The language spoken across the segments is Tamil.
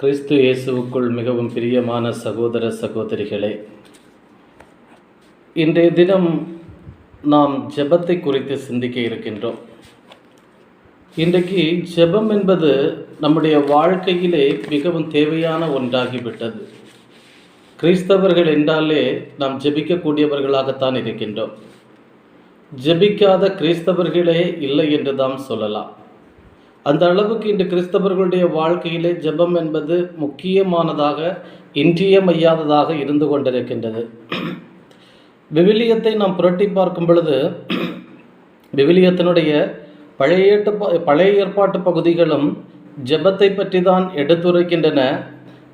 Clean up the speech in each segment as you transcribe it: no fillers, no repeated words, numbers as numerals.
கிறிஸ்து இயேசுவுக்குள் மிகவும் பிரியமான சகோதர சகோதரிகளே, இன்றைய தினம் நாம் ஜெபத்தை குறித்து சிந்திக்க இருக்கின்றோம். இன்றைக்கு ஜெபம் என்பது நம்முடைய வாழ்க்கையிலே மிகவும் தேவையான ஒன்றாகிவிட்டது. கிறிஸ்தவர்கள் என்றாலே நாம் ஜெபிக்கக்கூடியவர்களாகத்தான் இருக்கின்றோம். ஜெபிக்காத கிறிஸ்தவர்களே இல்லை என்று தான் சொல்லலாம். அந்த அளவுக்கு இன்று கிறிஸ்தவர்களுடைய வாழ்க்கையிலே ஜெபம் என்பது முக்கியமானதாக, இன்றியமையாததாக இருந்து கொண்டிருக்கின்றது. விவிலியத்தை நாம் புரட்டி பார்க்கும் பொழுது விவிலியத்தினுடைய பழைய ஏற்பாட்டு பகுதிகளும் ஜெபத்தை பற்றி தான் எடுத்துரைக்கின்றன.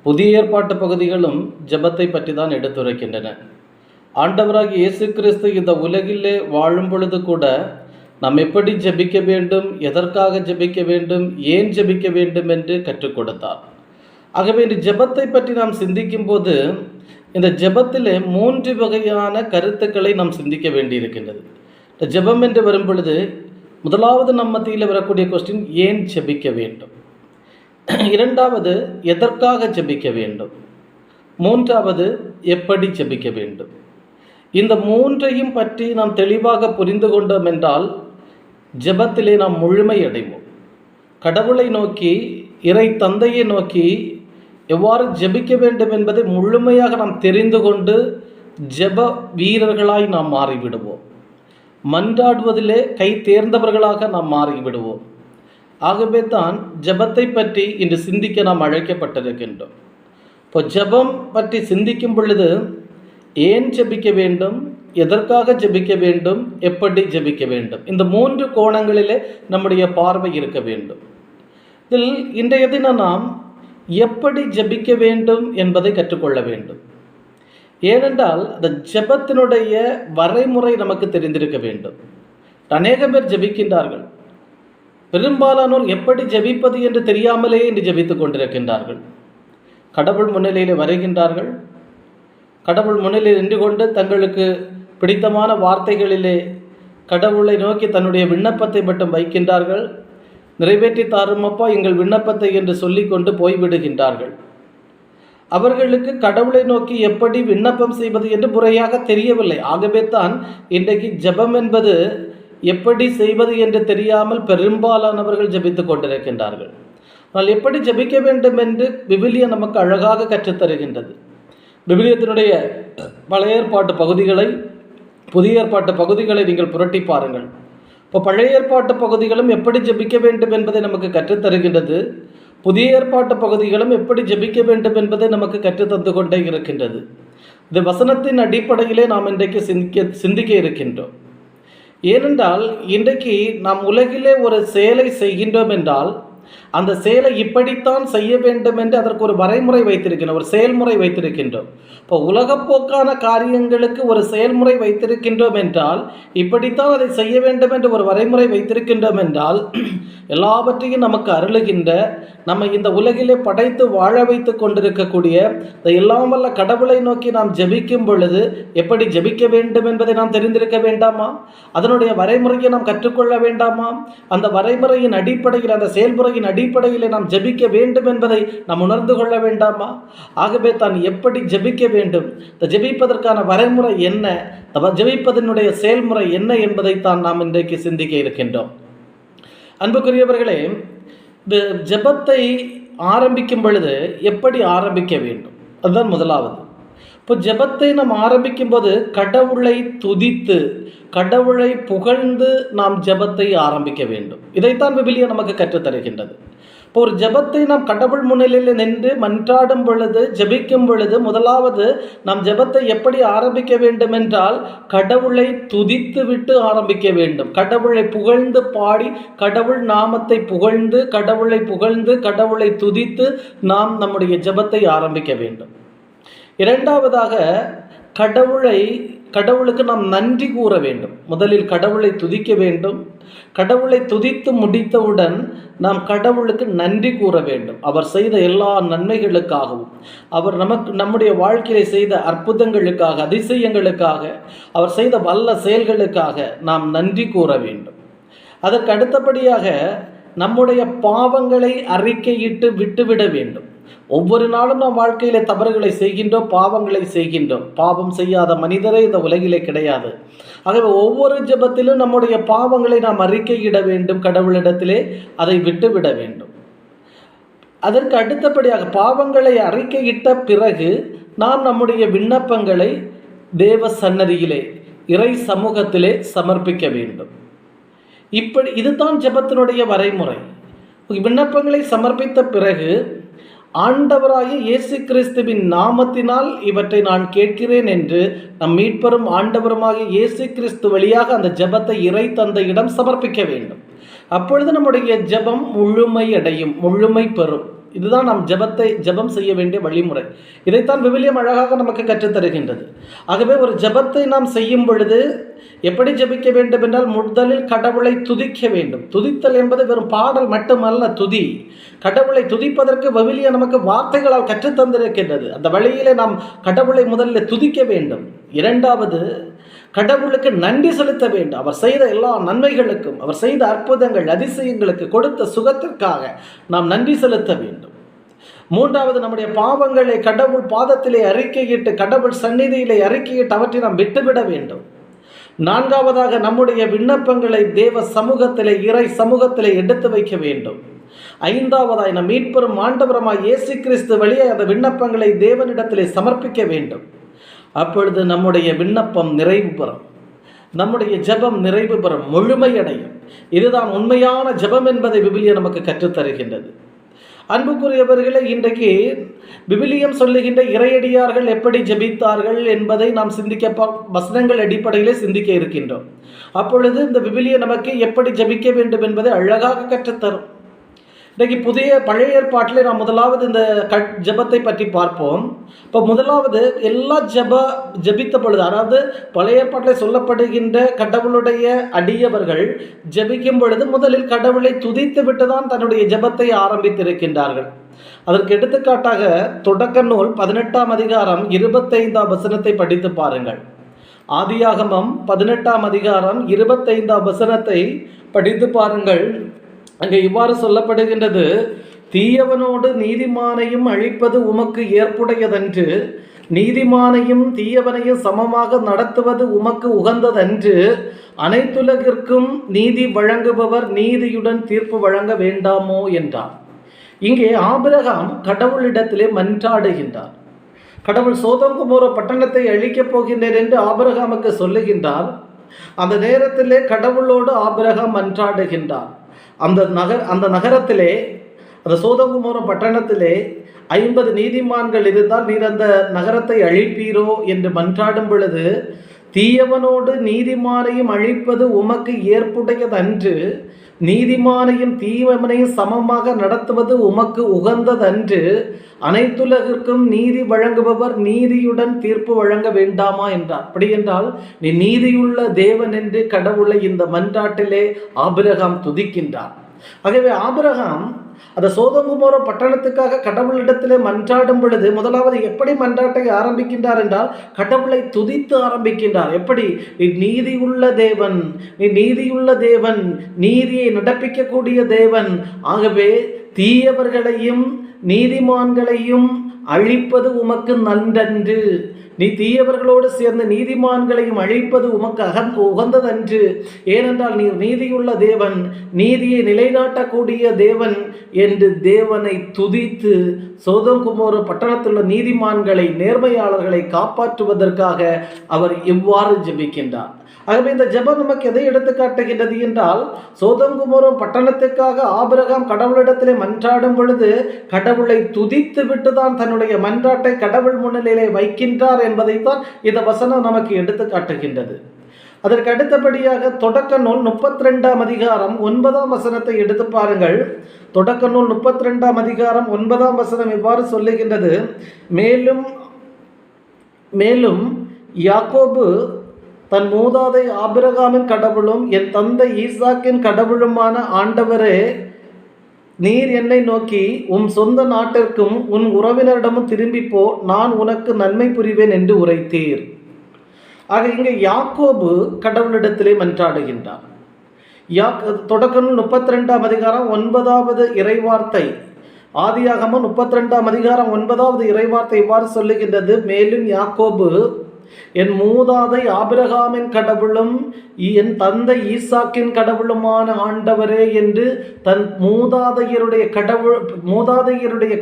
புதிய ஏற்பாட்டு பகுதிகளும் ஜெபத்தை பற்றி தான் எடுத்துரைக்கின்றன. ஆண்டவராகிய இயேசு கிறிஸ்து இந்த உலகிலே வாழும் பொழுது கூட நாம் எப்படி ஜெபிக்க வேண்டும், எதற்காக ஜெபிக்க வேண்டும், ஏன் ஜெபிக்க வேண்டும் என்று கற்றுக் கொடுத்தார். ஆகவே இந்த ஜெபத்தை பற்றி நாம் சிந்திக்கும் போது இந்த ஜெபத்திலே 3 வகையான கருத்துக்களை நாம் சிந்திக்க வேண்டியிருக்கின்றது. இந்த ஜெபம் என்று வரும் பொழுது முதலாவது நம் மத்தியில் வரக்கூடிய கொஸ்டின், ஏன் ஜெபிக்க வேண்டும்? இரண்டாவது, எதற்காக ஜெபிக்க வேண்டும்? மூன்றாவது, எப்படி ஜெபிக்க வேண்டும்? இந்த 3ஐயும் பற்றி நாம் தெளிவாக புரிந்து கொண்டோம் என்றால் ஜெபத்திலே நாம் முழுமை அடைவோம். கடவுளை நோக்கி, இறை தந்தையை நோக்கி எவ்வாறு ஜெபிக்க வேண்டும் என்பதை முழுமையாக நாம் தெரிந்து கொண்டு ஜெப வீரர்களாய் நாம் மாறிவிடுவோம். மன்றாடுவதிலே கை தேர்ந்தவர்களாக நாம் மாறிவிடுவோம். ஆகவே தான் ஜெபத்தை பற்றி இன்று சிந்திக்க நாம் அழைக்கப்பட்டிருக்கின்றோம். இப்போ ஜெபம் பற்றி சிந்திக்கும் பொழுது ஏன் ஜெபிக்க வேண்டும், எதற்காக ஜெபிக்க வேண்டும், எப்படி ஜெபிக்க வேண்டும், இந்த 3 கோணங்களிலே நம்முடைய பார்வை இருக்க வேண்டும். இதில் இன்றைய தினம் நாம் எப்படி ஜெபிக்க வேண்டும் என்பதை கற்றுக்கொள்ள வேண்டும். ஏனென்றால் அந்த ஜெபத்தினுடைய வரைமுறை நமக்கு தெரிந்திருக்க வேண்டும். அநேக பேர் ஜெபிக்கின்றார்கள், பெரும்பாலானோர் எப்படி ஜெபிப்பது என்று தெரியாமலே இன்று ஜெபித்துக் கொண்டிருக்கின்றார்கள். கடவுள் முன்னிலையில் வருகின்றார்கள், கடவுள் முன்னிலையில் நின்று கொண்டு தங்களுக்கு பிடித்தமான வார்த்தைகளிலே கடவுளை நோக்கி தன்னுடைய விண்ணப்பத்தை மட்டும் வைக்கின்றார்கள். நிறைவேற்றி தாருமப்பா எங்கள் விண்ணப்பத்தை என்று சொல்லி கொண்டு போய்விடுகின்றார்கள். அவர்களுக்கு கடவுளை நோக்கி எப்படி விண்ணப்பம் செய்வது என்று முறையாக தெரியவில்லை. ஆகவே தான் இன்றைக்கு ஜெபம் என்பது எப்படி செய்வது என்று தெரியாமல் பெரும்பாலானவர்கள் ஜெபித்துக் கொண்டிருக்கின்றார்கள். ஆனால் எப்படி ஜெபிக்க வேண்டும் என்று விவிலியம் நமக்கு அழகாக கற்றுத்தருகின்றது. விவிலியத்தினுடைய பழைய ஏற்பாட்டு பகுதிகளை, புதிய ஏற்பாட்டு பகுதிகளை நீங்கள் புரட்டி பாருங்கள். இப்போ பழைய ஏற்பாட்டு பகுதிகளும் எப்படி ஜெபிக்க வேண்டும் என்பதை நமக்கு கற்றுத்தருகின்றது. புதிய ஏற்பாட்டு பகுதிகளும் எப்படி ஜெபிக்க வேண்டும் என்பதை நமக்கு கற்றுத்தந்து கொண்டே இருக்கின்றது. இந்த வசனத்தின் அடிப்படையிலே நாம் இன்றைக்கு சிந்திக்க இருக்கின்றோம். ஏனென்றால் இன்றைக்கு நாம் உலகிலே ஒரு செயலை செய்கின்றோம் என்றால் அந்த செயலை இப்படித்தான் செய்ய வேண்டும் என்று அதற்கு ஒரு வரைமுறை வைத்திருக்கின்றோம், ஒரு செயல்முறை வைத்திருக்கின்றோம். இப்போ உலகப்போக்கான காரியங்களுக்கு ஒரு செயல்முறை வைத்திருக்கின்றோம் என்றால், இப்படித்தான் அதை செய்ய வேண்டும் என்று ஒரு வரைமுறை வைத்திருக்கின்றோம் என்றால், எல்லாவற்றையும் நமக்கு அருளுகின்ற, நம்ம இந்த உலகிலே படைத்து வாழ வைத்து கொண்டிருக்கக்கூடிய இந்த எல்லாம் வல்ல கடவுளை நோக்கி நாம் ஜெபிக்கும் பொழுது எப்படி ஜெபிக்க வேண்டும் என்பதை நாம் தெரிந்திருக்க வேண்டாமா? அதனுடைய வரைமுறையை நாம் கற்றுக்கொள்ள வேண்டாமா? அந்த வரைமுறையின் அடிப்படையில், அந்த செயல்முறையின் அடிப்படையில் நாம் ஜெபிக்க வேண்டும் என்பதை நாம் உணர்ந்து கொள்ள வேண்டாமா? ஆகவே தான் எப்படி ஜெபிக்க வேண்டும், ஜெபிப்பதற்கான வரைமுறை என்ன, ஜெபிப்பதனுடைய செயல்முறை என்ன என்பதைத்தான் நாம் இன்றைக்கு சிந்திக்க இருக்கின்றோம். அன்புக்குரியவர்களே, ஜெபத்தை ஆரம்பிக்கும் பொழுது எப்படி ஆரம்பிக்க வேண்டும், அதுதான் முதலாவது. இப்போ ஜெபத்தை நாம் ஆரம்பிக்கும் போது கடவுளை துதித்து, கடவுளை புகழ்ந்து நாம் ஜெபத்தை ஆரம்பிக்க வேண்டும். இதைத்தான் விவிலியம் நமக்கு கற்றுத்தருகின்றது. இப்போ ஒரு ஜெபத்தை நாம் கடவுள் முன்னிலையில் நின்று மன்றாடும் பொழுது, ஜெபிக்கும் பொழுது, முதலாவது நாம் ஜெபத்தை எப்படி ஆரம்பிக்க வேண்டும் என்றால் கடவுளை துதித்து விட்டு ஆரம்பிக்க வேண்டும். கடவுளை புகழ்ந்து பாடி, கடவுள் நாமத்தை புகழ்ந்து, கடவுளை துதித்து நாம் நம்முடைய ஜெபத்தை ஆரம்பிக்க வேண்டும். இரண்டாவதாக கடவுளுக்கு நாம் நன்றி கூற வேண்டும். முதலில் கடவுளை துதிக்க வேண்டும். கடவுளை துதித்து முடித்தவுடன் நாம் கடவுளுக்கு நன்றி கூற வேண்டும். அவர் செய்த எல்லா நன்மைகளுக்காகவும், அவர் நம்முடைய வாழ்க்கையிலே செய்த அற்புதங்களுக்காக, அதிசயங்களுக்காக, அவர் செய்த வல்ல செயல்களுக்காக நாம் நன்றி கூற வேண்டும். அதற்கு அடுத்தபடியாக நம்முடைய பாவங்களை அறிக்கையிட்டு விட்டுவிட வேண்டும். ஒவ்வொரு நாளும் நாம் வாழ்க்கையிலே தவறுகளை செய்கின்றோம், பாவங்களை செய்கின்றோம். பாவம் செய்யாத மனிதரே இந்த உலகிலே கிடையாது. ஆகவே ஒவ்வொரு ஜெபத்திலும் நம்முடைய பாவங்களை நாம் அறிக்கையிட வேண்டும், கடவுளிடத்திலே அதை விட்டுவிட வேண்டும். அதற்கு அடுத்தபடியாக பாவங்களை அறிக்கையிட்ட பிறகு நாம் நம்முடைய விண்ணப்பங்களை தேவ சன்னதியிலே, இறை சமூகத்திலே சமர்ப்பிக்க வேண்டும். இதுதான் ஜெபத்தினுடைய வரைமுறை. விண்ணப்பங்களை சமர்ப்பித்த பிறகு ஆண்டவராகிய இயேசு கிறிஸ்துவின் நாமத்தினால் இவற்றை நான் கேட்கிறேன் என்று நம் மீட்பரும் ஆண்டவருமாகிய இயேசு கிறிஸ்து வழியாக அந்த ஜெபத்தை இறை தந்தையிடம் சமர்ப்பிக்க வேண்டும். அப்பொழுது நம்முடைய ஜெபம் முழுமை அடையும், முழுமை பெறும். இதுதான் நாம் ஜெபம் செய்ய வேண்டிய வழிமுறை. இதைத்தான் விவிலியம் அழகாக நமக்கு கற்றுத்தருகின்றது. ஆகவே ஒரு ஜெபத்தை நாம் செய்யும் பொழுது எப்படி ஜெபிக்க வேண்டும் என்றால், முதலில் கடவுளை துதிக்க வேண்டும். துதித்தல் என்பது வெறும் பாடல் மட்டுமல்ல, துதி. கடவுளை துதிப்பதற்கு விவிலியம் நமக்கு வார்த்தைகளால் கற்றுத்தந்திருக்கின்றது. அந்த வழியிலே நாம் கடவுளை முதலில் துதிக்க வேண்டும். இரண்டாவது, கடவுளுக்கு நன்றி செலுத்த வேண்டும். அவர் செய்த எல்லா நன்மைகளுக்கும், அவர் செய்த அற்புதங்கள், அதிசயங்களுக்கு, கொடுத்த சுகத்திற்காக நாம் நன்றி செலுத்த வேண்டும். மூன்றாவது, நம்முடைய பாவங்களை கடவுள் பாதத்திலே அறிக்கையிட்டு, கடவுள் சந்நிதியிலே அறிக்கையிட்டு அவற்றை நாம் விட்டுவிட வேண்டும். நான்காவதாக, நம்முடைய விண்ணப்பங்களை தேவ சமூகத்திலே, இறை சமூகத்திலே எடுத்து வைக்க வேண்டும். ஐந்தாவதாய், நம் மீட்பெரும் ஆண்டவருமாய் இயேசு கிறிஸ்து வழியாக அந்த விண்ணப்பங்களை தேவனிடத்திலே சமர்ப்பிக்க வேண்டும். அப்பொழுது நம்முடைய விண்ணப்பம் நிறைவு பெறும், நம்முடைய ஜெபம் நிறைவு பெறும், முழுமையடையும். இதுதான் உண்மையான ஜெபம் என்பதை விவிலியம் நமக்கு கற்றுத்தருகின்றது. அன்புக்குரியவர்களே, இன்றைக்கு விவிலியம் சொல்லுகின்ற இறையடியார்கள் எப்படி ஜெபித்தார்கள் என்பதை நாம் வசனங்கள் அடிப்படையிலே சிந்திக்க இருக்கின்றோம். அப்பொழுது இந்த விவிலியம் நமக்கு எப்படி ஜெபிக்க வேண்டும் என்பதை அழகாக கற்றுத்தரும். இன்றைக்கு பழைய ஏற்பாட்டிலே நாம் முதலாவது இந்த ஜெபத்தை பற்றி பார்ப்போம். இப்போ முதலாவது எல்லா ஜெபித்த பொழுது, அதாவது பழைய ஏற்பாட்டில் சொல்லப்படுகின்ற கடவுளுடைய அடியவர்கள் ஜெபிக்கும் பொழுது முதலில் கடவுளை துதித்து விட்டுதான் தன்னுடைய ஜெபத்தை ஆரம்பித்திருக்கின்றார்கள். அதற்கு எடுத்துக்காட்டாக தொடக்க நூல் 18ஆம் அதிகாரம் 25ஆம் வசனத்தை படித்து பாருங்கள். ஆதியாகமம் 18ஆம் அதிகாரம் 25ஆம் வசனத்தை படித்து பாருங்கள். அங்கே இவ்வாறு சொல்லப்படுகின்றது: தீயவனோடு நீதிமானையும் அழிப்பது உமக்கு ஏற்புடையதன்று, நீதிமானையும் தீயவனையும் சமமாக நடத்துவது உமக்கு உகந்ததன்று, அனைத்துலகிற்கும் நீதி வழங்குபவர் நீதியுடன் தீர்ப்பு வழங்க வேண்டாமோ என்றார். இங்கே ஆபிரகாம் கடவுளிடத்திலே மன்றாடுகின்றார். கடவுள் சோதோம் கொமோரா பட்டணத்தை அழிக்கப் போகின்றேன் என்று ஆபிரகாமுக்கு சொல்லுகின்றார். அந்த நேரத்திலே கடவுளோடு ஆபிரகாம் மன்றாடுகின்றார். அந்த நகரத்திலே, அந்த சோதோம் கொமோரா பட்டணத்திலே 50 நீதிமான்கள் இருந்தால் நீர் அந்த நகரத்தை அழிப்பீரோ என்று மன்றாடும் பொழுது, தீயவனோடு நீதிமானையும் அழிப்பது உமக்கு ஏற்புடையதன்று, நீதிமானையும் தீயவனையும் சமமாக நடத்துவது உமக்கு உகந்ததன்று, அனைத்துலகிற்கும் நீதி வழங்குபவர் நீதியுடன் தீர்ப்பு வழங்க வேண்டாமா என்றார். அப்படி என்றால் நீ நீதியுள்ள தேவன் என்று கடவுளை இந்த மன்றாட்டிலே ஆபிரகாம் துதிக்கின்றார். ஆகவே ஆபிரகாம் அந்த சோதோம் கொமோரா பட்டணத்துக்காக கடவுளிடத்திலே மன்றாடும் பொழுது முதலாவது எப்படி மன்றாட்டை ஆரம்பிக்கின்றார் என்றால், கடவுளை துதித்து ஆரம்பிக்கின்றார். எப்படி? நீ நீதியுள்ள தேவன், நீ நீதியுள்ள தேவன், நீதியை நடப்பிக்கக்கூடிய தேவன். ஆகவே தீயவர்களையும் நீதிமான்களையும் அழிப்பது உமக்கு நன்றன்று, நீ தீயவர்களோடு சேர்ந்து நீதிமான்களையும் அழிப்பது உமக்கு உகந்ததன்று. ஏனென்றால் நீர் நீதியுள்ள தேவன், நீதியை நிலைநாட்டக்கூடிய தேவன் என்று தேவனை துதித்து சோதோம் கொமோரா பட்டணத்திலுள்ள நீதிமான்களை, நேர்மையாளர்களை காப்பாற்றுவதற்காக அவர் இவ்வாறு ஜெபிக்கின்றார். ஆகவே இந்த ஜெபம் நமக்கு எதை எடுத்து காட்டுகின்றது என்றால், சோதோம் கொமோரா பட்டணத்துக்காக ஆபிரகாம் கடவுளிடத்திலே மன்றாடும் பொழுது கடவுளை துதித்து விட்டுதான் தன்னுடைய மன்றாட்டை கடவுள் முன்னிலையிலே வைக்கின்றார் என்பதைத்தான் இந்த வசனம் நமக்கு எடுத்து காட்டுகின்றது. அதற்கு அடுத்தபடியாக தொடக்க நூல் 32ஆம் அதிகாரம் 9ஆம் வசனத்தை எடுத்து பாருங்கள். தொடக்க நூல் 32ஆம் அதிகாரம் 9ஆம் வசனம் இவ்வாறு சொல்லுகின்றது: மேலும் யாக்கோபு தன் மூதாதை ஆபிரகாமின் கடவுளும் என் தந்தை ஈசாக்கின் கடவுளுமான ஆண்டவரே, நீர் என்னை நோக்கி உம் சொந்த நாட்டிற்கும் உன் உறவினரிடமும் திரும்பிப்போ, நான் உனக்கு நன்மை புரிவேன் என்று உரைத்தீர். ஆக இங்கே யாக்கோபு கடவுளிடத்திலே மன்றாடுகின்றார். தொடக்க நூல் 32ஆம் அதிகாரம் 9வது இறைவார்த்தை, ஆதியாகமம் 32ஆம் அதிகாரம் 9வது இறைவார்த்தை இவ்வாறு சொல்லுகின்றது: மேலும் யாக்கோபு என் மூதாதை ஆபிரகாமின் கடவுளும் என் தந்தை ஈசாக்கின் கடவுளுமான ஆண்டவரே என்று தன் மூதாதையருடைய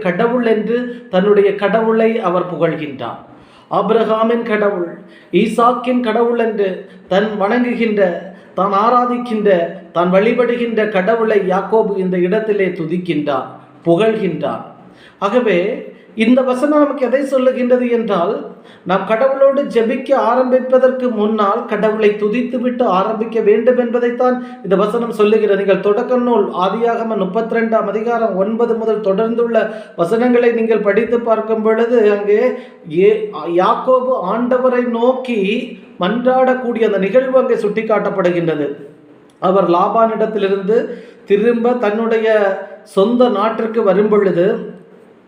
கடவுள் என்று தன்னுடைய கடவுளை அவர் புகழ்கின்றார். ஆபிரகாமின் கடவுள், ஈசாக்கின் கடவுள் என்று தன் வணங்குகின்ற, தான் ஆராதிக்கின்ற, தான் வழிபடுகின்ற கடவுளை யாக்கோபு இந்த இடத்திலே துதிக்கின்றார், புகழ்கின்றார். ஆகவே இந்த வசனம் நமக்கு எதை சொல்லுகின்றது என்றால், நாம் கடவுளோடு ஜெபிக்க ஆரம்பிப்பதற்கு முன்னால் கடவுளை துதித்துவிட்டு ஆரம்பிக்க வேண்டும் என்பதைத்தான் இந்த வசனம் சொல்லுகிறது. நீங்கள் தொடக்க நூல் ஆதியாகமம் 32ஆம் அதிகாரம் 9 முதல் தொடர்ந்துள்ள வசனங்களை நீங்கள் படித்து பார்க்கும் பொழுது அங்கே யாக்கோபு ஆண்டவரை நோக்கி மன்றாடக்கூடிய அந்த நிகழ்வு அங்கே சுட்டி காட்டப்படுகின்றது. அவர் லாபானிடத்திலிருந்து திரும்ப தன்னுடைய சொந்த நாட்டிற்கு வரும் பொழுது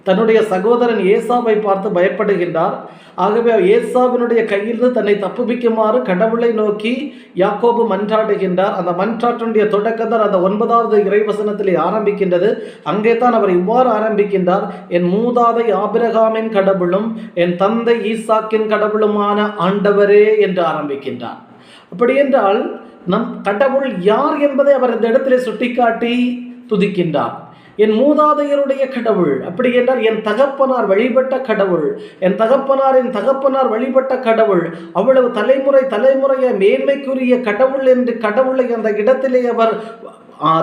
தன்னுடைய சகோதரன் ஏசாவை பார்த்து பயப்படுகின்றார். ஆகவே ஏசாவினுடைய கையிலிருந்து தன்னை தப்புவிக்குமாறு கடவுளை நோக்கி யாக்கோபு மன்றாடுகின்றார். அந்த மன்றாட்டினுடைய தொடக்கத்தால் அந்த 9வது இறைவசனத்திலே ஆரம்பிக்கின்றது. அங்கே தான் அவர் இவ்வாறு ஆரம்பிக்கின்றார்: என் மூதாதை ஆபிரகாமின் கடவுளும் என் தந்தை ஈசாக்கின் கடவுளுமான ஆண்டவரே என்று ஆரம்பிக்கின்றார். அப்படி என்றால் நம் கடவுள் யார் என்பதை அவர் இந்த இடத்திலே சுட்டிக்காட்டி துதிக்கின்றார். என் மூதாதையருடைய கடவுள், அப்படி என்றால் என் தகப்பனார் வழிபட்ட கடவுள், என் தகப்பனார் வழிபட்ட கடவுள், அவ்வளவு தலைமுறைய மேன்மைக்குரிய கடவுள் என்று கடவுளை அந்த இடத்திலே அவர்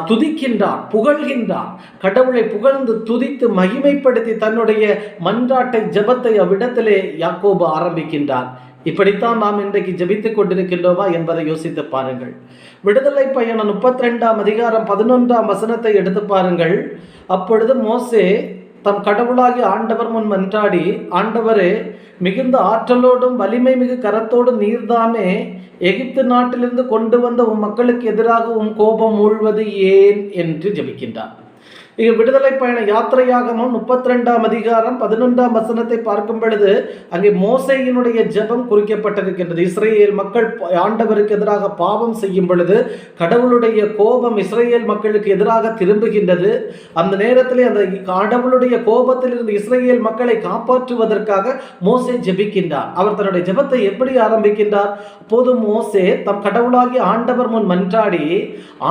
துதிக்கின்றார், புகழ்கின்றார். கடவுளை புகழ்ந்து துதித்து மகிமைப்படுத்தி தன்னுடைய மன்றாட்டை, ஜெபத்தை அவ்விடத்திலே யாக்கோபு ஆரம்பிக்கின்றார். இப்படித்தான் நாம் இன்றைக்கு ஜெபித்துக் கொண்டிருக்கின்றோமா என்பதை யோசித்து பாருங்கள். விடுதலை பயணம் 32ஆம் அதிகாரம் 11ஆம் வசனத்தை எடுத்து பாருங்கள். அப்பொழுது மோசே தம் கடவுளாகி ஆண்டவர் முன் மன்றாடி, ஆண்டவரே, மிகுந்த ஆற்றலோடும் வலிமை மிகு கரத்தோடும் நீர்தாமே எகிப்து நாட்டிலிருந்து கொண்டு வந்த உம் மக்களுக்கு எதிராக உம் கோபம் மூழ்வது ஏன் என்று ஜெபிக்கின்றார். இங்கு விடுதலை பயண யாத்திரையாகமம் 32ஆம் அதிகாரம் 11ஆம் வசனத்தை பார்க்கும் பொழுது அங்கே மோசேயினுடைய ஜெபம் குறிக்கப்பட்டிருக்கின்றது. இஸ்ரேல் மக்கள் ஆண்டவருக்கு எதிராக பாவம் செய்யும் பொழுது கடவுளுடைய கோபம் இஸ்ரேல் மக்களுக்கு எதிராக திரும்புகின்றது. அந்த நேரத்திலே அந்த கடவுளுடைய கோபத்திலிருந்து இஸ்ரேல் மக்களை காப்பாற்றுவதற்காக மோசே ஜெபிக்கின்றார். அவர் தன்னுடைய ஜெபத்தை எப்படி ஆரம்பிக்கின்றார்? அப்போது மோசே தம் கடவுளாகி ஆண்டவர் முன் மன்றாடி,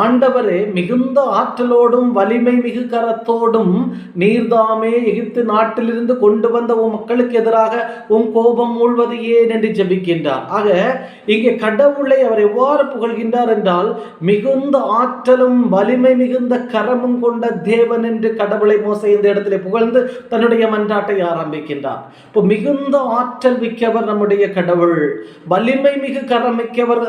ஆண்டவரே, மிகுந்த ஆற்றலோடும் வலிமை மிகு கரத்தோடும் நீர்தாமே எகிப்து நாட்டிலிருந்து கொண்டு வந்த உம் மக்களுக்கு எதிராக உம் கோபம் மூழ்வது ஏன் என்று ஜெபிக்கின்றார். ஆக இங்கே கடவுளை அவர் எவ்வாறு புகழ்கின்றார் என்றால், மிகுந்த ஆற்றலும் வலிமை மிகுந்த கரமும் கொண்ட தேவன் என்று கடவுளை மோசே இந்த இடத்திலே புகழ்ந்து தன்னுடைய மன்றாட்டை ஆரம்பிக்கின்றார். இப்போ மிகுந்த ஆற்றல் மிக்கவர் நம்முடைய கடவுள், வலிமை மிகு கரம் மிக்கவர்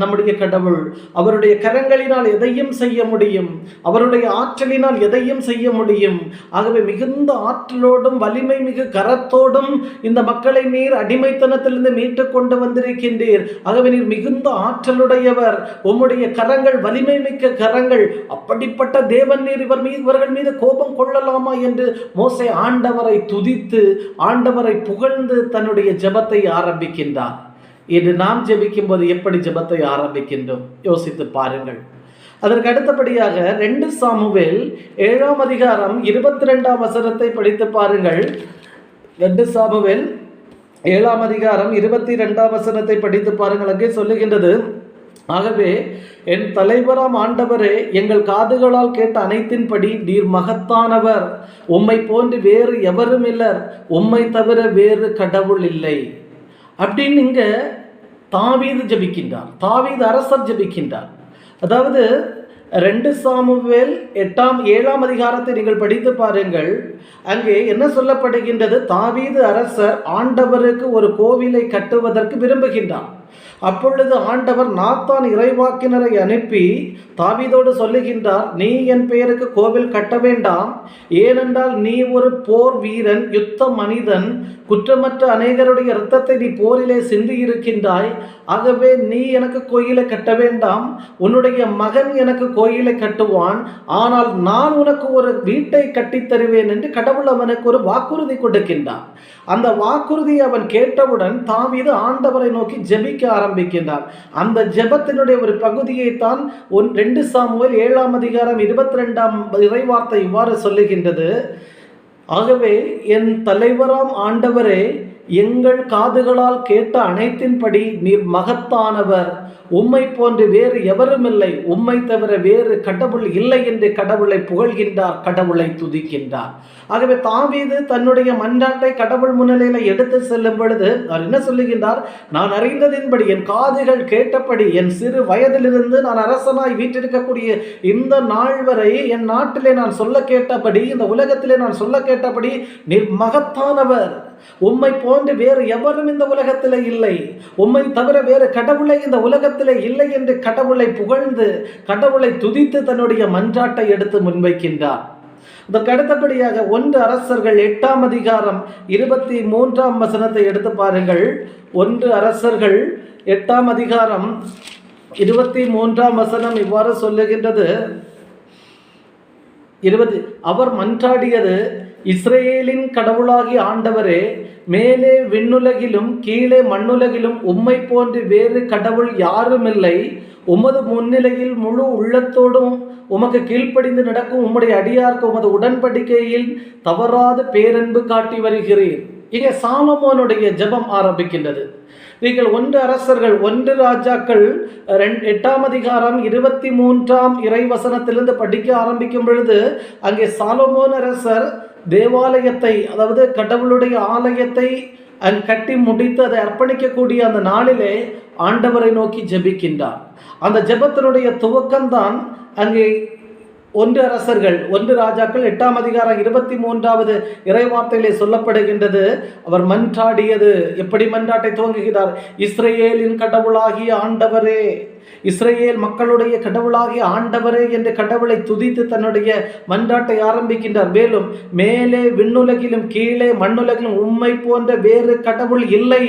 நம்முடைய கடவுள். அவருடைய கரங்களினால் எதையும் செய்ய முடியும், அவருடைய ஆற்றலினால் எதையும் செய்ய முடியும். ஆகவே மிகுந்த ஆற்றலோடும் வலிமை மிகு கரத்தோடும் இந்த மக்களை நீர் அடிமைத்தனத்திலிருந்து மீட்டு கொண்டு வந்திருக்கின்றீர். ஆகவே நீர் மிகுந்த ஆற்றலுடையவர், உம்முடைய கரங்கள் வலிமை மிக்க கரங்கள், அப்படிப்பட்ட தேவன் நீர் இவர்கள் மீது கோபம் கொள்ளலாமா என்று மோசே ஆண்டவரை துதித்து ஆண்டவரை புகழ்ந்து தன்னுடைய ஜெபத்தை ஆரம்பிக்கின்றார். இது நாம் ஜெபிக்கும் போது எப்படி ஜெபத்தை ஆரம்பிக்கின்றோம் யோசித்து பாருங்கள். அதற்கு அடுத்தபடியாக 2 சாமுவேல் 7ஆம் அதிகாரம் 22ஆம் வசனத்தை படித்து பாருங்கள். 2 சாமுவேல் 7ஆம் அதிகாரம் 22ஆம் வசனத்தை படித்து பாருங்கள். அங்கே சொல்லுகின்றது: ஆகவே என் தலைவராம் ஆண்டவரே, எங்கள் காதுகளால் கேட்ட அனைத்தின்படி நீர் மகத்தானவர், உம்மை போன்று வேறு எவரும் இல்லர், உம்மை தவிர வேறு கடவுள் இல்லை அப்படின்னு இங்க தாவீது ஜெபிக்கின்றார். தாவீது அரசர் ஜெபிக்கின்றார். அதாவது 2 சாமுவேல் 7ஆம் அதிகாரத்தை நீங்கள் படித்து பாருங்கள். அங்கே என்ன சொல்லப்படுகின்றது? தாவீது அரசர் ஆண்டவருக்கு ஒரு கோவிலை கட்டுவதற்கு விரும்புகின்றார். அப்பொழுது ஆண்டவர் நாத்தான் இறைவாக்கினரை அனுப்பி தாவீதோடு சொல்லுகின்றார், நீ என் பெயருக்கு கோவில் கட்ட வேண்டாம், ஏனென்றால் நீ ஒரு போர் வீரன், யுத்த மனிதன், குற்றமற்ற அநேகருடைய இரத்தத்தை நீ போரிலே சிந்தி இருக்கின்றாய். ஆகவே நீ எனக்கு கோயிலை கட்ட வேண்டாம், உன்னுடைய மகன் எனக்கு கோயிலை கட்டுவான், ஆனால் நான் உனக்கு ஒரு வீட்டை கட்டித் தருவேன் என்று கடவுள் அவனுக்கு ஒரு வாக்குறுதி கொடுக்கின்றான். அந்த வாக்குறுதியை அவன் கேட்டவுடன் தாவீது ஆண்டவரை நோக்கி ஜெபிக்க ஜெபிக்க ஆரம்பிக்கின்றார். அந்த ஜெபத்தினுடைய ஒரு பகுதியைத்தான் 2 சாமுவேல் 7ஆம் அதிகாரம் 22ஆம் இறைவார்த்தை இவ்வாறு சொல்லுகின்றது. ஆகவே என் தலைவராம் ஆண்டவரே, எங்கள் காதுகளால் கேட்ட அனைத்தின்படி நீர் மகத்தானவர், உம்மை போன்று வேறு எவரும் இல்லை, உம்மை தவிர வேறு கடவுள் இல்லை என்று கடவுளை புகழ்கின்றார், கடவுளை துதிக்கின்றார். ஆகவே தாவீது தன்னுடைய மன்றாட்டை கடவுள் முன்னிலையில் எடுத்து செல்லும் பொழுது அவர் என்ன சொல்லுகின்றார்? நான் அறிந்ததின்படி, என் காதுகள் கேட்டபடி, என் சிறு வயதிலிருந்து நான் அரசனாய் வீற்றிருக்கக்கூடிய இந்த நாள் வரை என் நாட்டிலே நான் சொல்ல கேட்டபடி, இந்த உலகத்திலே நான் சொல்ல கேட்டபடி நீர் மகத்தானவர், உம்மை போன்று வேறு எவரும் இந்த உலகத்திலே இல்லை, உம்மை தவிர வேறு கடவுளை இந்த உலகத்திலே இல்லை என்று கடவுளை புகழ்ந்து கடவுளை துதித்து தன்னுடைய மன்றாட்டை எடுத்து முன்வைக்கின்றார். அதற்கு அடுத்தபடியாக 1 அரசர்கள் 8ஆம் அதிகாரம் 23ஆம் வசனத்தை எடுத்து பாருங்கள். 1 அரசர்கள் 8ஆம் அதிகாரம் 23ஆம் வசனம் இவ்வாறு சொல்லுகின்றது. அவர் மன்றாடியது, இஸ்ரேலின் கடவுளாகிய ஆண்டவரே, மேலே விண்ணுலகிலும் கீழே மண்ணுலகிலும் உம்மை போன்று வேறு கடவுள் யாரும் இல்லை, உமது முன்னிலையில் முழு உள்ளத்தோடும் உமக்கு கீழ்ப்படிந்து நடக்கும் உம்முடைய அடியார்க்கு உமது உடன்படிக்கையில் தவறாது பேரன்பு காட்டி வருகிறீர். இங்கே சாலமோனுடைய ஜெபம் ஆரம்பிக்கின்றது. நீங்கள் 1 அரசர்கள் 1 ராஜாக்கள் 8ஆம் அதிகாரம் 23ஆம் இறைவசனத்திலிருந்து படிக்க ஆரம்பிக்கும் பொழுது அங்கே சாலமோன் அரசர் தேவாலயத்தை, அதாவது கடவுளுடைய ஆலயத்தை கட்டி முடித்து அதை அர்ப்பணிக்கக்கூடிய அந்த நாளிலே ஆண்டவரை நோக்கி ஜெபிக்கின்றார். அந்த ஜெபத்தினுடைய துவக்கம்தான் அங்கே 1 அரசர்கள் 1 ராஜாக்கள் 8ஆம் அதிகாரம் 23ஆவது இறைவார்த்தையிலே சொல்லப்படுகின்றது. அவர் மன்றாடியது, எப்படி மன்றாட்டை துவங்குகிறார்? இஸ்ரேலின் கடவுளாகிய ஆண்டவரே, இஸ்ரேல் மக்களுடைய கடவுளாகிய ஆண்டவரே என்று கடவுளை துதித்து தன்னுடைய மன்றாட்டை ஆரம்பிக்கின்றார். மேலும் மேலே விண்ணுலகிலும் கீழே மண்ணுலகிலும் உம்மை போன்ற வேறு கடவுள் இல்லை,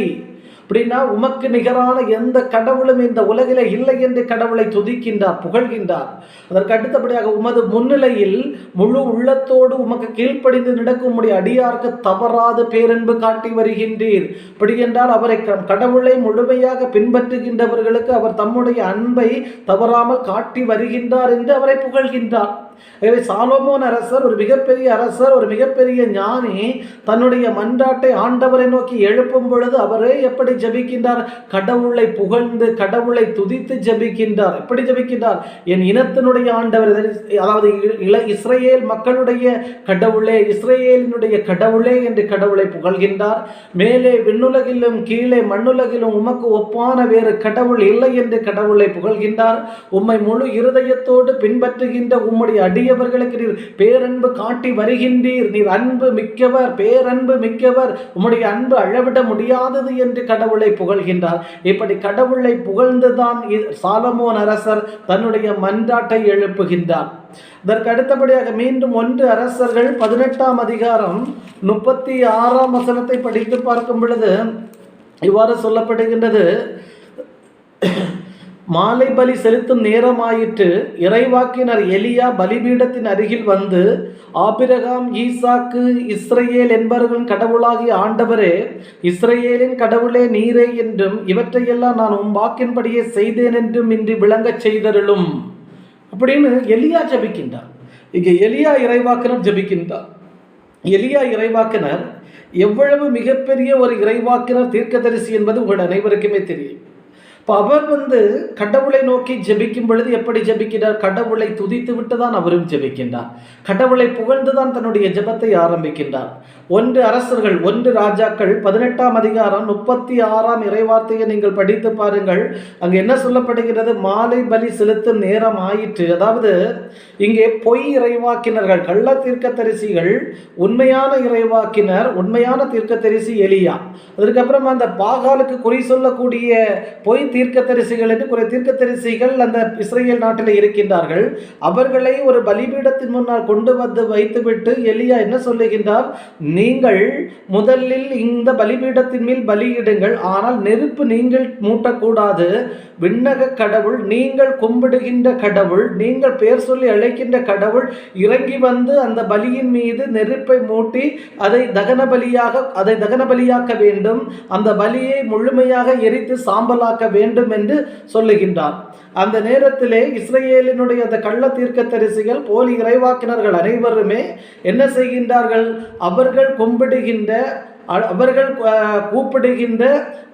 அப்படின்னா உமக்கு நிகரான எந்த கடவுளும் இந்த உலகில இல்லை என்று கடவுளை துதிக்கின்றார், புகழ்கின்றார். அதற்கு அடுத்தபடியாக உமது முன்னிலையில் முழு உள்ளத்தோடு உமக்கு கீழ்ப்படிந்து நடக்கும் உம்முடைய அடியார்க்கு தவறாது பேரன்பு காட்டி வருகின்றீர். அப்படி என்றால் அவரை கடவுளை முழுமையாக பின்பற்றுகின்றவர்களுக்கு அவர் தம்முடைய அன்பை தவறாமல் காட்டி வருகின்றார் என்று அவரை புகழ்கின்றார். எனவே சாலமோன் அரசர் ஒரு மிகப்பெரிய அரசர், ஒரு மிகப்பெரிய ஞானி, தன்னுடைய மன்றாட்டை ஆண்டவரை நோக்கி எழுப்பும் பொழுது அவரே எப்படி ஜெபிக்கின்றார்? கடவுளை புகழ்ந்து கடவுளை துதித்து ஜெபிக்கின்றார். எப்படி ஜெபிக்கின்றார்? என் இனத்தினுடைய ஆண்டவர், அதாவது இஸ்ரேல் மக்களுடைய கடவுளே, இஸ்ரேலினுடைய கடவுளே என்று கடவுளை புகழ்கின்றார். மேலே விண்ணுலகிலும் கீழே மண்ணுலகிலும் உமக்கு ஒப்பான வேறு கடவுள் இல்லை என்று கடவுளை புகழ்கின்றார். உம்மை முழு இருதயத்தோடு பின்பற்றுகின்ற உம்முடைய அடியவர்களுக்கு நீர் பேரன்பு காட்டி வருகின்றீர். நீர் அன்பு மிக்கவர், பேரன்பு மிக்கவர், உம்முடைய அன்பு அளவிட முடியாதது என்று கடவுளை புகழ்கின்றார். இப்படி கடவுளை புகழ்ந்துதான் சாலமோன் அரசர் தன்னுடைய மன்றாட்டை எழுப்புகின்றார். இதற்கு அடுத்தபடியாக மீண்டும் 1 அரசர்கள் 18ஆம் அதிகாரம் 36ஆம் வசனத்தை படித்து பார்க்கும் பொழுது இவ்வாறு சொல்லப்படுகின்றது. மாலை பலி செலுத்தும் நேரமாயிற்று. இறைவாக்கினர் எலியா பலிபீடத்தின் அருகில் வந்து, ஆபிரகாம், ஈசாக்கு, இஸ்ரேல் என்பவர்களின் கடவுளாகிய ஆண்டவரே, இஸ்ரேலின் கடவுளே நீரே என்றும் இவற்றையெல்லாம் நான் உம் வாக்கின்படியே செய்தேன் என்றும் இன்றி விளங்கச் செய்தருளும் அப்படின்னு எலியா ஜெபிக்கின்றார். இங்கே எலியா இறைவாக்கினர் ஜெபிக்கின்றார். எலியா இறைவாக்கினர் எவ்வளவு மிகப்பெரிய ஒரு இறைவாக்கினர், தீர்க்கதரிசி என்பது உங்கள் அனைவருக்குமே தெரியும். இப்போ அவர் கடவுளை நோக்கி ஜெபிக்கும் பொழுது எப்படி ஜெபிக்கிறார்? கடவுளை துதித்து விட்டு தான் அவரும் ஜெபிக்கின்றார். கடவுளை புகழ்ந்து தான் தன்னுடைய ஜெபத்தை ஆரம்பிக்கின்றார். 1 அரசர்கள் 1 ராஜாக்கள் 18ஆம் அதிகாரம் 36ஆம் இறைவார்த்தையை நீங்கள் படித்து பாருங்கள். அங்கே என்ன சொல்லப்படுகிறது? மாலை பலி செலுத்தும் நேரம் ஆயிற்று. அதாவது இங்கே பொய் இறைவாக்கினர்கள், கள்ள தீர்க்கதரிசிகள், உண்மையான இறைவாக்கினர், உண்மையான தீர்க்கதரிசி எலியா. அதுக்கப்புறம் அந்த பாகாலுக்கு குறி சொல்லக்கூடிய பொய் தீர்க்கதரிசிகள் என்று குறை தீர்க்கதரிசிகள் அந்த இஸ்ரேல் நாட்டில் இருக்கின்றார்கள். அவர்களை ஒரு பலிபீடத்தின் முன்னால் கொண்டு வந்து வைத்துவிட்டு எலியா என்ன சொல்லுகின்றார், நீங்கள் முதலில் இந்த பலிபீடத்தின் மேல் பலியிடுங்கள், ஆனால் நெருப்பு நீங்கள் மூட்டக்கூடாது. விண்ணக கடவுள், நீங்கள் கும்பிடுகின்ற கடவுள், நீங்கள் பெயர் சொல்லி அழைக்கின்ற கடவுள் இறங்கி வந்து அந்த பலியின் மீது நெருப்பை மூட்டி அதை தகன பலியாக்க வேண்டும், அந்த பலியை முழுமையாக எரித்து சாம்பலாக்க வேண்டும் என்று சொல்லுகின்றார். அந்த நேரத்திலே இஸ்ரேலினுடைய அந்த கள்ள தீர்க்கதரிசிகள் போலி இறைவாக்கினர்கள் அனைவருமே என்ன செய்கின்றார்கள், அவர்கள் கூப்பிடுகின்ற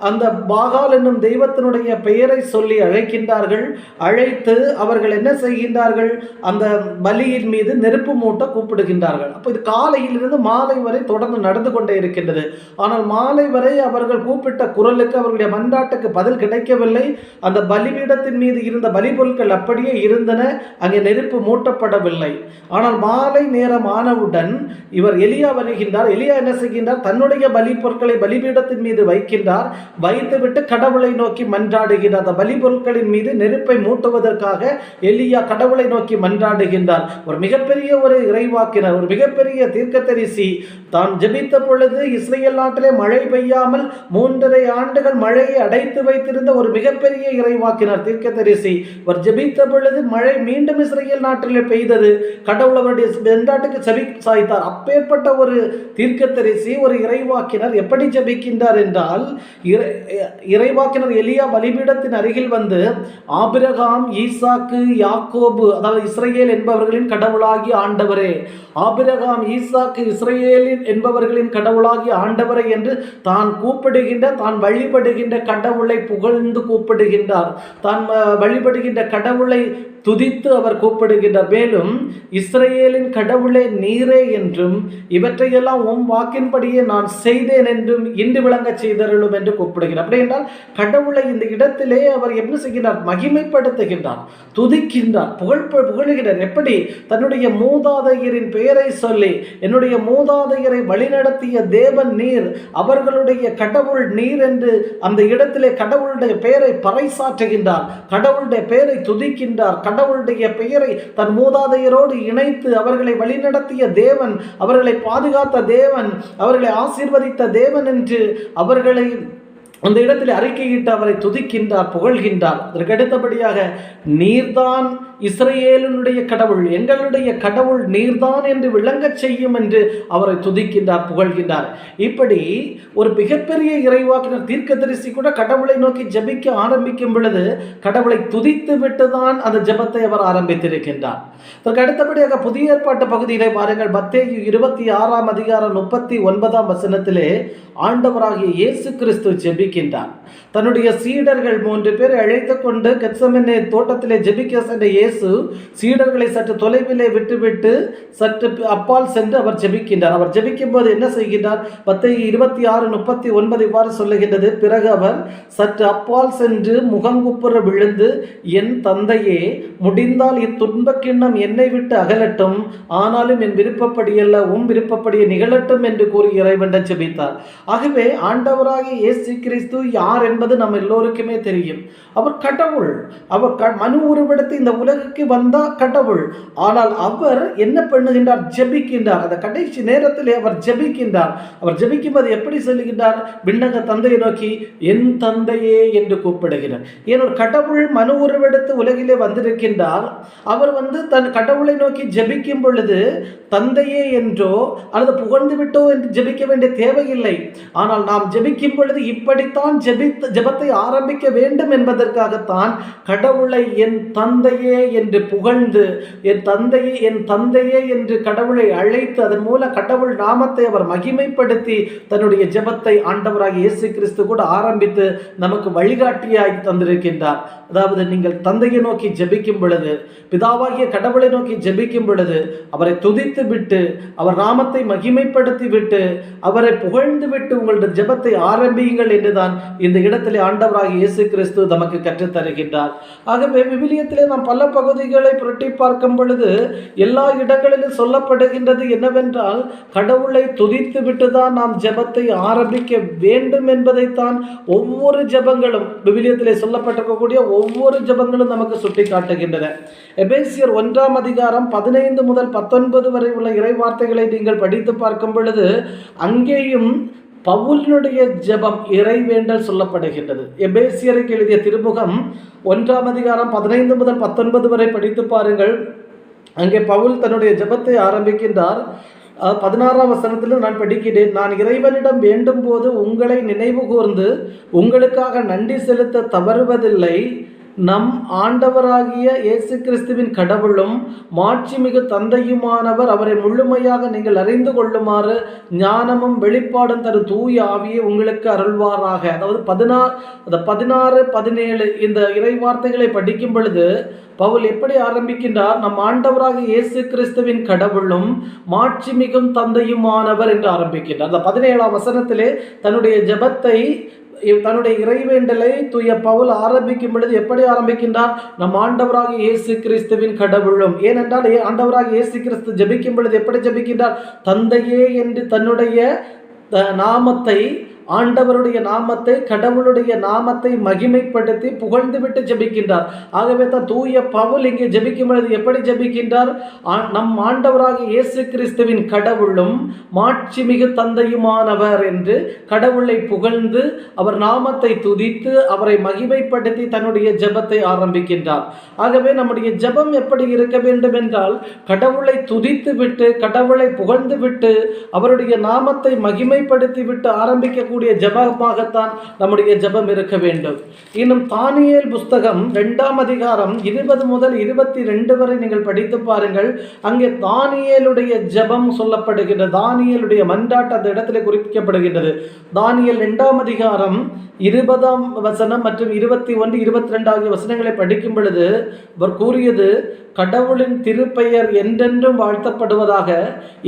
அந்த பாகால் என்னும் தெய்வத்தினுடைய பெயரை சொல்லி அழைக்கின்றார்கள். அழைத்து அவர்கள் என்ன செய்கின்றார்கள், அந்த பலியின் மீது நெருப்பு மூட்ட கூப்பிடுகின்றார்கள். அப்போ இது காலையிலிருந்து மாலை வரை தொடர்ந்து நடந்து கொண்டே இருக்கின்றது. ஆனால் மாலை வரை அவர்கள் கூப்பிட்ட குரலுக்கு, அவர்களுடைய மன்றாட்டுக்கு பதில் கிடைக்கவில்லை. அந்த பலிபீடத்தின் மீது இருந்த பலி பொருட்கள் அப்படியே இருந்தன, அங்கே நெருப்பு மூட்டப்படவில்லை. ஆனால் மாலை நேரம் ஆனவுடன் இவர் எலியா வருகின்றார். எலியா என்ன செய்கின்றார், தன்னுடைய பலி பொருட்களை பலிபீடத்தின் மீது வைக்கின்றார். வைத்துவிட்டு கடவுளை நோக்கி மன்றாடுகின்றார். அந்த பலி பொருட்களின் மீது நெருப்பை மூட்டுவதற்காக எலியா கடவுளை நோக்கி மன்றாடுகின்றார். ஒரு மிகப்பெரிய ஒரு இறைவாக்கினர், ஒரு மிகப்பெரிய தீர்க்கதரிசி, தான் ஜெபித்த பொழுது இஸ்ரேல் நாட்டிலே மழை பெய்யாமல் 3.5 ஆண்டுகள் மழையை அடைத்து வைத்திருந்த ஒரு மிகப்பெரிய இறைவாக்கினர், தீர்க்கதரிசி. அவர் ஜெபித்த பொழுது மழை மீண்டும் இஸ்ரேல் நாட்டிலே பெய்தது. கடவுள் அவருடைய வெண்டாட்டுக்கு செவி சாய்த்தார். அப்பேற்பட்ட ஒரு தீர்க்கதரிசி, ஒரு இறைவாக்கினர் எப்படி ஜெபிக்கின்றார் என்றால், இறைவாக்கினர் எலியா பலிபீடத்தின் அருகில் வந்து, ஆபிரகாம், ஈசாக்கு, யாக்கோபு, அதாவது இஸ்ரேல் என்பவர்களின் கடவுளாகி ஆண்டவரே, ஆபிரகாம், ஈசாக்கு, இஸ்ரேல் என்பவர்களின் கடவுளாகி ஆண்டவரை என்று தான் கூப்பிடுகின்ற, தான் வழிபடுகின்ற கடவுளை புகழ்ந்து கூப்பிடுகின்றார். தான் வழிபடுகின்ற கடவுளை துதித்து அவர் கூப்பிடுகின்றார். மேலும் இஸ்ரேலின் கடவுளே நீரே என்றும், இவற்றையெல்லாம் உம் வாக்கின்படியே நான் செய்தேன் என்றும் இன்று விளங்க செய்தருளும் என்று கூப்பிடுகிறார். அப்படி என்றால் கடவுளை இந்த இடத்திலே அவர் என்ன செய்கிறார், மகிமைப்படுத்துகின்றார், துதிக்கின்றார், புகழ்கின்றார். எப்படி, தன்னுடைய மூதாதையரின் பெயரை சொல்லி, என்னுடைய மூதாதையரை வழிநடத்திய தேவன் நீர், அவர்களுடைய கடவுள் நீர் என்று அந்த இடத்திலே கடவுளுடைய பெயரை பறைசாற்றுகின்றார், கடவுளுடைய பெயரை துதிக்கின்றார், கடவுளுடைய பெயரை தன் மூதாதையரோடு இணைத்து அவர்களை வழிநடத்திய தேவன், அவர்களை பாதுகாத்த தேவன், அவர்களை ஆசீர்வதித்த தேவன் என்று அவர்களை அந்த இடத்தில் அறிக்கையிட்டு அவரை துதிக்கின்றார், புகழ்கின்றார். அதற்கு அடுத்தபடியாக, நீர்தான் இஸ்ரேலினுடைய கடவுள், எங்களுடைய கடவுள் நீர்தான் என்று விளங்கச் செய்யும் என்று அவரை துதிக்கின்றார், புகழ்கின்றார். இப்படி ஒரு மிகப்பெரிய இறைவாக்கினர் தீர்க்கதரிசி கூட கடவுளை நோக்கி ஜெபிக்க ஆரம்பிக்கும் பொழுது கடவுளை துதித்து விட்டுதான் அந்த ஜெபத்தை அவர் ஆரம்பித்திருக்கின்றார். அதற்கு அடுத்தபடியாக புதிய ஏற்பாட்டு பகுதியிலே பாருங்கள், மத்தேயு 26 அதிகாரம் 39 வசனத்திலே ஆண்டவராகிய இயேசு கிறிஸ்து ஜெபிக்கின்றார். தன்னுடைய சீடர்கள் 3 பேரை அழைத்து கொண்டு கெத்செமனே தோட்டத்திலே ஜெபிக்க சென்ற இயேசு சீடர்களை சற்று தொலைவிலே விட்டுவிட்டு சற்று அப்பால் சென்று அவர் ஜெபிக்கின்றார். அவர் ஜெபிக்கும் போது என்ன செய்கின்றார், மத்தேயு 26:39 இவ்வாறு சொல்லுகின்றது, பிறகு அவர் சற்று அப்பால் சென்று முகங்குப்புற விழுந்து, என் தந்தையே, முடிந்தால் இத்துன்பக் கிண்ணம் என்னை விட்டு அகலட்டும், ஆனாலும் என் விருப்பப்படியல்ல உம் விருப்பப்படியே நிகழட்டும் என்று கூறி இறைவனிடம் ஜெபித்தார். ஆகவே ஆண்டவராகிய இயேசு கிறிஸ்து யார் என்பது நம்ம எல்லோருக்குமே தெரியும். அவர் கடவுள். அவர் மனு உருவெடுத்து இந்த உலகுக்கு வந்தா கடவுள். ஆனால் அவர் என்ன பண்ணுகின்றார், ஜெபிக்கின்றார். அந்த கடைசி நேரத்திலே அவர் ஜெபிக்கின்றார். அவர் ஜெபிக்கும் போது எப்படி சொல்லுகின்றார், விண்ணக தந்தையை நோக்கி என் தந்தையே என்று கூப்பிடுகிறார். ஏன், ஒரு கடவுள் மனு உருவெடுத்து உலகிலே வந்திருக்கின்றார். அவர் தன் கடவுளை நோக்கி ஜெபிக்கும் பொழுது தந்தையே என்றோ அல்லது புகழ்ந்து விட்டோ என்று ஜெபிக்க வேண்டிய தேவையில்லை. ஆனால் நாம் ஜெபிக்கும் பொழுது இப்படித்தான் ஜெபத்தை ஆரம்பிக்க வேண்டும் என்பதற்காகத்தான் கடவுளை என் தந்தையே என்று புகழ்ந்து, என் தந்தையே என்று கடவுளை அழைத்து, அதன் மூலம் கடவுள் நாமத்தை அவர் மகிமைப்படுத்தி தன்னுடைய ஜெபத்தை ஆண்டவராகிய இயேசு கிறிஸ்து கூட ஆரம்பித்து நமக்கு வழிகாட்டியாகி தந்திருக்கின்றார். அதாவது, நீங்கள் தந்தையை நோக்கி ஜெபிக்கும் பொழுது, பிதாவாகிய கடவுளை நோக்கி ஜெபிக்கும் பொழுது அவரை துதித்து விட்டு, அவர் நாமத்தை மகிமைப்படுத்தி விட்டு, அவரை புகழ்ந்து விட்டு உங்களுடைய ஜெபத்தை ஆரம்பியுங்கள் என்றுதான் இந்த இடத்திலே ஆண்டவராகிய இயேசு கிறிஸ்து நமக்கு கற்றுத் தருகின்றார். ஆகவே விவிலியத்திலே நாம் பல பகுதிகளை புரட்டி பார்க்கும் பொழுது எல்லா இடங்களிலும் சொல்லப்படுகின்றது என்னவென்றால், கடவுளை துதித்து விட்டுதான் நாம் ஜெபத்தை ஆரம்பிக்க வேண்டும் என்பதைத்தான் ஒவ்வொரு ஜெபங்களும், விவிலியத்திலே சொல்லப்பட்டிருக்கக்கூடிய ஒவ்வொரு ஜெபங்களும் நமக்கு சுட்டி காட்டுகின்றன. எபேசியர் 1 முதல் 19 வரை உள்ள இறை வார்த்தைகளை நீங்கள் படித்து பார்க்கும் பொழுது அங்கேயும் பவுலினுடைய ஜெபம் இறைவேண்டல் சொல்லப்படுகின்றது. எபேசியருக்கு எழுதிய திருமுகம் 1 15 முதல் 19 வரை படித்து பாருங்கள். அங்கே பவுல் தன்னுடைய ஜெபத்தை ஆரம்பிக்கின்றார். 16ஆம் வசனத்தில் நான் படிக்கிறேன். நான் இறைவனிடம் வேண்டும் போது உங்களை நினைவு கூர்ந்து உங்களுக்காக நன்றி செலுத்த தவறுவதில்லை. நம் ஆண்டவராகிய இயேசு கிறிஸ்துவின் கடவுளும் மாட்சிமிகு தந்தையுமானவர் அவரை முழுமையாக நீங்கள் அறிந்து கொள்ளுமாறு ஞானமும் வெளிப்பாடும் தரும் தூய ஆவியை உங்களுக்கு அருள்வாராக. அதாவது 16, 17 இந்த இறை வார்த்தைகளை படிக்கும் பொழுது பவுல் எப்படி ஆரம்பிக்கின்றார்? நம் ஆண்டவராக இயேசு கிறிஸ்துவின் கடவுளும் மாட்சிமிகும் தந்தையுமானவர் என்று ஆரம்பிக்கின்றார். அந்த 17ஆம் வசனத்திலே தன்னுடைய ஜெபத்தை, தன்னுடைய இறைவேண்டலை தூய பவுல் ஆரம்பிக்கும் பொழுது எப்படி ஆரம்பிக்கின்றார்? நம் ஆண்டவராக இயேசு கிறிஸ்துவின் கடவுளும். ஏனென்றால் ஆண்டவராக இயேசு கிறிஸ்து ஜெபிக்கும் பொழுது எப்படி ஜெபிக்கின்றார்? தந்தையே என்று தன்னுடைய நாமத்தை, ஆண்டவருடைய நாமத்தை, கடவுளுடைய நாமத்தை மகிமைப்படுத்தி புகழ்ந்துவிட்டு ஜெபிக்கின்றார். ஆகவே தான் தூய பவுல் இங்கே ஜெபிக்கும் பொழுது எப்படி ஜெபிக்கின்றார்? நம் ஆண்டவராக இயேசு கிறிஸ்துவின் கடவுளும் மாட்சிமிகு தந்தையுமானவர் என்று கடவுளை புகழ்ந்து அவர் நாமத்தை துதித்து அவரை மகிமைப்படுத்தி தன்னுடைய ஜெபத்தை ஆரம்பிக்கின்றார். ஆகவே நம்முடைய ஜெபம் எப்படி இருக்க வேண்டும் என்றால், கடவுளை துதித்து விட்டு கடவுளை புகழ்ந்து விட்டு அவருடைய நாமத்தை மகிமைப்படுத்தி விட்டு ஆரம்பிக்கக்கூடிய ஜெபமாகத்தான் நம்முடைய ஜெபம் இருக்க வேண்டும். இன்னும் தானியேல் புஸ்தகம் 2ஆம் அதிகாரம் 20 முதல் 22 வரை நீங்கள் படித்து பாருங்கள். அங்கே தானியேலுடைய ஜெபம் சொல்லப்படுகின்றது. தானியேலுடைய மன்றாட்டு அந்த இடத்திலே குறிப்பிடப்படுகின்றது. தானியேல் 2ஆம் அதிகாரம் 20ஆம் வசனம் மற்றும் 21, 22 ஆகிய வசனங்களை படிக்கும் பொழுது அவர் கூறியது, கடவுளின் திருப்பெயர் என்றென்றும் வாழ்த்தப்படுவதாக.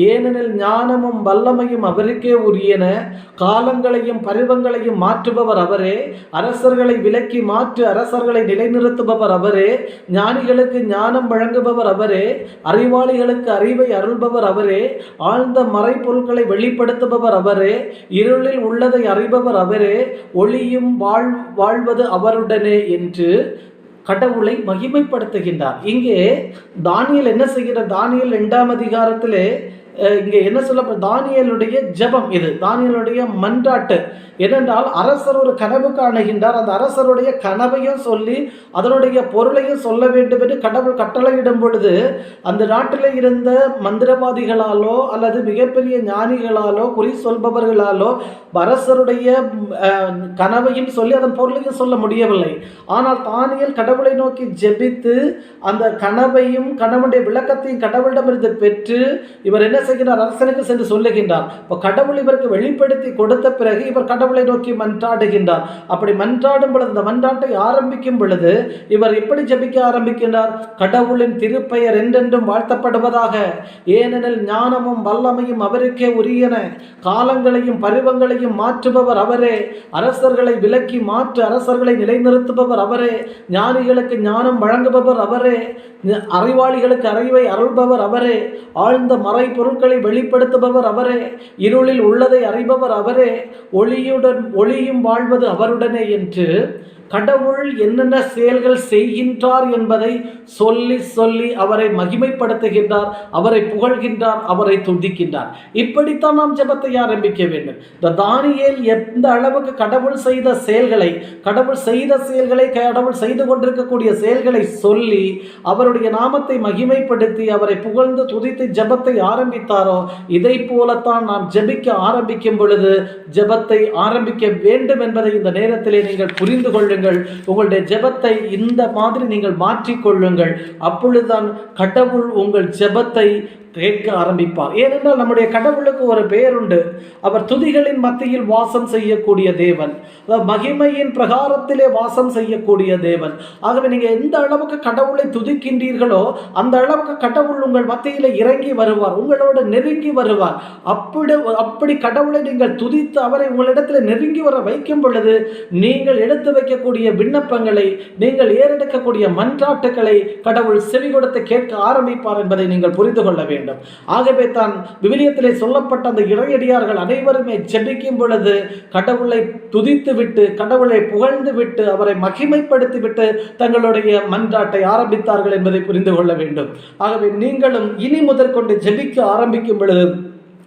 ஏனெனில் ஞானமும் வல்லமையும் அவருக்கே உரியன. காலங்களையும் பருவங்களையும் மாற்றுபவர் அவரே. அரசர்களை விலக்கி மாற்று அரசர்களை நிலைநிறுத்துபவர் அவரே. ஞானிகளுக்கு ஞானம் வழங்குபவர் அவரே. அறிவாளிகளுக்கு அறிவை அருள்பவர் அவரே. ஆழ்ந்த மறைப்பொருட்களை வெளிப்படுத்துபவர் அவரே. இருளில் உள்ளதை அறிபவர் அவரே. ஒளியும் வாழ்வது அவருடனே என்று கடவுளை மகிமைப்படுத்துகின்றார். இங்கே தானியேல் என்ன செய்கிறார்? தானியேல் 2ஆம் அதிகாரத்திலே இங்கே என்ன சொல்ல, தானியேலுடைய ஜெபம் இது, தானியேலுடைய மன்றாட்டு. ஏனென்றால் அரசர் ஒரு கனவு காணுகின்றார். அந்த அரசருடைய கனவையும் சொல்லி அதனுடைய பொருளையும் சொல்ல வேண்டும் என்று கடவுள் கட்டளையிடும் பொழுது அந்த நாட்டில் இருந்த மந்திரவாதிகளாலோ அல்லது மிகப்பெரிய ஞானிகளாலோ குறி சொல்பவர்களாலோ அரசருடைய கனவையும் சொல்லி அதன் பொருளையும் சொல்ல முடியவில்லை. ஆனால் தானியேல் கடவுளை நோக்கி ஜெபித்து அந்த கனவையும் கனவுடைய விளக்கத்தையும் கடவுளிடமிருந்து பெற்று இவர் என்ன செய்கிறார்? அரசனுக்கு சென்று சொல்லுகின்றார். இப்போ கடவுள் இவருக்கு வெளிப்படுத்தி கொடுத்த பிறகு இவர் கடவுளை நோக்கி மன்றாடுகின்றார். அப்படி மன்றாடும் பொழுது, அந்த மன்றாட்டை ஆரம்பிக்கும் பொழுது இவர் எப்படி ஜெபிக்க ஆரம்பிக்கின்றார்? கடவுளின் திருப்பெயர் என்றென்றும் வாழ்த்தப்படுவதாக. ஏனெனில் ஞானமும் வல்லமையும் அவருக்கே உரியன. காலங்களையும் பருவங்களையும் மாற்றுபவர் அவரே. அரசர்களை விலக்கி மாற்று அரசர்களை நிலைநிறுத்துபவர் அவரே. ஞானிகளுக்கு ஞானம் வழங்குபவர் அவரே. அறிவாளிகளுக்கு அறிவை அருள்பவர் அவரே. ஆழ்ந்த மறை பொருட்களை வெளிப்படுத்துபவர் அவரே. இருளில் உள்ளதை அறிபவர் அவரே. ஒளியும் வாழ்வது அவருடனே என்று கடவுள் என்னென்ன செயல்கள் செய்கின்றார் என்பதை சொல்லி சொல்லி அவரை மகிமைப்படுத்துகின்றார், அவரை புகழ்கின்றார், அவரை துதிக்கின்றார். இப்படித்தான் நாம் ஜெபத்தை ஆரம்பிக்க வேண்டும். இந்த தானியேல் எந்த அளவுக்கு கடவுள் செய்த செயல்களை, கடவுள் செய்து கொண்டிருக்கக்கூடிய செயல்களை சொல்லி அவருடைய நாமத்தை மகிமைப்படுத்தி அவரை புகழ்ந்து துதித்து ஜெபத்தை ஆரம்பித்தாரோ, இதை போலத்தான் நாம் ஜெபிக்க ஆரம்பிக்கும் பொழுது ஜெபத்தை ஆரம்பிக்க வேண்டும் என்பதை இந்த நேரத்திலே நீங்கள் புரிந்து கொள்ளுங்கள். உங்களுடைய ஜெபத்தை இந்த மாதிரி நீங்கள் மாற்றிக்கொள்ளுங்கள். அப்பொழுதுதான் கடவுள் உங்கள் ஜெபத்தை கேட்க ஆரம்பிப்பார். ஏனென்றால் நம்முடைய கடவுளுக்கு ஒரு பெயர் உண்டு. அவர் துதிகளின் மத்தியில் வாசம் செய்யக்கூடிய தேவன், மகிமையின் பிரகாரத்திலே வாசம் செய்யக்கூடிய தேவன். ஆகவே நீங்க எந்த அளவுக்கு கடவுளை துதிக்கின்றீர்களோ அந்த அளவுக்கு கடவுள் உங்கள் மத்தியில் இறங்கி வருவார், உங்களோடு நெருங்கி வருவார். அப்படி கடவுளை நீங்கள் துதித்து அவரை உங்களிடத்தில் நெருங்கி வர வைக்கும் பொழுது நீங்கள் எடுத்து வைக்கக்கூடிய விண்ணப்பங்களை, நீங்கள் ஏறெடுக்கக்கூடிய மன்றாட்டுக்களை கடவுள் செவி கொடுத்து கேட்க ஆரம்பிப்பார் என்பதை நீங்கள் புரிந்து கொள்ள வேண்டும். ஆகவே தான் விவிலியத்திலே சொல்லப்பட்ட அந்த இறையடியார்கள் அனைவருமே ஜெபிக்கும் பொழுது கடவுளை துதித்து விட்டு, கடவுளை புகழ்ந்து விட்டு, அவரை மகிமைப்படுத்தி விட்டு தங்களுடைய மன்றாட்டை ஆரம்பித்தார்கள் என்பதை புரிந்து கொள்ள வேண்டும். ஆகவே நீங்களும் இனி முதற்கொண்டு ஜெபிக்க ஆரம்பிக்கும் பொழுது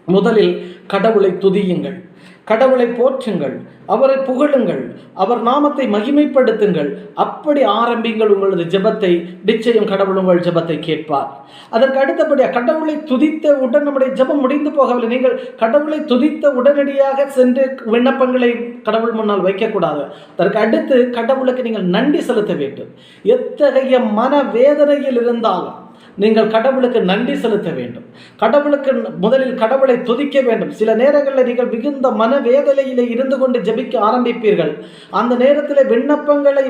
முதலில் கடவுளை துதியுங்கள், கடவுளை போற்றுங்கள், அவரை புகழுங்கள், அவர் நாமத்தை மகிமைப்படுத்துங்கள். அப்படி ஆரம்பிங்கள் உங்களது ஜெபத்தை. நிச்சயம் கடவுள் உங்கள் ஜெபத்தை கேட்பார். அதற்கு அடுத்தபடியாக கடவுளை துதித்த உடன் நம்முடைய ஜெபம் முடிந்து போகவில்லை. நீங்கள் கடவுளை துதித்த உடனடியாக சென்று விண்ணப்பங்களை கடவுள் முன்னால் வைக்கக்கூடாது. அதற்கு அடுத்து கடவுளுக்கு நீங்கள் நன்றி செலுத்த வேண்டும். எத்தகைய மன வேதனையில் இருந்தாலும் நீங்கள் கடவுளுக்கு நன்றி செலுத்த வேண்டும். கடவுளுக்கு முதலில் கடவுளை துதிக்க வேண்டும். சில நேரங்களில் நீங்கள் மிகுந்த மனவேதனையிலே இருந்து கொண்டு ஜெபிக்க ஆரம்பிப்பீர்கள். அந்த நேரத்தில் விண்ணப்பங்களை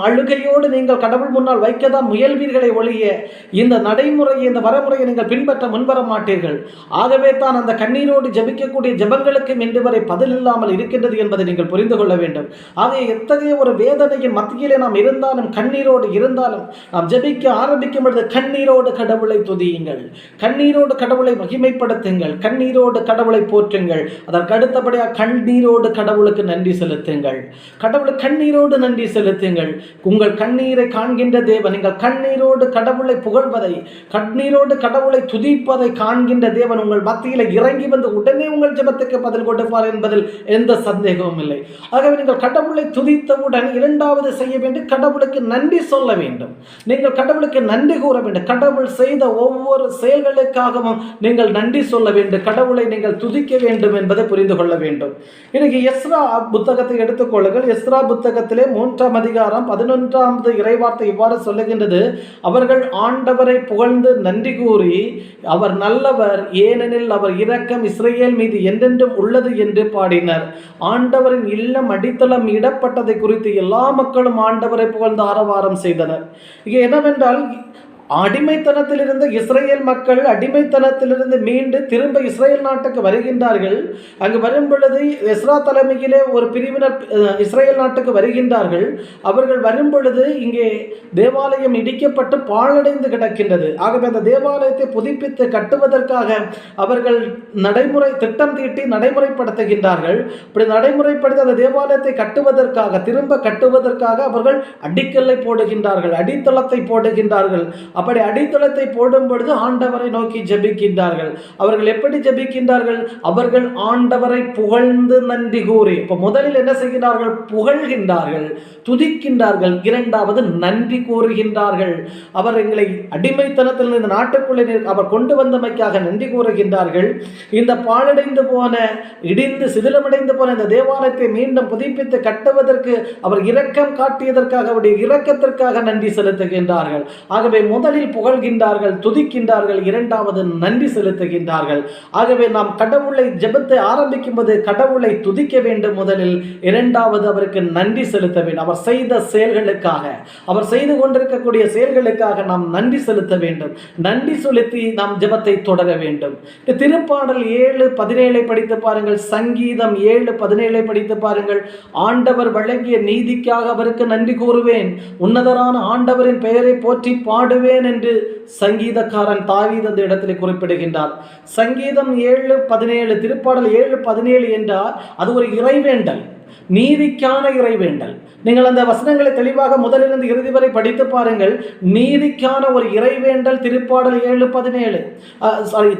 அழுகையோடு நீங்கள் கடவுள் முன்னால் வைக்கதான் முயல்வீர்களை ஒழிய இந்த நடைமுறையை, இந்த வரமுறையை நீங்கள் பின்பற்ற முன்வர மாட்டீர்கள். ஆகவே தான் அந்த கண்ணீரோடு ஜெபிக்கக்கூடிய ஜெபங்களுக்கு இன்று வரை பதில் இல்லாமல் இருக்கின்றது என்பதை நீங்கள் புரிந்து கொள்ள வேண்டும். ஆகவே எத்தகைய ஒரு வேதனையின் மத்தியிலே நாம் இருந்தாலும், கண்ணீரோடு இருந்தாலும், நாம் ஜெபிக்க ஆரம்பிக்கும் பொழுது கண்ணீரோடு கடவுளை துதியுங்கள், கண்ணீரோடு கடவுளை மகிமைப்படுத்துங்கள், கண்ணீரோடு கடவுளை போற்றுங்கள். அதற்கு அடுத்தபடியாக கண்ணீரோடு கடவுளுக்கு நன்றி செலுத்துங்கள். கடவுளுக்கு கண்ணீரோடு நன்றி செலுத்துங்கள். உங்கள் கண்ணீரை காண்கின்ற தேவன், நீங்கள் கண்ணீரோடு கடவுளை புகழ்வதை, கண்ணீரோடு கடவுளை துதிப்பதை காண்கின்ற தேவன் உங்கள் மத்தியில் இறங்கி வந்து உடனே உங்கள் ஜெபத்துக்கு பதில் கொடுப்பார் என்பதில் எந்த சந்தேகமும் இல்லை. ஆகவே நீங்கள் கடவுளை துதித்தவுடன் இரண்டாவது செய்ய வேண்டும், கடவுளுக்கு நன்றி சொல்ல வேண்டும். நீங்கள் கடவுளுக்கு நன்றி கூற வேண்டும். கடவுள் செய்த ஒவ்வொரு செயல்களுக்காகவும் நீங்கள் நன்றி சொல்ல வேண்டும், கடவுளை நீங்கள் துதிக்க வேண்டும் என்பதை புரிந்து கொள்ள வேண்டும். இன்னைக்கு எஸ்ரா புத்தகத்தை எடுத்துக்கொள்ளுங்கள். எஸ்ரா புத்தகத்திலே 3ஆம் அதிகாரம் 11வது இறைவார்த்தை இவ்வாறு சொல்லுகின்றது: அவர்கள் ஆண்டவரை புகழ்ந்து நன்றி கூறி, அவர் நல்லவர், ஏனெனில் அவர் இரக்கம் இஸ்ரவேல் மீது என்றென்றும் உள்ளது என்று பாடினர். ஆண்டவரின் இல்லம் அடித்தளம் இடப்பட்டதை குறித்து எல்லா மக்களும் ஆண்டவரை புகழ்ந்து ஆரவாரம் செய்தனர். இங்கே என்னவென்றால், அடிமைத்தனத்திலிருந்து இஸ்ரேல் மக்கள் அடிமைத்தனத்திலிருந்து மீண்டு திரும்ப இஸ்ரேல் நாட்டுக்கு வருகின்றார்கள். அங்கு வரும் பொழுது எஸ்ரா தலைமையிலே ஒரு பிரிவினர் இஸ்ரேல் நாட்டுக்கு வருகின்றார்கள். அவர்கள் வரும் பொழுது இங்கே தேவாலயம் இடிக்கப்பட்டு பாழடைந்து கிடக்கின்றது. ஆகவே அந்த தேவாலயத்தை புதுப்பித்து கட்டுவதற்காக அவர்கள் திட்டம் தீட்டி நடைமுறைப்படுத்துகின்றார்கள். இப்படி நடைமுறைப்படுத்தி அந்த தேவாலயத்தை கட்டுவதற்காக, திரும்ப கட்டுவதற்காக அவர்கள் அடிக்கல்லை போடுகின்றார்கள், அடித்தளத்தை போடுகின்றார்கள். அப்படி அடித்தளத்தை போடும் பொழுது ஆண்டவரை நோக்கி ஜெபிக்கின்றார்கள். அவர்கள் எப்படி ஜெபிக்கின்றார்கள்? அவர்கள் ஆண்டவரை புகழ்ந்து நன்றி கூறி. இப்போ முதலில் என்ன செய்கிறார்கள்? புகழ்கின்றார்கள், துதிக்கின்றார்கள். இரண்டாவது நன்றி கூறுகின்றார்கள். அவர் எங்களை அடிமைத்தனத்தில் இந்த நாட்டுக்குள்ளே அவர் கொண்டு வந்தமைக்காக நன்றி கூறுகின்றார்கள். இந்த பாழடைந்து போன, இடிந்து சிதிலமடைந்து போன இந்த தேவாலயத்தை மீண்டும் புதுப்பித்து கட்டுவதற்கு அவர் இரக்கம் காட்டியதற்காக, அவருடைய இரக்கத்திற்காக நன்றி செலுத்துகின்றார்கள். ஆகவே முதலில் புகழ்கின்றார்கள், துதிக்கின்றார்கள், இரண்டாவது நன்றி செலுத்துகின்றார்கள். ஆகவே நாம் கடவுளை ஜெபத்தை ஆரம்பிக்கும் போது கடவுளை துதிக்க வேண்டும் முதலில், இரண்டாவது அவருக்கு நன்றி செலுத்த வேண்டும். அவர் செய்த செயல்களுக்காக, அவர் செய்து கொண்டிருக்கக்கூடிய செயல்களுக்காக நாம் நன்றி செலுத்த வேண்டும். நன்றி செலுத்தி நாம் ஜெபத்தை தொடர வேண்டும். திருப்பாடல் 7:17 படித்து பாருங்கள், சங்கீதம் 7:17 படித்து பாருங்கள். ஆண்டவர் வழங்கிய நீதிக்காக அவருக்கு நன்றி கூறுவேன், உன்னதரான ஆண்டவரின் பெயரை போற்றி பாடுவேன் என்று சங்கீதக்காரன் தாவீது அந்த இடத்தில் குறிப்பிடுகின்றார். சங்கீதம் 7:17, திருப்பாடல் 7:17 என்றால் அது ஒரு இறைவேண்டல், நீதிக்கான இறைவேண்டல். நீங்கள் அந்த வசனங்களை தெளிவாக முதலிலிருந்து இறுதி வரை படித்து பாருங்கள். நீதிக்கான ஒரு இறைவேண்டல் திருப்பாடல் 7:17,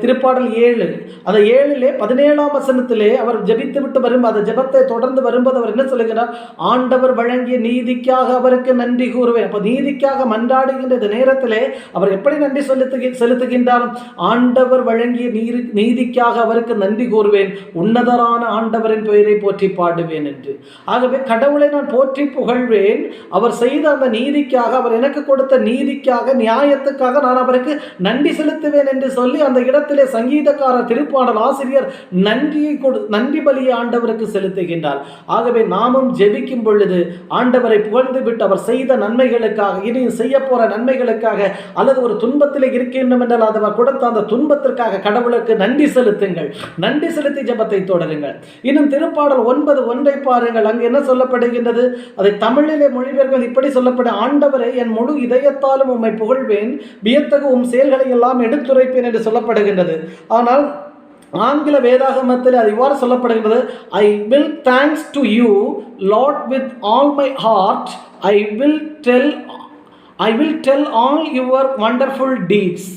திருப்பாடல் 7. அந்த 7 17ஆம் வசனத்திலே அவர் ஜெபித்து விட்டு வரும், அந்த ஜெபத்தை தொடர்ந்து வரும்போது அவர் என்ன சொல்லுகிறார்? ஆண்டவர் வழங்கிய நீதிக்காக அவருக்கு நன்றி கூறுவேன். அப்போ நீதிக்காக மன்றாடுகின்ற இந்த நேரத்திலே அவர் எப்படி நன்றி செலுத்துகின்றார்? ஆண்டவர் வழங்கிய நீதிக்காக அவருக்கு நன்றி கூறுவேன், உன்னதரான ஆண்டவரின் பெயரை போற்றி பாடுவேன் என்று. என்று. ஆகவே கடவுளை நான் போற்றி புகழ்வேன். அவர் செய்த அந்த நீதிக்காக, அவர் எனக்கு கொடுத்த நீதிக்காக, நியாயத்துக்காக நான் அவருக்கு நன்றி செலுத்துவேன் என்று சொல்லி அந்த இடத்திலே சங்கீதக்காரர் திருப்பாடல் ஆசிரியர் நன்றி பலியை ஆண்டவருக்கு செலுத்துகின்றார். ஆகவே நாமும் ஜெபிக்கும் பொழுது ஆண்டவரை புகழ்ந்து விட்டு அவர் செய்த நன்மைகளுக்காக, இனி செய்ய போற நன்மைகளுக்காக, அல்லது ஒரு துன்பத்திலே இருக்கின்றோம் என்றால் அவர் கொடுத்த அந்த துன்பத்திற்காக கடவுளுக்கு நன்றி செலுத்துங்கள். நன்றி செலுத்தி ஜெபத்தை தொடருங்கள். இன்னும் திருப்பாடல் 9:1 பாருங்கள். அங்கு என்ன சொல்லப்படுகின்றது? அதை தமிழிலே மொழிபெயர்ப்பது இப்படி சொல்லப்படும்: ஆண்டவரை என் முழு இதயத்தாலும் உம்மை புகழ்வேன், வியத்தகு உம் செயல்களை எல்லாம் எடுத்துரைப்பேன் என்று சொல்லப்படுகின்றது. ஆனால் ஆங்கில வேதாகமத்தில் அது இவ்வாறு சொல்லப்படுகிறது: I will thanks to you Lord with all my heart, I will tell all your wonderful deeds.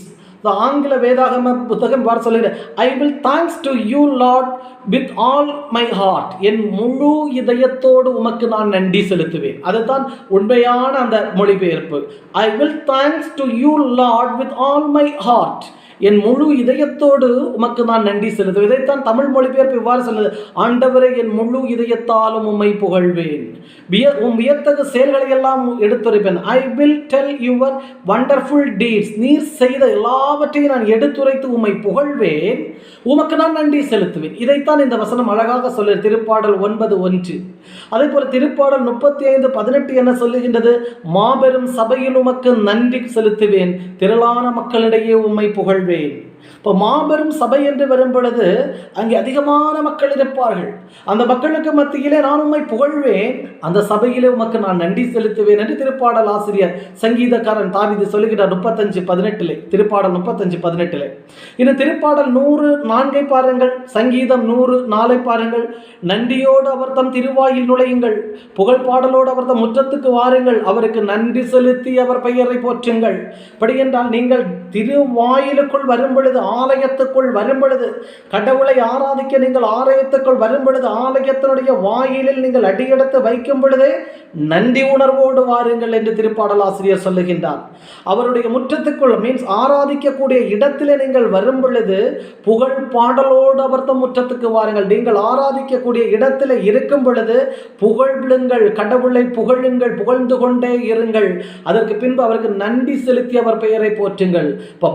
ஆங்கில வேதாகம புத்தகம் சொல்லுங்க, I will thanks to you Lord with all my heart, என் முழு இதயத்தோடு உமக்கு நான் நன்றி செலுத்துவேன். அதுதான் உண்மையான அந்த மொழிபெயர்ப்பு. I will thanks to you Lord with all my heart, என் முழு இதயத்தோடு உமக்கு நான் நன்றி செலுத்துவேன். இதைத்தான் தமிழ் மொழிபெயர்ப்பு இவ்வாறு சொல்லுது: ஆண்டவரை என் முழு இதயத்தாலும் உம்மை புகழ்வேன், உம் வியத்தகு செயல்களை எல்லாம் எடுத்துரைப்பேன். I will tell your wonderful deeds, நீர் செய்த எல்லாவற்றையும் நான் எடுத்துரைத்து உம்மை புகழ்வேன், உமக்கு நான் நன்றி செலுத்துவேன். இதைத்தான் இந்த வசனம் அழகாக சொல்லுது திருப்பாடல் 9:1. அதே போல திருப்பாடல் 35:18 என்ன சொல்லுகின்றது? மாபெரும் சபையில் உமக்கு நன்றி செலுத்துவேன், திரளான மக்களிடையே உம்மை புகழ்வேன். இப்போ மாபெரும் சபை என்று வரும் பொழுது அங்கே அதிகமான மக்கள் இருப்பார்கள். அந்த மக்களுக்கு மத்தியிலே நான் உம்மை புகழ்வேன், அந்த சபையிலே உமக்கு நான் நன்றி செலுத்துவேன் என்று திருப்பாடல் ஆசிரியர் சங்கீதக்காரன் தாவீது சொல்லுகிறார் 35:18. திருப்பாடல் 35:18. இன்னும் திருப்பாடல் 104 பாருங்கள், சங்கீதம் 104 பாருங்கள். நன்றியோடு அவர் தம் திருவாயில் நுழையுங்கள், புகழ் பாடலோடு அவர் தம் முற்றத்துக்கு வாருங்கள், அவருக்கு நன்றி செலுத்தி அவர் பெயரை போற்றுங்கள். அப்படி என்றால் நீங்கள் திருவாயிலுக்குள் வரும் பொழுது, ஆலயத்துக்குள் வரும் பொழுது, கடவுளை ஆராதிக்க நீங்கள் ஆலயத்துக்குள் வரும் பொழுது, ஆலயத்தினுடைய வாயிலில் நீங்கள் அடியெடுத்து வைக்கும் பொழுதே நன்றி உணர்வோடு வாருங்கள் என்று திருப்பாடல் ஆசிரியர் சொல்லுகின்றார். அவருடைய முற்றத்துக்குள் மீன்ஸ் ஆராதிக்கக்கூடிய இடத்திலே நீங்கள் வரும் பொழுது புகழ் பாடலோடு அவர் தம் முற்றத்துக்கு வாருங்கள். நீங்கள் ஆராதிக்கக்கூடிய இடத்திலே இருக்கும் பொழுது புகழ்ளுங்கள், கடவுளை புகழுங்கள், புகழ்ந்து கொண்டே இருங்கள். அதற்கு பின்பு அவருக்கு நன்றி செலுத்தி அவர் பெயரை போற்றுங்கள். இப்போ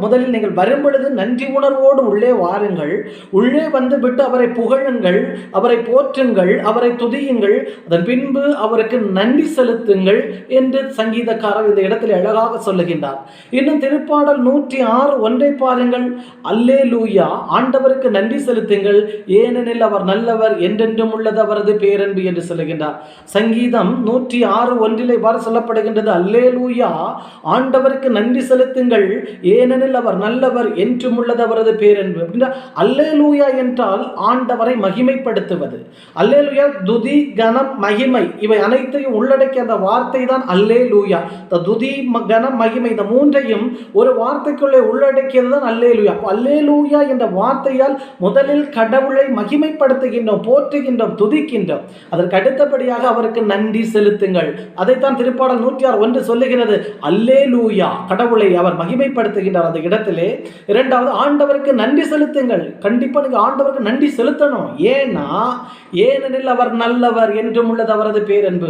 முதலில் நீங்கள் வரும் பொழுது நன்றி உணர்வோடு உள்ளே வாருங்கள். உள்ளே வந்து விட்டு அவரை புகழுங்கள், அவரை போற்றுங்கள், அவரை துதியுங்கள். அதன் பின்பு அவருக்கு நன்றி செலுத்துங்கள் என்று சங்கீதக்காரர் இந்த இடத்தில் அழகாக சொல்லுகின்றார். இன்னும் திருப்பாடல் 106:1 பாருங்கள். அல்லேலூயா, ஆண்டவருக்கு நன்றி செலுத்துங்கள், ஏனெனில் அவர் நல்லவர், என்றென்றும் உள்ளது அவரது பேரன்பு என்று சொல்லுகின்றார். சங்கீதம் 106:1 இவ்வாறு சொல்லப்படுகின்றது: அல்லேலூயா, ஆண்டவருக்கு நன்றி செலுத்துங்கள், ஏனெனில் அவர் நல்லவர், என்றும் உள்ளது அவரது பேரன்பு. அப்படின்னா அல்லேலூயா என்றால் ஆண்டவரை மகிமைப்படுத்துவது. அல்லேலூயா துதி, கனம், மகிமை இவை அனைத்தையும் உள்ளடக்கிய அந்த வார்த்தை தான் அல்லேலூயா. துதி, கனம், மகிமை இந்த மூன்றையும் ஒரு வார்த்தைக்குள்ளே உள்ளடக்கியது தான் அல்லேலூயா. அல்லேலூயா என்ற வார்த்தையால் முதலில் கடவுளை மகிமைப்படுத்துகின்றோம், போற்றுகின்றோம், துதிக்கின்றோம். அதற்கு அடுத்தபடியாக அவருக்கு நன்றி செலுத்துங்கள். அதைத்தான் திருப்பாடல் 106:1 சொல்லுகிறது. அல்லேலூயா, கடவுளை அவர் மகிமைப்படுத்துகின்றார் அந்த இடத்திலே. இரண்டாவது, ஆண்டவருக்கு நன்றி செலுத்துங்கள். கண்டிப்பாக நீங்கள் ஆண்டவருக்கு நன்றி செலுத்தணும். ஏனெனில் அவர் நல்லவர், என்றும் உள்ளது அவரது பேரன்பு.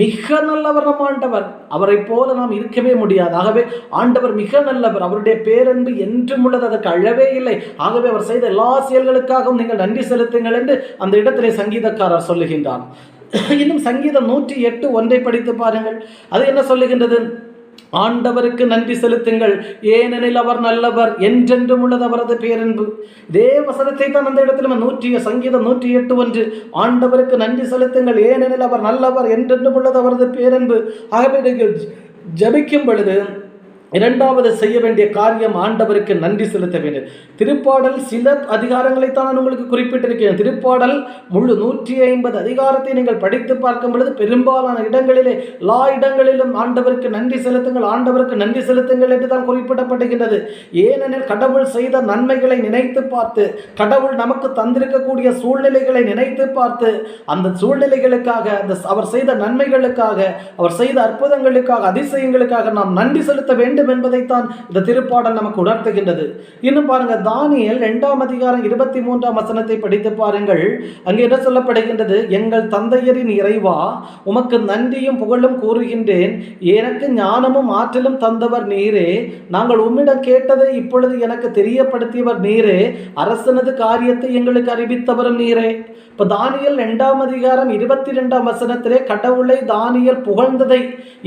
மிக நல்லவர் நம் ஆண்டவர், அவரை போல நாம் இருக்கவே முடியாது. ஆகவே ஆண்டவர் மிக நல்லவர், அவருடைய பேரன்பு என்றும் உள்ளது, அதற்கு அழவே இல்லை. ஆகவே அவர் செய்த எல்லா செயல்களுக்காகவும் நீங்கள் நன்றி செலுத்துங்கள் என்று அந்த இடத்திலே சங்கீதக்காரர் சொல்லுகின்றார். இன்னும் சங்கீதம் 108:1 படித்து பாருங்கள். அது என்ன சொல்லுகின்றது? ஆண்டவருக்கு நன்றி செலுத்துங்கள், ஏனெனில் அவர் நல்லவர், என்றென்றும் உள்ளது அவரது பேரன்பு. இதே வசனத்தை தான் அந்த இடத்துல சங்கீதம் 108:1 ஆண்டவருக்கு நன்றி செலுத்துங்கள், ஏனெனில் அவர் நல்லவர், என்றென்றும் உள்ளது அவரது பேரன்பு. ஆகவே நீங்கள் ஜபிக்கும் பொழுது இரண்டாவது செய்ய வேண்டிய காரியம் ஆண்டவருக்கு நன்றி செலுத்த வேண்டும். திருப்பாடல் சில அதிகாரங்களைத்தான் நான் உங்களுக்கு குறிப்பிட்டிருக்கிறேன். திருப்பாடல் முழு 150 அதிகாரத்தை நீங்கள் படித்து பார்க்கும் பொழுது பெரும்பாலான இடங்களிலே, எல்லா இடங்களிலும் ஆண்டவருக்கு நன்றி செலுத்துங்கள், ஆண்டவருக்கு நன்றி செலுத்துங்கள் என்று தான் குறிப்பிடப்படுகின்றது. ஏனெனில் கடவுள் செய்த நன்மைகளை நினைத்து பார்த்து, கடவுள் நமக்கு தந்திருக்கக்கூடிய சூழ்நிலைகளை நினைத்து பார்த்து, அந்த சூழ்நிலைகளுக்காக, அவர் செய்த நன்மைகளுக்காக, அவர் செய்த அற்புதங்களுக்காக, அதிசயங்களுக்காக நாம் நன்றி செலுத்த வேண்டும் வேண்டும் என்பதைத்தான் இந்த திருப்பாடல் நமக்கு உணர்த்துகின்றது. இன்னும் பாருங்க, தானியேல் 2ஆம் அதிகாரம் 23ஆம் வசனத்தை படித்து பாருங்கள். அங்கே என்ன சொல்லப்படுகின்றது? எங்கள் தந்தையரின் இறைவா, உமக்கு நன்றியும் புகழும் கூறுகின்றேன். எனக்கு ஞானமும் ஆற்றலும் தந்தவர் நீரே. நாங்கள் உம்மிடம் கேட்டதை இப்பொழுது எனக்கு தெரியப்படுத்தியவர் நீரே. அரசனது காரியத்தை எங்களுக்கு அறிவித்தவரும் நீரே. இப்போ தானியேல் 2ஆம் அதிகாரம் 22ஆம் வசனத்திலே கடவுளை தானியேல் புகழ்ந்ததை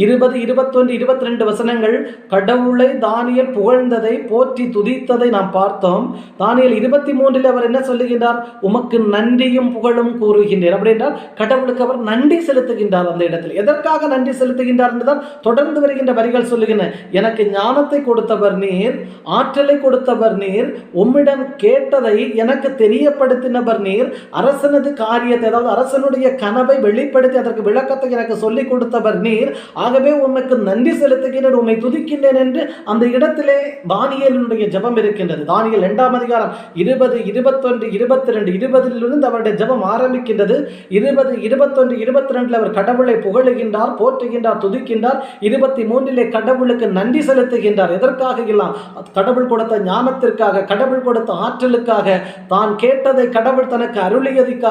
20, 21, 22 வசனங்கள் கடவுளை தானியேல் புகழ்ந்ததை, போற்றி துதித்ததை நாம் பார்த்தோம். தானியேல் 23 அவர் என்ன சொல்லுகின்றார்? உமக்கு நன்றியும் புகழும் கூறுகின்றார். அப்படி என்றால் கடவுளுக்கு அவர் நன்றி செலுத்துகின்றார். அந்த இடத்தில் எதற்காக நன்றி செலுத்துகின்றார் என்றுதான் தொடர்ந்து வருகின்ற வரிகள் சொல்லுகின்றன. எனக்கு ஞானத்தை கொடுத்தவர் நீர், ஆற்றலை கொடுத்தவர் நீர், உம்மிடம் கேட்டதை எனக்கு தெரியப்படுத்தினவர் நீர், அரசனது காரியத்தை, அதாவது அரசனுடைய கனவை வெளிப்படுத்தி அதற்கு விளக்கத்தை எனக்கு சொல்லிக் கொடுத்தவர் நீர். ஆகவே உமக்கு நன்றி செலுத்துகின்றேன், உம்மை துதிக்கின்றேன் என்று அந்த இடத்திலே தானியேலுடைய ஜெபம் இருக்கின்றது. தானியேல் 2ஆம் அதிகாரம் 20, 21, 22, 20 அவருடைய ஜெபம் ஆரம்பிக்கின்றது. 20, 21, 22 அவர் கடவுளை புகழுகின்றார், போற்றுகின்றார், துதிக்கின்றார். 23 கடவுளுக்கு நன்றி செலுத்துகின்றார். எதற்காக எல்லாம்? கடவுள் கொடுத்த ஞானத்திற்காக, கடவுள் கொடுத்த ஆற்றலுக்காக, தான் கேட்டதை கடவுள் தனக்கு அருளியதுக்காக,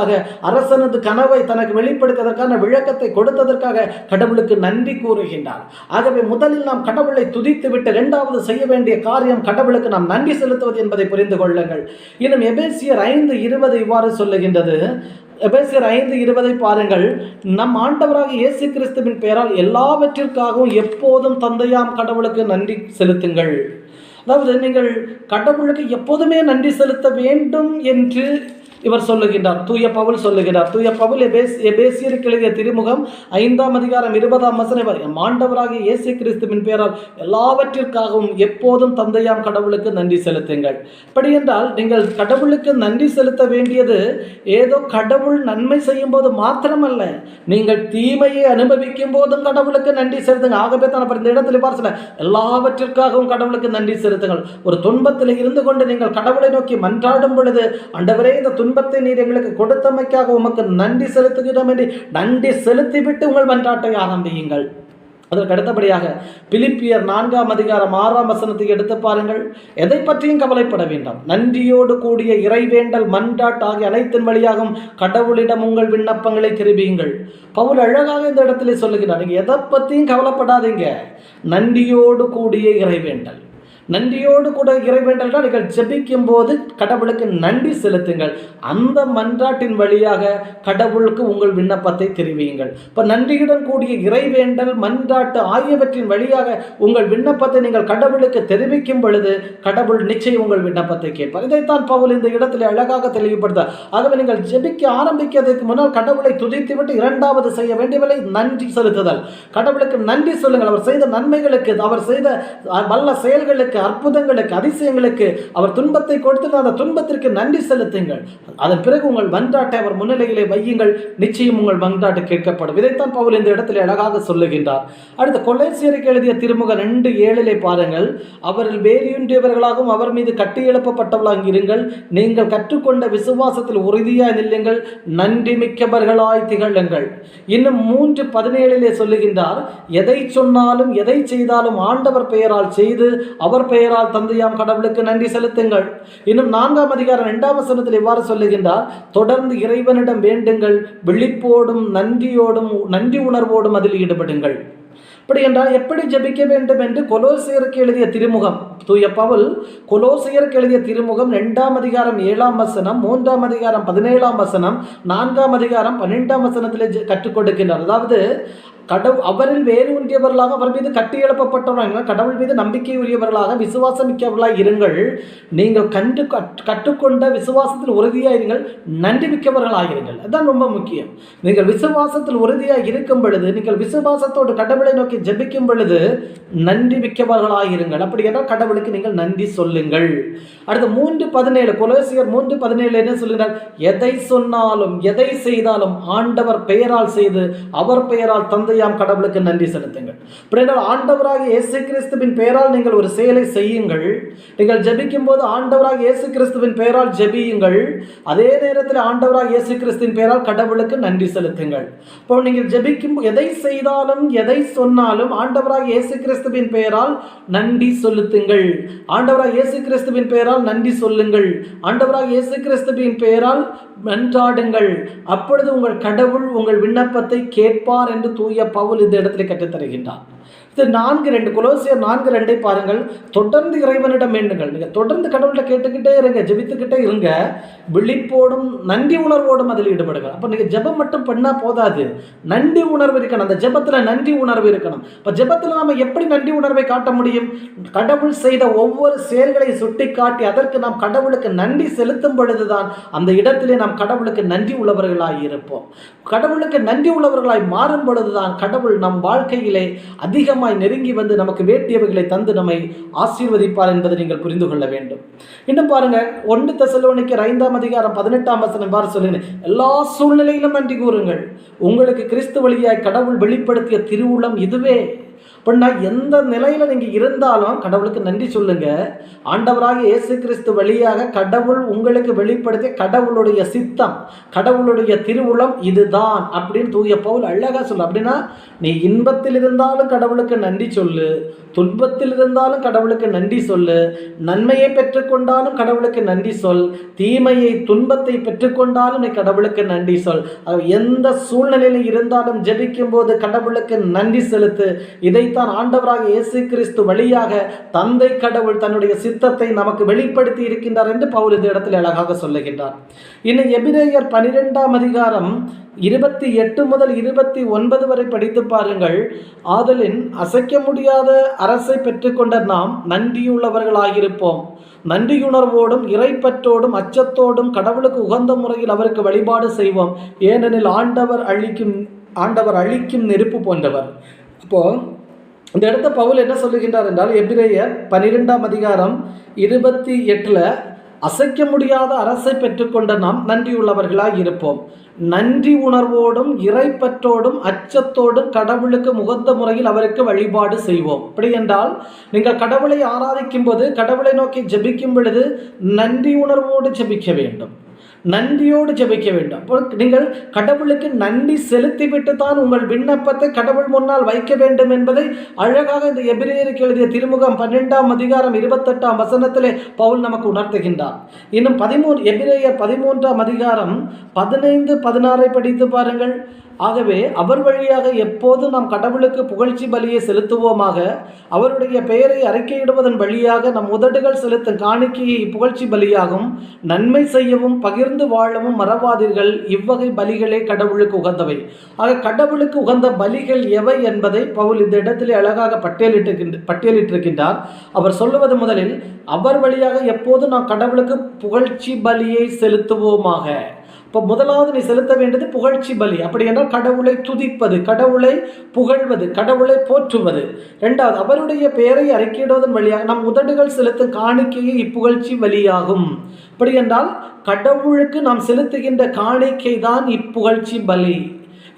அரசனது கனவை தனக்கு வெளிப்படுத்துவதற்கான விளக்கத்தை கொடுத்ததற்காக கடவுளுக்கு நன்றி கூறுகின்றார். ஆகவே முதலில் நாம் கடவுளை துதித்துவிட்டு இரண்டாவது செய்ய வேண்டிய காரியம் கடவுளுக்கு நாம் நன்றி செலுத்துவது என்பதை புரிந்து கொள்ளுங்கள். இன்னும் எபேசியர் 5:20 இவ்வாறு சொல்லுகின்றது. எபேசியர் 5:20 பாருங்கள். நம் ஆண்டவராக இயேசு கிறிஸ்துவின் பெயரால் எல்லாவற்றிற்காகவும் எப்போதும் தந்தையாம் கடவுளுக்கு நன்றி செலுத்துங்கள். அதாவது நீங்கள் கடவுளுக்கு எப்போதுமே நன்றி செலுத்த வேண்டும் என்று இவர் சொல்லுகின்றார். தூய பவுல் சொல்லுகிறார். தூய பவுல் எபேசியருக்கு எழுதிய திருமுகம் 5ஆம் அதிகாரம் 20ஆம் வசனம், ஆண்டவராகிய இயேசு கிறிஸ்துவின் பெயரால் எல்லாவற்றிற்காகவும் எப்போதும் தந்தையாம் கடவுளுக்கு நன்றி செலுத்துங்கள். அப்படி என்றால் நீங்கள் கடவுளுக்கு நன்றி செலுத்த வேண்டியது ஏதோ கடவுள் நன்மை செய்யும் போது மாத்திரமல்ல, நீங்கள் தீமையை அனுபவிக்கும் போதும் கடவுளுக்கு நன்றி செலுத்துங்க. ஆகவே தான் இந்த இடத்துல பார்த்து எல்லாவற்றிற்காகவும் கடவுளுக்கு நன்றி செலுத்துங்கள். ஒரு துன்பத்தில் இருந்து கொண்டு நீங்கள் கடவுளை நோக்கி மன்றாடும் பொழுது, ஆண்டவரே இந்த துன்பத்தை நீர் எங்களுக்கு கொடுத்தமைக்காக உமக்கு நன்றி செலுத்துகிறோம் என்று நன்றி செலுத்திவிட்டு உங்கள் மன்றாட்டை ஆரம்பியுங்கள். அதற்கு அடுத்தபடியாக பிலிப்பியர் 4ஆம் அதிகாரம் 6ஆம் வசனத்தை எடுத்து பாருங்கள். எதை பற்றியும் கவலைப்பட வேண்டாம், நன்றியோடு கூடிய இறைவேண்டல் மன்றாட்டு ஆகிய அனைத்தின் வழியாகவும் கடவுளிடம் உங்கள் விண்ணப்பங்களை தெரிவியுங்கள். பவுல் அழகாக இந்த இடத்திலே சொல்லுகிறார், நீங்க எதை பற்றியும் கவலைப்படாதீங்க, நன்றியோடு கூடிய இறைவேண்டல். நன்றியோடு கூட இறைவேண்டல் நீங்கள் ஜெபிக்கும் போது கடவுளுக்கு நன்றி செலுத்துங்கள். அந்த மன்றாட்டின் வழியாக கடவுளுக்கு உங்கள் விண்ணப்பத்தை தெரிவியுங்கள். இப்போ நன்றியுடன் கூடிய இறைவேண்டல், மன்றாட்டு ஆகியவற்றின் வழியாக உங்கள் விண்ணப்பத்தை நீங்கள் கடவுளுக்கு தெரிவிக்கும் பொழுது கடவுள் நிச்சயம் உங்கள் விண்ணப்பத்தை கேட்பார். இதைத்தான் பவுல் இந்த இடத்தில் அழகாக தெளிவுபடுத்தார். ஆகவே நீங்கள் ஜெபிக்க ஆரம்பிக்கிறதுக்கு முன்னால் கடவுளை துதித்துவிட்டு இரண்டாவது செய்ய வேண்டியவரை நன்றி செலுத்துதல். கடவுளுக்கு நன்றி சொல்லுங்கள். அவர் செய்த நன்மைகளுக்கு, அவர் செய்த வல்ல செயல்களுக்கு, அற்புதங்களுக்கு, அதிசயங்களுக்கு, அவர் துன்பத்தை கொடுத்து அந்த துன்பத்திற்கு நன்றி செலுத்துங்கள். அதன் பிறகு உங்கள் மன்றாட்டை அவர் முன்னிலையிலே வையுங்கள். நிச்சயம் உங்கள் மன்றாட்டு கேட்கப்படும். இதைத்தான் பவுல் இந்த இடத்தில் அழகாக சொல்லுகின்றார். அடுத்த கொலோசியருக்கு எழுதிய திருமுகம் 2:7 பாருங்கள். அவரில் வேரூன்றியவர்களாகவும் அவர் மீது கட்டி எழுப்பப்பட்டவர்களாக இருங்கள். நீங்கள் கற்றுக்கொண்ட விசுவாசத்தில் உறுதியாய் நில்லுங்கள். நன்றி மிக்கவர்களாய் திகழுங்கள். இன்னும் 3:17 சொல்லுகின்றார், எதை சொன்னாலும் எதை செய்தாலும் ஆண்டவர் பெயரால் செய்து அவர் பெயரால் தந்தையாம் கடவுளுக்கு நன்றி செலுத்துங்கள். இன்னும் 4ஆம் அதிகாரம் 2ஆம் வசனத்தில் இவ்வாறு சொல்லுகின்றார், தொடர்ந்து இறைவனிடம் வேண்டுங்கள், விழிப்போடும் நன்றியோடும் நன்றி உணர்வோடும் அதில் ஈடுபடுங்கள். அப்படி என்றால் எப்படி ஜெபிக்க வேண்டும் என்று கொலோசியருக்கு எழுதிய திருமுகம், தூய பவுல் கொலோசியருக்கு எழுதிய திருமுகம் 2ஆம் அதிகாரம் 7ஆம் வசனம், 3ஆம் அதிகாரம் 17ஆம் வசனம், 4ஆம் அதிகாரம் 12ஆம் வசனத்திலே கற்றுக் கொடுக்கின்றார். அதாவது அவரில் வேறு ஒன்றியவர்களாக, அவர் மீது கட்டி எழுப்பப்பட்டவர்கள், கடவுள் மீது நம்பிக்கை உரியவர்களாக, விசுவாசம் மிக்கவர்களாக இருங்கள். நீங்கள் கற்றுக்கொண்ட விசுவாசத்தில் உறுதியாக இருங்கள், நன்றி மிக்கவர்களாக இருங்கள். அதுதான் ரொம்ப முக்கியம். நீங்கள் விசுவாசத்தில் உறுதியாக இருக்கும் பொழுது, நீங்கள் விசுவாசத்தோடு கடவுளை நோக்கி ஜெபிக்கும் பொழுது நன்றி மிக்கவர்களாக இருங்கள். அப்படி என்றால் கடவுளுக்கு நீங்கள் நன்றி சொல்லுங்கள். அடுத்து 3:17 கொலோசியர் 3:17 என்ன சொல்கிறார்? எதை சொன்னாலும் எதை செய்தாலும் ஆண்டவர் பெயரால் செய்து அவர் பெயரால் தந்தை தந்தையாம் கடவுளுக்கு நன்றி செலுத்துங்கள். ஆண்டவராக இயேசு கிறிஸ்துவின் பெயரால் நீங்கள் ஒரு செயலை செய்யுங்கள். நீங்கள் ஜெபிக்கும் போது ஆண்டவராக இயேசு கிறிஸ்துவின் பெயரால் ஜெபியுங்கள். அதே நேரத்தில் ஆண்டவராக இயேசு கிறிஸ்துவின் பெயரால் கடவுளுக்கு நன்றி செலுத்துங்கள். இப்போ நீங்கள் ஜெபிக்கும் எதை செய்தாலும் எதை சொன்னாலும் ஆண்டவராக இயேசு கிறிஸ்துவின் பெயரால் நன்றி செலுத்துங்கள். ஆண்டவராக இயேசு கிறிஸ்துவின் பெயரால் நன்றி சொல்லுங்கள். ஆண்டவராக இயேசு கிறிஸ்துவின் பெயரால் மன்றாடுங்கள். அப்பொழுது உங்கள் கடவுள் உங்கள் விண்ணப்பத்தை கேட்பார் என்று தூய பவுல் இந்த இடத்தில் கற்றுத்தருகின்றார். இது 4:2 கொலோசியர் 4:2 பாருங்கள். தொடர்ந்து இறைவனிடம் வேண்டுங்கள். நீங்கள் தொடர்ந்து கடவுள்கிட்ட கேட்டுக்கிட்டே இருங்க, ஜெபித்துக்கிட்டே இருங்க. விழிப்போடும் நன்றி உணர்வோடும் அதில் ஈடுபடுங்க. அப்போ நீங்கள் ஜெபம் மட்டும் பண்ணால் போதாது, நன்றி உணர்வு இருக்கணும். அந்த ஜெபத்தில் நன்றி உணர்வு இருக்கணும். இப்போ ஜெபத்தில் நாம் எப்படி நன்றி உணர்வை காட்ட முடியும்? கடவுள் செய்த ஒவ்வொரு செயல்களை சுட்டி காட்டி அதற்கு நாம் கடவுளுக்கு நன்றி செலுத்தும் பொழுதுதான் அந்த இடத்திலே நாம் கடவுளுக்கு நன்றி உள்ளவர்களாய் இருப்போம். கடவுளுக்கு நன்றி உள்ளவர்களாய் மாறும் பொழுதுதான் கடவுள் நம் வாழ்க்கையிலே அதிகமாக நெருங்கி வந்து நமக்கு வேண்டியவைகளை தந்து நம்மை ஆசீர்வதிப்பார் என்பதை நீங்கள் புரிந்து கொள்ள வேண்டும். இன்னும் பாருங்க, 1 தெசலோனிக்கர் 5:18 சொல்லுங்க, எல்லா சூழ்நிலையிலும் நன்றி கூறுங்கள், உங்களுக்கு கிறிஸ்து வழியாய் கடவுள் வெளிப்படுத்திய திருவுளம் இதுவே. அப்படின்னா எந்த நிலையில் நீங்கள் இருந்தாலும் கடவுளுக்கு நன்றி சொல்லுங்க. ஆண்டவராக இயேசு கிறிஸ்து வழியாக கடவுள் உங்களுக்கு வெளிப்படுத்திய கடவுளுடைய சித்தம், கடவுளுடைய திருவுளம் இதுதான் அப்படின்னு தூய பவுல் அழகாக சொல்லு. அப்படின்னா நீ இன்பத்தில் இருந்தாலும் கடவுளுக்கு நன்றி சொல்லு, துன்பத்தில் இருந்தாலும் கடவுளுக்கு நன்றி சொல்லு, நன்மையை பெற்றுக்கொண்டாலும் கடவுளுக்கு நன்றி சொல், தீமையை துன்பத்தை பெற்றுக்கொண்டாலும் நீ கடவுளுக்கு நன்றி சொல். எந்த சூழ்நிலையில் இருந்தாலும் ஜெபிக்கும் போது கடவுளுக்கு நன்றி செலுத்து. இதைத்தான் ஆண்டவராக இயேசு கிறிஸ்து வழியாக தந்தை கடவுள் தன்னுடைய சித்தத்தை நமக்கு வெளிப்படுத்தி இருக்கின்றார் என்று பவுல் இந்த இடத்தில் அழகாக சொல்லுகின்றார். இன்னும் எபிரேயர் 12:28 முதல் 29 வரை படித்து பாருங்கள். ஆதலின் அசைக்க முடியாத அரசை பெற்றுக்கொண்ட நாம் நன்றியுள்ளவர்களாயிருப்போம். நன்றியுணர்வோடும் இறைப்பற்றோடும் அச்சத்தோடும் கடவுளுக்கு உகந்த முறையில் அவருக்கு வழிபாடு செய்வோம். ஏனெனில் ஆண்டவர் அழிக்கும் நெருப்பு போன்றவர். அப்போ இந்த இடத்த பவுல் என்ன சொல்லுகின்றார் என்றால், எபிரேயர் 12:28 அசைக்க முடியாத அரசை பெற்றுக்கொண்ட நாம் நன்றியுள்ளவர்களாய் இருப்போம். நன்றி உணர்வோடும் இறைப்பற்றோடும் அச்சத்தோடும் கடவுளுக்கு உகந்த முறையில் அவருக்கு வழிபாடு செய்வோம். அப்படி என்றால் நீங்கள் கடவுளை ஆராதிக்கும் போது, கடவுளை நோக்கி ஜெபிக்கும் பொழுது நன்றி உணர்வோடு ஜெபிக்க வேண்டும், நன்றியோடு ஜெபிக்க வேண்டும். அப்போ நீங்கள் கடவுளுக்கு நன்றி செலுத்திவிட்டு தான் உங்கள் விண்ணப்பத்தை கடவுள் முன்னால் வைக்க வேண்டும் என்பதை அழகாக இந்த எபிரேயருக்கு எழுதிய திருமுகம் 12:28 பவுல் நமக்கு உணர்த்துகின்றார். இன்னும் எபிரேயர் 13:15-16 படித்து பாருங்கள். ஆகவே அவர் வழியாக எப்போது நாம் கடவுளுக்கு புகழ்ச்சி பலியை செலுத்துவோமாக, அவருடைய பெயரை அறிக்கையிடுவதன் வழியாக நம் உதடுகள் செலுத்தும் காணிக்கையை புகழ்ச்சி பலியாகும். நன்மை செய்யவும் பகிர்ந்து வாழவும் மறவாதீர்கள், இவ்வகை பலிகளே கடவுளுக்கு உகந்தவை. ஆக கடவுளுக்கு உகந்த பலிகள் எவை என்பதை பவுல் இந்த இடத்திலே அழகாக பட்டியலிட்டிருக்கின்றார். அவர் சொல்லுவது முதலில் அவர் வழியாக எப்போது நாம் கடவுளுக்கு புகழ்ச்சி பலியை செலுத்துவோமாக. இப்போ முதலாவது நீ செலுத்த வேண்டியது புகழ்ச்சி பலி. அப்படி என்றால் கடவுளை துதிப்பது, கடவுளை புகழ்வது, கடவுளை போற்றுவது. இரண்டாவது, அவருடைய பெயரை அறிக்கையிடுவதன் வழியாக நம் உதடுகள் செலுத்தும் காணிக்கையை இப்புகழ்ச்சி பலியாகும். அப்படி என்றால் கடவுளுக்கு நாம் செலுத்துகின்ற காணிக்கை தான் இப்புகழ்ச்சி பலி.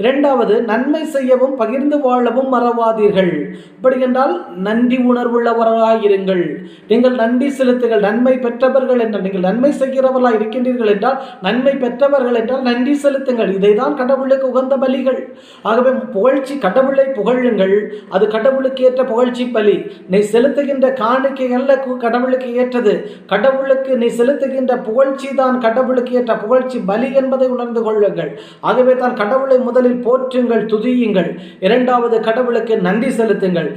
இரண்டாவது, நன்மை செய்யவும் பகிர்ந்து வாழவும் மறவாதீர்கள். அப்படி என்றால் நன்றி உணர்வுள்ளவர்களாயிருங்கள். நீங்கள் நன்றி செலுத்துங்கள். நன்மை பெற்றவர்கள் என்றால் நீங்கள் நன்மை செய்கிறவர்களாக இருக்கின்றீர்கள் என்றால், நன்மை பெற்றவர்கள் என்றால் நன்றி செலுத்துங்கள். இதை தான் கடவுளுக்கு உகந்த பலிகள். ஆகவே கடவுளை புகழுங்கள், அது கடவுளுக்கு ஏற்ற புகழ்ச்சி பலி. நீ செலுத்துகின்ற காணிக்கை அல்ல கடவுளுக்கு ஏற்றது, கடவுளுக்கு நீ செலுத்துகின்ற புகழ்ச்சி தான் கடவுளுக்கு ஏற்ற புகழ்ச்சி பலி என்பதை உணர்ந்து கொள்ளுங்கள். ஆகவே தான் கடவுளை முதலில் போற்றுங்கள், துதியுங்கள். இரண்டாவது, கடவுளுக்கு நன்றி செலுத்துங்கள்.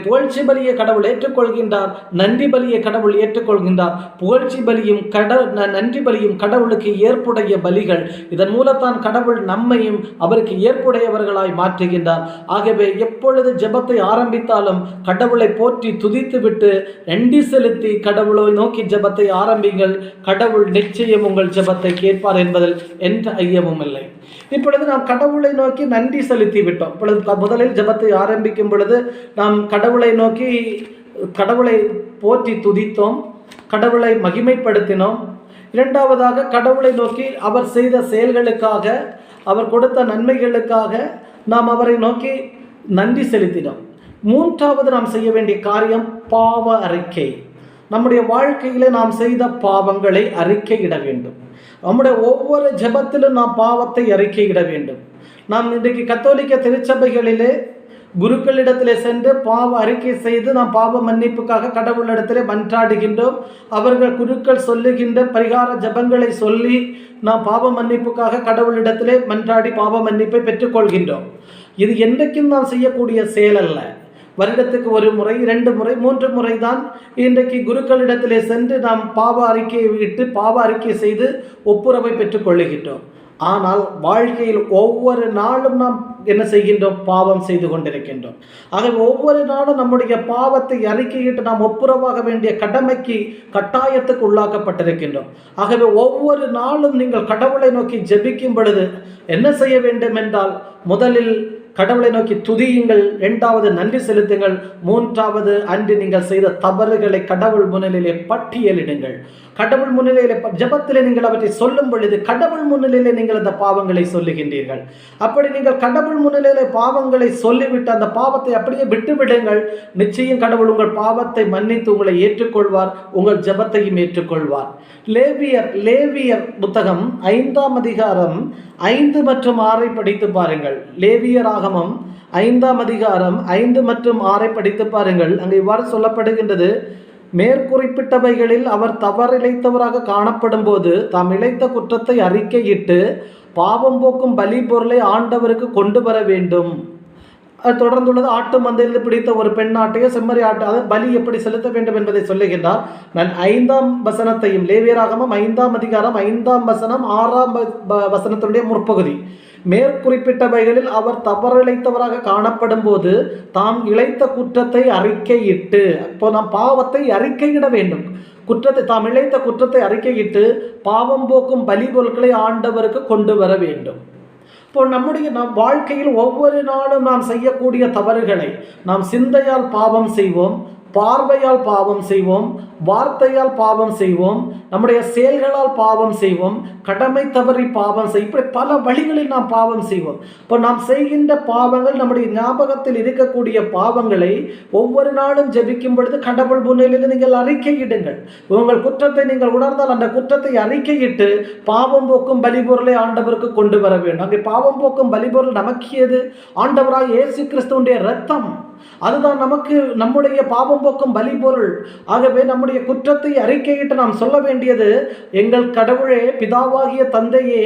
புகழ்ச்சி பலியை கடவுள் ஏற்றுக்கொள்கின்றார், நன்றி பலியை கடவுள் ஏற்றுக்கொள்கின்றார். புகழ்ச்சி பலியும் நன்றி பலியும் கடவுளுக்கு ஏற்புடைய பலிகள். இதன் மூலத்தான் கடவுள் நம்மையும் அவருக்கு ஏற்புடையவர்களாய் மாற்றுகின்றார். ஆகவே எப்பொழுது ஜெபத்தை ஆரம்பித்தாலும் கடவுளை போற்றி துதித்து விட்டு நன்றி செலுத்தி கடவுளை நோக்கி ஜெபத்தை ஆரம்பிங்கள். கடவுள் நிச்சயம் உங்கள் ஜெபத்தை கேட்பார் என்பதில் எந்த ஐயமும் இல்லை. இப்பொழுது நாம் கடவுளை நோக்கி நன்றி செலுத்தி விட்டோம். இப்பொழுது முதலில் ஜெபத்தை ஆரம்பிக்கும் பொழுது நாம் கடவுளை நோக்கி கடவுளை போற்றி துதித்தோம், கடவுளை மகிமைப்படுத்தினோம். இரண்டாவதாக கடவுளை நோக்கி அவர் செய்த செயல்களுக்காக, அவர் கொடுத்த நன்மைகளுக்காக நாம் அவரை நோக்கி நன்றி செலுத்தினோம். மூன்றாவது நாம் செய்ய வேண்டிய காரியம் பாவ அறிக்கை. நம்முடைய வாழ்க்கையிலே நாம் செய்த பாவங்களை அறிக்கையிட வேண்டும். நம்முடைய ஒவ்வொரு ஜெபத்திலும் நாம் பாவத்தை அறிக்கையிட வேண்டும். நாம் இன்றைக்கு கத்தோலிக்க திருச்சபைகளிலே குருக்களிடத்திலே சென்று பாவ அறிக்கை செய்து நாம் பாவ மன்னிப்புக்காக கடவுளிடத்திலே மன்றாடுகின்றோம். அவர்கள் குருக்கள் சொல்லுகின்ற பரிகார ஜபங்களை சொல்லி நாம் பாவ மன்னிப்புக்காக கடவுளிடத்திலே மன்றாடி பாவ மன்னிப்பை பெற்றுக்கொள்கின்றோம். இது என்றைக்கும் நாம் செய்யக்கூடிய செயல் அல்ல. வருடத்துக்கு 1 முறை, 2 முறை, 3 முறை தான் இன்றைக்கு குருக்களிடத்திலே சென்று நாம் பாவ அறிக்கையை விட்டு பாவ அறிக்கை செய்து ஒப்புரவை பெற்றுக்கொள்ளுகின்றோம். ஆனால் வாழ்க்கையில் ஒவ்வொரு நாளும் நாம் என்ன செய்கின்றோம்? பாவம் செய்து கொண்டிருக்கின்றோம். ஆகவே ஒவ்வொரு நாளும் நம்முடைய பாவத்தை அறிக்கையிட்டு நாம் ஒப்புரவாக வேண்டிய கடமைக்கு கட்டாயத்துக்கு உள்ளாக்கப்பட்டிருக்கின்றோம். ஆகவே ஒவ்வொரு நாளும் நீங்கள் கடவுளை நோக்கி ஜெபிக்கும் பொழுது என்ன செய்ய வேண்டும் என்றால், முதலில் கடவுளை நோக்கி துதியுங்கள், 2வது நன்றி செலுத்துங்கள், 3வது அன்று நீங்கள் செய்த தவறுகளை கடவுள் முன்னிலையிலே பட்டியலிடுங்கள். கடவுள் முன்னிலையிலே ஜெபத்திலே நீங்கள் அவற்றை சொல்லும் பொழுது கடவுள் முன்னிலையிலே நீங்கள் அந்த பாவங்களை சொல்லுகின்றீர்கள். அப்படி நீங்கள் கடவுள் முன்னிலையிலே பாவங்களை சொல்லிவிட்டு அந்த பாவத்தை அப்படியே விட்டுவிடுங்கள். நிச்சயம் கடவுள் உங்கள் பாவத்தை மன்னித்து உங்களை ஏற்றுக்கொள்வார், உங்கள் ஜெபத்தையும் ஏற்றுக்கொள்வார். லேவியர் புத்தகம் 5ஆம் அதிகாரம் 5 மற்றும் 6 படித்து பாருங்கள். லேவியராகமம் 5ஆம் அதிகாரம் 5 மற்றும் 6 படித்து பாருங்கள். அங்கு இவ்வாறு சொல்லப்படுகின்றது: மேற்குறிப்பிட்டவைகளில் அவர் தவறிழைத்தவராக காணப்படும் போது தாம் இழைத்த குற்றத்தை அறிக்கையிட்டு பாவம் போக்கும் பலி பொருளை ஆண்டவருக்கு கொண்டு வர வேண்டும். அது தொடர்ந்துள்ளது. ஆட்டு மந்தையில் பிடித்த ஒரு பெண்ணாட்டையோ செம்மறி ஆட்டு, அதை பலி எப்படி செலுத்த வேண்டும் என்பதை சொல்லுகின்றார். நான் 5ஆம் வசனத்தையும், லேவியராகமம் 5ஆம் அதிகாரம் 5ஆம் வசனம் 6ஆம் வசனத்தினுடைய முற்பகுதி, மேற்குறிப்பிட்டவைகளில் அவர் தவறிழைத்தவராக காணப்படும் போது தாம் இழைத்த குற்றத்தை அறிக்கையிட்டு, இப்போ நாம் பாவத்தை அறிக்கையிட வேண்டும். குற்றத்தை, தாம் இழைத்த குற்றத்தை அறிக்கையிட்டு பாவம் போக்கும் பலி பொருட்களை ஆண்டவருக்கு கொண்டு வர வேண்டும். இப்போ நம்முடைய வாழ்க்கையில் ஒவ்வொரு நாளும் நாம் செய்யக்கூடிய தவறுகளை, நாம் சிந்தையால் பாவம் செய்வோம், பார்வையால் பாவம் செய்வோம், வார்த்தையால் பாவம் செய்வோம், நம்முடைய செயல்களால் பாவம் செய்வோம், கடமை தவறி பாவம் செய்வோம். இப்படி பல வழிகளில் நாம் பாவம் செய்வோம். இப்போ நாம் செய்கின்ற பாவங்கள், நம்முடைய ஞாபகத்தில் இருக்கக்கூடிய பாவங்களை ஒவ்வொரு நாளும் ஜெபிக்கும் பொழுது கடவுள் முன்னிலையில் நீங்கள் அறிக்கையிடுங்கள். உங்கள் குற்றத்தை நீங்கள் உணர்ந்தால் அந்த குற்றத்தை அறிக்கையிட்டு பாவம் போக்கும் பலிபொருளை ஆண்டவருக்கு கொண்டு வர வேண்டும். அங்கே பாவம் போக்கும் பலிபொருள் நமக்கு எது? ஆண்டவராய் இயேசு கிறிஸ்துவினுடைய இரத்தம். அதுதான் நமக்கு நம்முடைய பாவம் போக்கும் பலி பொருள். ஆகவே நம்முடைய குற்றத்தை அறிக்கையிட்டு நாம் சொல்ல வேண்டியது: எங்கள் கடவுளே, பிதாவாகிய தந்தையே,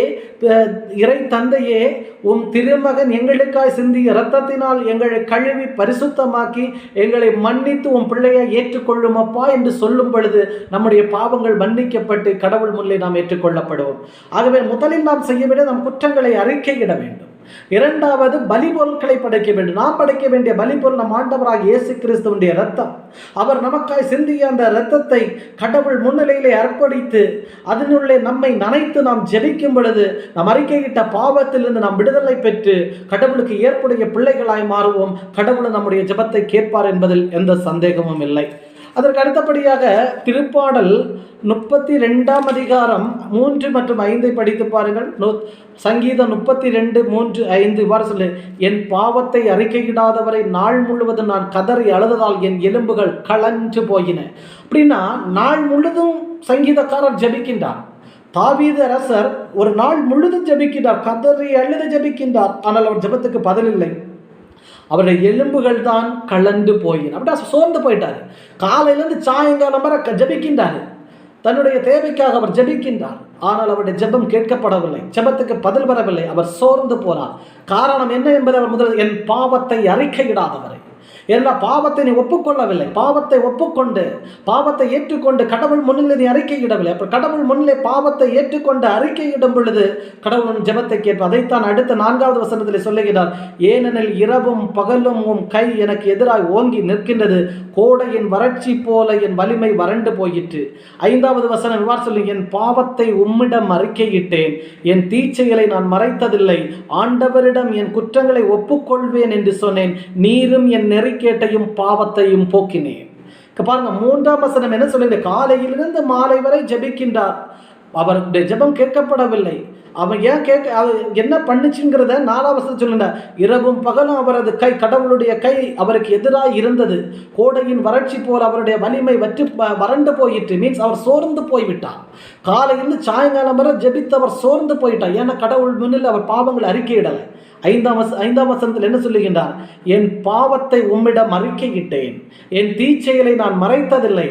இறை தந்தையே, உம் திருமகன் எங்களுக்காய் சிந்திய இரத்தத்தினால் எங்களை கழுவி பரிசுத்தமாக்கி எங்களை மன்னித்து உம் பிள்ளையை ஏற்றுக்கொள்ளும் அப்பா என்று சொல்லும் பொழுது நம்முடைய பாவங்கள் மன்னிக்கப்பட்டு கடவுள் முன்னே நாம் ஏற்றுக்கொள்ளப்படுவோம். ஆகவே முதலில் நாம் செய்ய வேண்டிய நம் குற்றங்களை அறிக்கையிட வேண்டும். 2வது பலி பொருட்களை படைக்க வேண்டும். நாம் படைக்க வேண்டிய பலி பொருள் நம் ஆண்டவராக இயேசு கிறிஸ்துவினுடைய இரத்தம். அவர் நமக்காய் சிந்திய அந்த இரத்தத்தை கடவுள் முன்னிலையிலே அர்ப்பணித்து அதனுள்ளே நம்மை நனைத்து நாம் ஜெபிக்கும் பொழுது நாம் அறிக்கையிட்ட பாவத்திலிருந்து நாம் விடுதலை பெற்று கடவுளுக்கு ஏற்புடைய பிள்ளைகளாய் மாறுவோம். கடவுள் நம்முடைய ஜெபத்தை கேட்பார் என்பதில் எந்த சந்தேகமும் இல்லை. அதற்கு அடுத்தபடியாக திருப்பாடல் 32ஆம் அதிகாரம் 3 மற்றும் 5 படித்து பாருங்கள். சங்கீதம் 32, 3, 5 இவ்வாறு சொல்லு: என் பாவத்தை அறிக்கையிடாதவரை நாள் முழுவதும் நான் கதறி அழுததால் என் எலும்புகள் கலன்று போயின. அப்படின்னா நாள் முழுதும் சங்கீதக்காரர் ஜெபிக்கின்றார். தாவீது அரசர் ஒரு நாள் முழுதும் ஜெபிக்கின்றார், கதறி அழுது ஜெபிக்கின்றார். ஆனால் அவர் ஜெபத்துக்கு பதில் இல்லை. அவருடைய எலும்புகள் தான் கலந்து போயின. அப்படியே சோர்ந்து போயிட்டார். காலையிலேருந்து சாயங்காலம் வரை ஜெபிக்கின்றார். தன்னுடைய தேவைக்காக அவர் ஜெபிக்கின்றார். ஆனால் அவருடைய ஜெபம் கேட்கப்படவில்லை, ஜெபத்துக்கு பதில் வரவில்லை. அவர் சோர்ந்து போனார். காரணம் என்ன என்பதை அவர் முதல், என் பாவத்தை அறிக்கையிடாதவரை, எல்லா பாவத்தை நீ ஒப்புக்கொள்ளவில்லை. பாவத்தை ஒப்புக்கொண்டு பாவத்தை ஏற்றுக்கொண்டு கடவுள் முன்னிலை நீ அறிக்கையிடவில்லை. அப்போ கடவுள் முன்னிலை பாவத்தை ஏற்றுக்கொண்டு அறிக்கையிடும் பொழுது கடவுள் ஜெபத்தை கேட்பார். அதைத்தான் அடுத்த 4வது வசனத்தில் சொல்லுகிறார்: ஏனெனில் இரவும் பகலும் உம் கை எனக்கு எதிராக ஓங்கி நிற்கின்றது, கோடையின் வறட்சி போல என் வலிமை வறண்டு போயிற்று. 5வது வசனம் இவ்வாறு சொல்லி: என் பாவத்தை உம்மிடம் அறிக்கையிட்டேன், என் தீச்சைகளை நான் மறைத்ததில்லை, ஆண்டவரிடம் என் குற்றங்களை ஒப்புக்கொள்வேன் என்று சொன்னேன், நீரும் என் நெறிக்கேட்டையும் பாவத்தையும் போக்கினேன். பாருங்க, 3ஆம் வசனம் என்ன சொல்லுங்க? காலையிலிருந்து மாலை வரை ஜெபிக்கின்றார். அவருடைய ஜெபம் கேட்கப்படவில்லை. அவன் ஏன் என்ன பண்ணுச்சுங்கிறத 4ஆம் வசனம் சொல்லுங்க. இரவும் பகலும் அவரது கை, கடவுளுடைய கை அவருக்கு எதிராக இருந்தது. கோடையின் வறட்சி போல் அவருடைய வலிமை வறண்டு போயிற்று. மீன்ஸ் அவர் சோர்ந்து போய்விட்டார். காலையிலிருந்து சாயங்காலம் வரை ஜெபித்து அவர் சோர்ந்து போயிட்டார். ஏன்னா கடவுள் முன்னில் அவர் பாவங்களை அறிக்கையிடலை. 5ஆம் வசனத்தில் என்ன சொல்லுகின்றார்? என் பாவத்தை உம்மிடம் அறிக்கையிட்டேன், என் தீச்செயலை நான் மறைத்ததில்லை.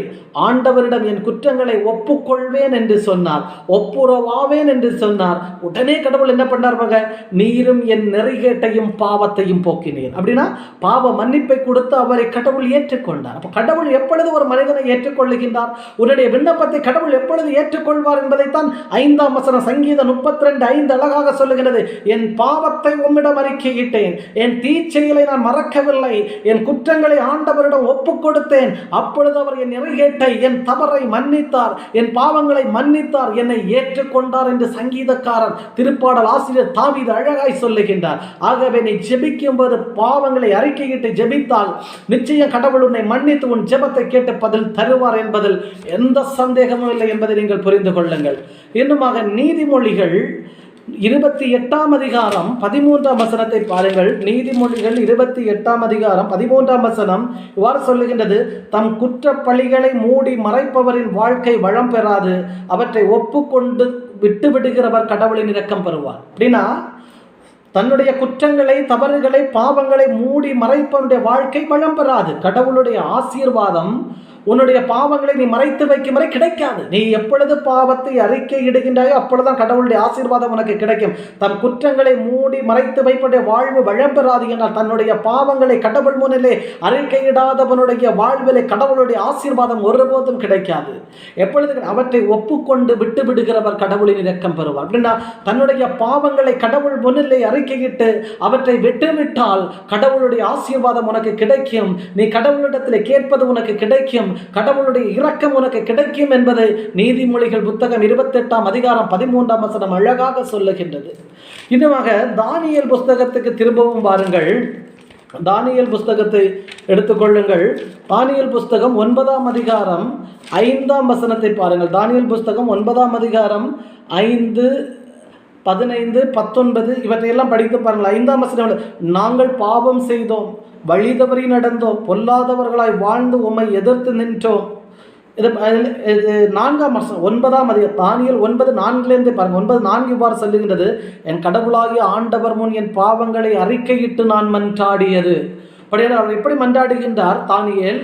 ஆண்டவரிடம் என் குற்றங்களை ஒப்புக்கொள்வேன் என்று சொன்னார், ஒப்புரவாவேன் என்று சொன்னார். உடனே கடவுள் என்ன பண்ணார்? நீரும் என் நெறிகேட்டையும் பாவத்தையும் போக்கினீர். அப்படின்னா பாவ மன்னிப்பை கொடுத்து அவரை கடவுள் ஏற்றுக்கொண்டார். அப்ப கடவுள் எப்பொழுது ஒரு மனிதனை ஏற்றுக்கொள்ளுகின்றார்? உன்னுடைய விண்ணப்பத்தை கடவுள் எப்பொழுது ஏற்றுக்கொள்வார் என்பதைத்தான் 5ஆம் வசனம் சங்கீதம் 32:5 அழகாக சொல்லுகிறது. என் பாவத்தை அறிக்கையிட்டேன், என் தீச்செயலை நான் மறக்கவில்லை, என் குற்றங்களை ஆண்டவரிடம் ஒப்புக் கொடுத்தேன். அப்பொழுது அவர் என் நெறிகேட்டை, என் தவறை மன்னித்தார், என் பாவங்களை மன்னித்தார், என்னை ஏற்றுக்கொண்டார் என்று சங்கீதக்காரர், திருப்பாடல் ஆசிரியர் தாவீது அழகாய் சொல்லுகின்றார். ஆகவே நீ ஜெபிக்கும் போது பாவங்களை அறிக்கையிட்டு ஜெபித்தால் நிச்சயம் கடவுள் உன்னை மன்னித்து உன் ஜெபத்தை கேட்டு பதில் தருவார் என்பதில் எந்த சந்தேகமும் இல்லை என்பதை நீங்கள் புரிந்து கொள்ளுங்கள். இன்னுமாக நீதிமொழிகள் 28ஆம் அதிகாரம் 13ஆம் வசனத்தை பாருங்கள். நீதிமொழிகள் 28ஆம் அதிகாரம் 13ஆம் வசனம் இவ்வாறு சொல்லுகின்றது. தம் குற்ற பழிகளை மூடி மறைப்பவரின் வாழ்க்கை வளம் பெறாது, அவற்றை ஒப்புக்கொண்டு விட்டு விடுகிறவர் கடவுளின் இரக்கம் பெறுவார். அப்படின்னா தன்னுடைய குற்றங்களை, தவறுகளை, பாவங்களை மூடி மறைப்பவனுடைய வாழ்க்கை வளம் பெறாது. கடவுளுடைய ஆசீர்வாதம் உன்னுடைய பாவங்களை நீ மறைத்து வைக்கும் வரை கிடைக்காது. நீ எப்பொழுது பாவத்தை அறிக்கை இடுகின்றாயோ அப்பொழுதுதான் கடவுளுடைய ஆசீர்வாதம் உனக்கு கிடைக்கும். தன் குற்றங்களை மூடி மறைத்து வைப்படைய வாழ்வு வளம் பெறாது என்றால் தன்னுடைய பாவங்களை கடவுள் முன்னிலே அறிக்கையிடாதவனுடைய வாழ்விலே கடவுளுடைய ஆசீர்வாதம் ஒருபோதும் கிடைக்காது. எப்பொழுது அவற்றை ஒப்புக்கொண்டு விட்டு விடுகிறவர் கடவுளின் இரக்கம் பெறுவார். அப்படின்னா தன்னுடைய பாவங்களை கடவுள் முன்னிலே அறிக்கையிட்டு அவற்றை விட்டுவிட்டால் கடவுளுடைய ஆசீர்வாதம் உனக்கு கிடைக்கும். நீ கடவுளிடத்தில் கேட்பது உனக்கு கிடைக்கும். கடவுளுடைய இரக்கம் உனக்கு கிடைக்கும் என்பதை நீதிமொழிகள் புத்தகம் 28ஆம் அதிகாரம் 13ஆம் வசனம் அழகாக சொல்லுகின்றது. இன்னுமாக தானியேல் புஸ்தகத்துக்கு திரும்பவும் பாருங்கள். தானியேல் புஸ்தகத்தை எடுத்துக்கொள்ளுங்கள். தானியேல் புஸ்தகம் 9ஆம் அதிகாரம் 5ஆம் வசனத்தை பாருங்கள். தானியேல் புஸ்தகம் 9ஆம் அதிகாரம் 5, 15, 19 இவற்றையெல்லாம் படித்து பாருங்கள். 5ஆம் வசனம், நாங்கள் பாவம் செய்தோம், வழி தவறி நடந்தோம், பொல்லாதவர்களாய் வாழ்ந்து உம்மை எதிர்த்து நின்றோம். இது 4ஆம் வசனம் 9ஆம் அதிகாரம் தானியேல் 9:4 பாருங்கள். 9:4 இவ்வாறு சொல்லுகின்றது. என் கடவுளாகிய ஆண்டவர் முன் என் பாவங்களை அறிக்கையிட்டு நான் மன்றாடியது. அப்படியே அவர் எப்படி மன்றாடுகின்றார் தானியேல்?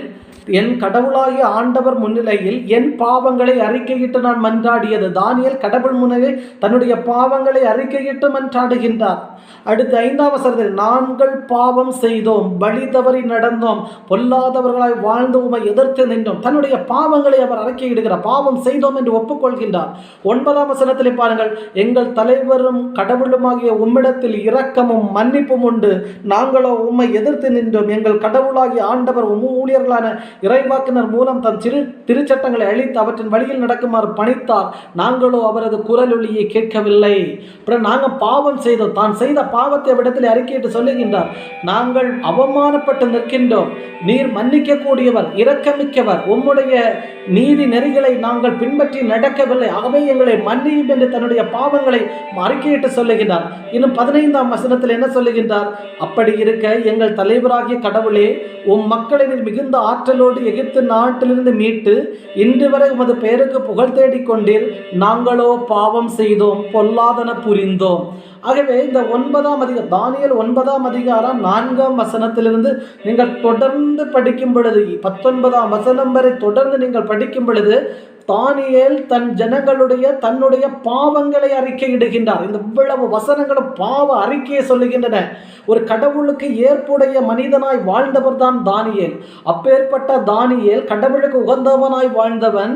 என் கடவுளாகிய ஆண்டவர் முன்னிலையில் என் பாவங்களை அறிக்கையிட்டு நான் மன்றாடியது. தானியேல் கடவுள் முன்னிலை தன்னுடைய பாவங்களை அறிக்கையிட்டு மன்றாடுகின்றார். அடுத்து 5ஆம் வசனத்தில், நாங்கள் பாவம் செய்தோம், வழி தவறி நடந்தோம், பொல்லாதவர்களாய் வாழ்ந்து உம்மை எதிர்த்து நின்றோம். தன்னுடைய பாவங்களை அவர் அறிக்கையிடுகிறார். பாவம் செய்தோம் என்று ஒப்புக்கொள்கின்றார். 9ஆம் வசனத்திலே பாருங்கள். எங்கள் தலைவரும் கடவுளுமாகிய உம்மிடத்தில் இரக்கமும் மன்னிப்பும் உண்டு, நாங்களோ உம்மை எதிர்த்து நின்றோம். எங்கள் கடவுளாகிய ஆண்டவர் ஊழியர்களான இறைவாக்கினர் மூலம் தன் திருச்சட்டங்களை அழித்து அவற்றின் வழியில் நடக்குமாறு பணித்தார். நாங்களோ அவரது குரலொலியை கேட்கவில்லை. நாங்கள் பாவம் செய்தோம். தான் செய்த பாவத்தை விடத்தில் அறிக்கையிட்டு சொல்லுகின்றார். நாங்கள் அவமானப்பட்டு நிற்கின்றோம். நீர் மன்னிக்க கூடியவர், இரக்கமிக்கவர், உம்முடைய நீதி நெறிகளை நாங்கள் பின்பற்றி நடக்கவில்லை, ஆகவே எங்களை மன்னியும் என்று தன்னுடைய பாவங்களை அறிக்கையிட்டு சொல்லுகின்றார். இன்னும் 15ஆம் வசனத்தில் என்ன சொல்லுகின்றார்? அப்படி இருக்க எங்கள் தலைவராகிய கடவுளே, உம் மக்களை மிகுந்த ஆற்றலோடு எகிப்து நாட்டிலிருந்து மீட்டு இன்று வரை உமது பெயருக்கு புகழ் தேடிக்கொண்டீர். நாங்களோ பாவம் செய்தோம், பொல்லாதன புரிந்தோம். ஆகவே இந்த 9ஆம் அதிகாரம் தானியேல் 9ஆம் அதிகாரம் 4ஆம் வசனத்திலிருந்து நீங்கள் தொடர்ந்து படிக்கும் பொழுது 19ஆம் வசனம் வரை தொடர்ந்து நீங்கள் படிக்கும் பொழுது தானியேல் தன் ஜனங்களுடைய தன்னுடைய பாவங்களை அறிக்கையிடுகின்றார். இந்த இவ்வளவு வசனங்களும் பாவ அறிக்கையை சொல்லுகின்றன. ஒரு கடவுளுக்கு ஏற்புடைய மனிதனாய் வாழ்ந்தவர் தான் தானியேல். அப்பேற்பட்ட தானியேல் கடவுளுக்கு உகந்தவனாய் வாழ்ந்தவன்.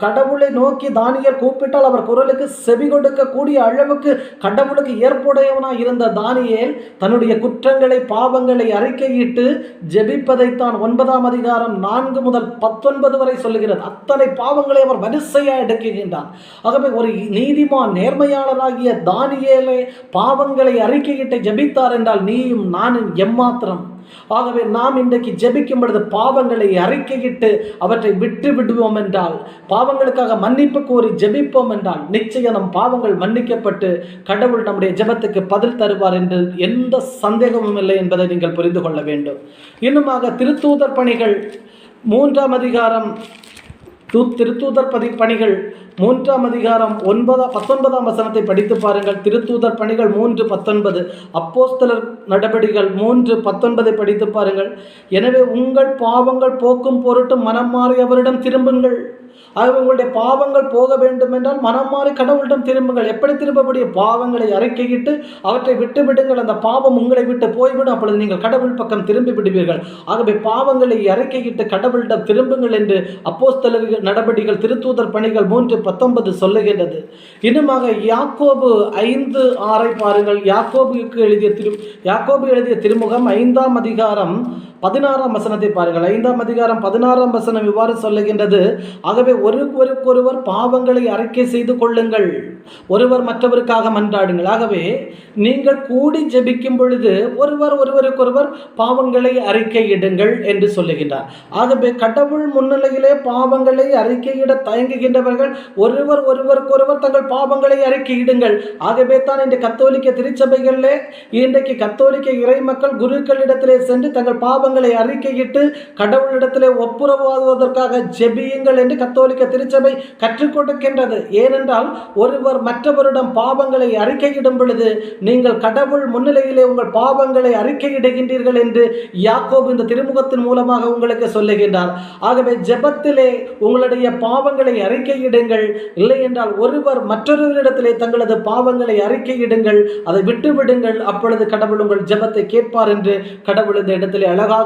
கடவுளை நோக்கி தானியேல் கூப்பிட்டால் அவர் குரலுக்கு செவி கொடுக்கக்கூடிய அளவுக்கு கடவுளுக்கு ஏற்புடையவனாய் இருந்த தானியேல் தன்னுடைய குற்றங்களை, பாவங்களை அறிக்கையிட்டு ஜெபிப்பதைத்தான் 9ஆம் அதிகாரம் 4 முதல் 19 வரை சொல்லுகிறது. பாவங்கள், அத்தனை பாவங்களை அவர் வரிசையாக எடுக்குகின்றார். ஆகவே ஒரு நீதிமான் நேர்மையாளராகிய தானியேலே பாவங்களை அறிக்கையிட்டு ஜெபித்தார் என்றால் நீயும் நானும் எம்மாத்திரம். ஆகவே நாம் இன்றைக்கு ஜெபிக்கும் பொழுது பாவங்களை அறிக்கையிட்டு அவற்றை விட்டு விடுவோம் என்றால், பாவங்களுக்காக மன்னிப்பு கோரி ஜெபிப்போம் என்றால் நிச்சயம் நம் பாவங்கள் மன்னிக்கப்பட்டு கடவுள் நம்முடைய ஜெபத்துக்கு பதில் தருவார் என்று எந்த சந்தேகமும் இல்லை என்பதை நீங்கள் புரிந்து கொள்ள வேண்டும். இன்னுமாக திருத்தூதர் பணிகள் 3ஆம் அதிகாரம், திருத்தூதர் பணிகள் 3ஆம் அதிகாரம் 19ஆம் வசனத்தை படித்து பாருங்கள். திருத்தூதர் பணிகள் 3:19, அப்போஸ்தலர் நடபடிகள் 3:19 படித்து பாருங்கள். எனவே உங்கள் பாவங்கள் போக்கும் பொருட்டு மனம் மாறி அவரிடம் திரும்புங்கள். ஆகவே உங்களுடைய பாவங்கள் போக வேண்டும் என்றால் மனம் மாறி கடவுளிடம் திரும்புங்கள். எப்படி திரும்ப முடியும்? பாவங்களை அறிக்கையிட்டு அவற்றை விட்டு விடுங்கள். அந்த பாவம் உங்களை விட்டு போய்விடும். அப்பொழுது நீங்கள் கடவுள் பக்கம் திரும்பி விடுவீர்கள். ஆகவே பாவங்களை அறிக்கையிட்டு கடவுளிடம் திரும்புங்கள் என்று அப்போஸ்தலர் நடபடிகள் திருத்தூதர் பணிகள் 3:19 சொல்லுகின்றது. இன்னுமாக யாக்கோபு 5:6 பாருங்கள். யாக்கோபு எழுதிய திருமுகம் 5ஆம் அதிகாரம் 16ஆம் வசனத்தை பாருங்கள். 5ஆம் அதிகாரம் 16ஆம் வசனம் இவ்வாறு சொல்லுகின்றது. ஆகவே ஒருவருக்கொருவர் பாவங்களை அறிக்கை செய்து கொள்ளுங்கள், ஒருவர் மற்றவருக்காக மன்றாடுங்கள். ஆகவே நீங்கள் கூடி ஜெபிக்கும் பொழுது ஒருவருக்கொருவர் பாவங்களை அறிக்கையிடுங்கள் என்று சொல்லுகின்றார். ஆகவே கடவுள் முன்னிலையிலே பாவங்களை அறிக்கையிட தயங்குகின்றவர்கள் ஒருவருக்கொருவர் தங்கள் பாவங்களை அறிக்கையிடுங்கள். ஆகவே தான் இந்த கத்தோலிக்க திருச்சபைகளிலே இன்றைக்கு கத்தோலிக்க இறை மக்கள் குருக்களிடத்திலே சென்று தங்கள் பாவங்களை அறிக்கையிட்டு கடவுளிடத்திலே ஒப்புரவாகுவதற்காக ஜெபியுங்கள் என்று கத்தோலிக்க திருச்சபை கற்றுக் கொடுக்கின்றது. ஏனென்றால் ஒருவர் மற்றவரிடம் பாவங்களை அறிக்கையிடும் பொழுது நீங்கள் கடவுள் முன்னிலையிலே உங்கள் பாவங்களை அறிக்கையிடுகின்றீர்கள் என்று யாக்கோபு இந்த திருமுகத்தின் மூலமாக உங்களுக்கு சொல்லுகின்றார். ஆகவே ஜெபத்திலே உங்களுடைய பாவங்களை அறிக்கையிடுங்கள். இல்லை என்றால் ஒருவர் மற்றொருவரிடத்திலே தங்களது பாவங்களை அறிக்கையிடுங்கள், அதை விட்டுவிடுங்கள். அப்பொழுது கடவுள் உங்கள் ஜெபத்தை கேட்பார் என்று கடவுள் இந்த இடத்திலே அழகாக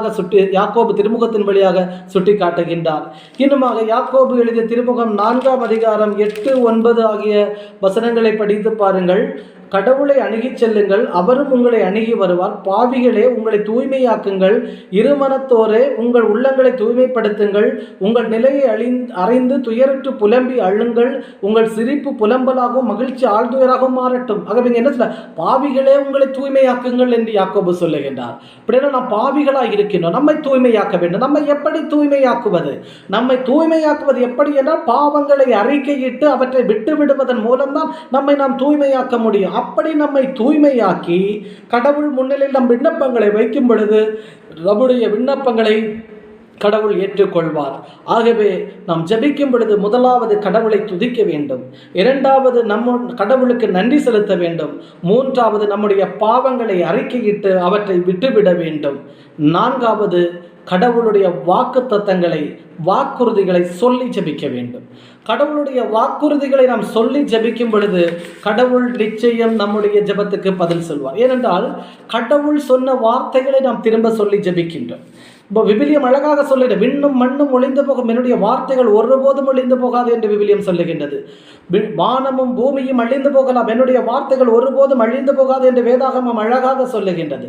யாக்கோபு திருமுகத்தின் வழியாக சுட்டி காட்டுகின்றார். இன்னுமாக யாக்கோபு எழுதிய திருமுகம் 4ஆம் அதிகாரம் 8, 9 ஆகிய வசனங்களை படித்து பாருங்கள். கடவுளை அணுகிச் செல்லுங்கள், அவரும் உங்களை அணுகி வருவார். பாவிகளே உங்களை தூய்மையாக்குங்கள், இருமனத்தோரே உங்கள் உள்ளங்களை தூய்மைப்படுத்துங்கள். உங்கள் நிலையை அறிந்து துயரற்று புலம்பி அழுங்கள். உங்கள் சிரிப்பு புலம்பலாகவும் மகிழ்ச்சி ஆழ்துயராகவும் மாறட்டும். ஆகவே என்ன சொல்ல, பாவிகளே உங்களை தூய்மையாக்குங்கள் என்று யாக்கோபு சொல்லுகின்றார். அப்படின்னா நாம் பாவிகளாக இருக்கின்றோம், நம்மை தூய்மையாக்க வேண்டும். நம்மை எப்படி தூய்மையாக்குவது? நம்மை தூய்மையாக்குவது எப்படி என்றால் பாவங்களை அறிக்கையிட்டு அவற்றை விட்டு விடுவதன் மூலம்தான் நம்மை நாம் தூய்மையாக்க முடியும். அப்படி நம்மை தூய்மையாக்கி கடவுள் முன்னிலையில் நம் விண்ணப்பங்களை வைக்கும் பொழுது நம்முடைய விண்ணப்பங்களை கடவுள் ஏற்றுக்கொள்வார். ஆகவே நாம் ஜெபிக்கும் பொழுது முதலாவது கடவுளை துதிக்க வேண்டும், இரண்டாவது கடவுளுக்கு நன்றி செலுத்த வேண்டும், மூன்றாவது நம்முடைய பாவங்களை அறிக்கையிட்டு அவற்றை விட்டுவிட வேண்டும், நான்காவது கடவுளுடைய வாக்குத்தத்தங்களை வாக்குறுதிகளை சொல்லி ஜெபிக்க வேண்டும். கடவுளுடைய வாக்குறுதிகளை நாம் சொல்லி ஜெபிக்கும் பொழுது கடவுள் நிச்சயம் நம்முடைய ஜெபத்துக்கு பதில் சொல்வார். ஏனென்றால் கடவுள் சொன்ன வார்த்தைகளை நாம் திரும்ப சொல்லி ஜெபிக்கின்றோம். இப்போ விவிலியம் அழகாக சொல்லுது, விண்ணும் மண்ணும் ஒளிந்து போகும், என்னுடைய வார்த்தைகள் ஒருபோதும் ஒளிந்து போகாது என்று விவிலியம் சொல்லுகின்றது. வானமும் பூமியும் அழிந்து போகலாம், என்னுடைய வார்த்தைகள் ஒருபோதும் அழிந்து போகாது என்று வேதாகமம் அழகாக சொல்லுகின்றது.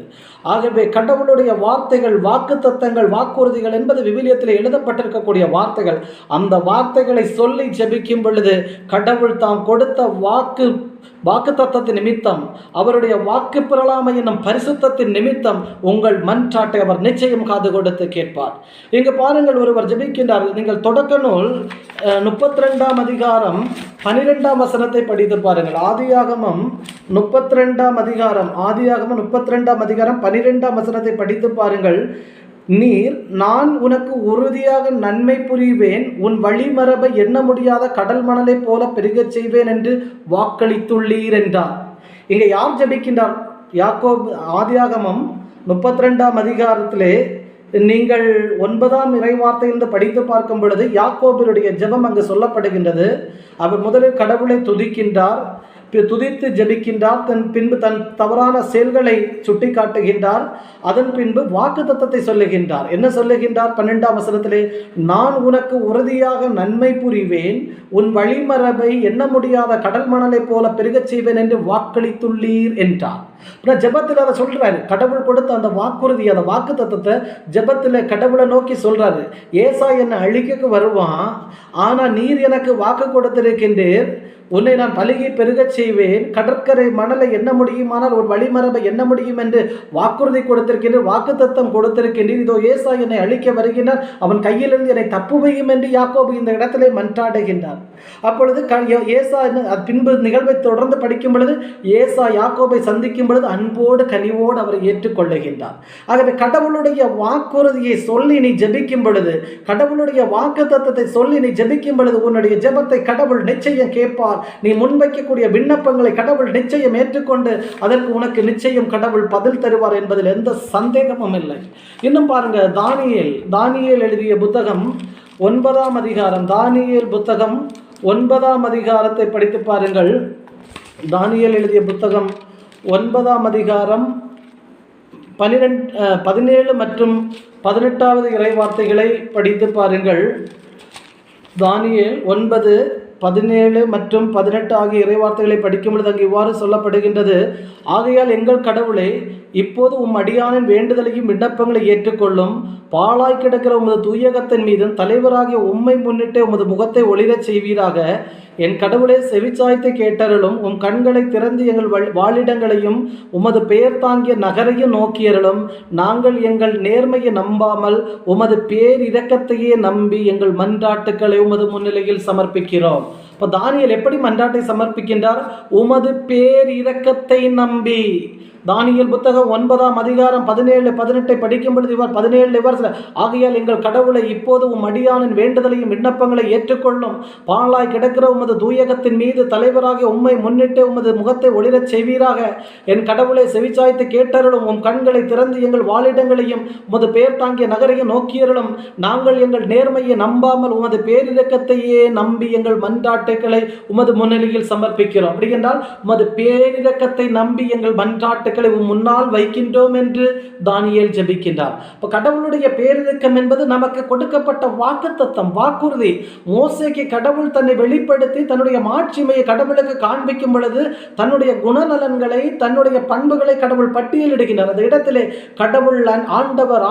ஆகவே கடவுளுடைய வார்த்தைகள், வாக்குத்தத்தங்கள், வாக்குறுதிகள் என்பது விவிலியத்தில் எழுதப்பட்டிருக்கக்கூடிய வார்த்தைகள். அந்த வார்த்தைகளை சொல்லி ஜெபிக்கும் பொழுது கடவுள் தாம் கொடுத்த வாக்குத்தத்தத்தின் நிமித்தம், அவருடைய வாக்கு பெறலாமை என்னும் பரிசுத்தத்தின் நிமித்தம் உங்கள் மன்றாட்டை அவர் நிச்சயம் காது கொடுத்து கேட்பார். இங்கு பாருங்கள், ஒருவர் ஜெபிக்கின்றார். நீங்கள் தொடக்க நூல் 32ஆம் அதிகாரம் 12ஆம் வசனத்தை படித்து பாருங்கள். ஆதியாகமம் 32ஆம் அதிகாரம் 12ஆம் வசனத்தை படித்து பாருங்கள். நீர், நான் உனக்கு உறுதியாக நன்மை புரிவேன், உன் வழிமரபை எண்ண முடியாத கடல் மணலை போல பெருகச் செய்வேன் என்று வாக்களித்துள்ளீர் என்றார். இங்கே யார் ஜெபிக்கின்றார்? யாக்கோபு. ஆதியாகமம் 32ஆம் அதிகாரத்திலே நீங்கள் 9ஆம் இறைவார்த்தையிலிருந்து படித்து பார்க்கும் பொழுது யாக்கோபினுடைய ஜெபம் அங்கு சொல்லப்படுகின்றது. அவர் முதலில் கடவுளை துதிக்கின்றார். துதித்து ஜெபிக்கின்றார். பின்பு தன் தவறான செயல்களை சுட்டி காட்டுகின்றார். அதன் பின்பு வாக்கு தத்தத்தை சொல்லுகின்றார். என்ன சொல்லுகின்றார்? 12ஆம் வசனத்திலே, நான் உனக்கு உறுதியாக நன்மை புரிவேன், உன் வழிமரபை எண்ண முடியாத கடல் மணலை போல பெருகச் செய்வேன் என்று வாக்களித்துள்ளீர் என்றார். ஜெபத்தில் அதை சொல்றாரு. கடவுள் கொடுத்த அந்த வாக்குறுதி, அந்த வாக்கு தத்தத்தை ஜெபத்தில் கடவுளை நோக்கி சொல்றாரு. ஏசா என்னை அழிக்க வருவான், ஆனா நீர் எனக்கு வாக்கு கொடுத்திருக்கின்றீர், உன்னை நான் பலுகி பெருகச் செய்வேன், கடற்கரை மணலை எண்ண முடியுமானால் ஒரு வழிமரபை எண்ண முடியும் என்று வாக்குறுதி கொடுத்திருக்கின்ற, வாக்கு தத்தம் கொடுத்திருக்கின்றீர். இதோ ஏசா என்னை அழிக்க வருகின்றார், அவன் கையிலிருந்து என்னை தப்புவையும் என்று யாக்கோபு இந்த இடத்திலே மன்றாடுகின்றார். அப்பொழுது ஏசா பின்பு நிகழ்வை தொடர்ந்து படிக்கும் பொழுது ஏசா யாக்கோபை சந்திக்கும் பொழுது அன்போடு கனிவோடு அவரை ஏற்றுக்கொள்ளுகின்றார். ஆகவே கடவுளுடைய வாக்குறுதியை சொல்லி நீ ஜெபிக்கும் பொழுது, கடவுளுடைய வாக்கு தத்தத்தை சொல்லி நீ ஜெபிக்கும் பொழுது உன்னுடைய ஜெபத்தை கடவுள் நிச்சயம் கேட்பார். நீ முன்வைக்கக்கூடிய விண்ணப்பங்களை கடவுள் நிச்சயம் ஏற்றுக்கொண்டு அதற்கு உனக்கு நிச்சயம் கடவுள் பதில் தருவார் என்பதில் எந்த சந்தேகமும் இல்லை. இன்னும் பாருங்க, தானியேல் எழுதிய புத்தகம் 9ஆம் அதிகாரம், தானியேல் புத்தகம் 9ஆம் அதிகாரத்தை படித்து பாருங்கள். தானியேல் எழுதிய புத்தகம் 9ஆம் அதிகாரம் 17 மற்றும் 18வது இறைவார்த்தைகளை படித்து பாருங்கள். தானியேல் 9, 17 மற்றும் 18 ஆகிய இறைவார்த்தைகளை படிக்கும் பொழுது அங்கு இவ்வாறு சொல்லப்படுகின்றது. ஆகையால் எங்கள் கடவுளே, இப்போது அடியானின் வேண்டுதலையும் விண்ணப்பங்களை ஏற்றுக்கொள்ளும். பாழாய் கிடக்கிற உமது தூயகத்தின் மீதும் தலைவராகிய உம்மை முன்னிட்டு உமது முகத்தை ஒளிரச் செய்வீராக. என் கடவுளே, செவிச்சாய்த்து கேட்டருளும். கண்களை திறந்து எங்கள் வாழிடங்களையும் உமது பெயர் தாங்கிய நகரையும் நோக்கியருளும். நாங்கள் எங்கள் நேர்மையை நம்பாமல் உமது பேரிரக்கத்தையே நம்பி எங்கள் மன்றாட்டுக்களை உமது முன்னிலையில் சமர்ப்பிக்கிறோம். இப்போ தானியேல் எப்படி மன்றாட்டை சமர்ப்பிக்கின்றார்? உமது பேரிரக்கத்தை நம்பி. தானியேல் புத்தகம் 9ஆம் அதிகாரம் 17, 18 படிக்கும் பொழுது இவர் 17 ஆகையால் எங்கள் கடவுளை, இப்போது அடியானின் வேண்டுதலையும் விண்ணப்பங்களை ஏற்றுக்கொள்ளும். பாழாய் கிடக்கிற உமது தூயகத்தின் மீது தலைவராக உம்மை முன்னிட்டு உமது முகத்தை ஒளிரச் செய்வீராக. என் கடவுளை, செவிச்சாய்த்து கேட்டருளும். கண்களை திறந்து எங்கள் வாழிடங்களையும் உமது பெயர் தாங்கிய நகரையும் நோக்கியருளும். நாங்கள் எங்கள் நேர்மையை நம்பாமல் உமது பேரிரக்கத்தையே நம்பி எங்கள் மன்றாட்டுக்களை உமது முன்னிலையில் சமர்ப்பிக்கிறோம். அப்படி என்றால் உமது பேரிரக்கத்தை நம்பி எங்கள் மன்றாட்டு முன்னால் வைக்கின்றோம் என்று தானியேல் ஜெபிக்கின்றார். இப்ப கடவுளுடைய பேரிரக்கம் என்பது நமக்கு கொடுக்கப்பட்ட வாக்குத்தத்தம், வாக்குறுதி. மோசேக்கு கடவுள் தன்னை வெளிப்படுத்தி தன்னுடைய மாட்சிமையை கடவுளுக்கு காண்பிக்கும் பொழுது தன்னுடைய குணநலன்களை, தன்னுடைய பண்புகளை கடவுள் பட்டியலிடுகின்றார். அந்த இடத்திலே கடவுள் ஆண்டவர்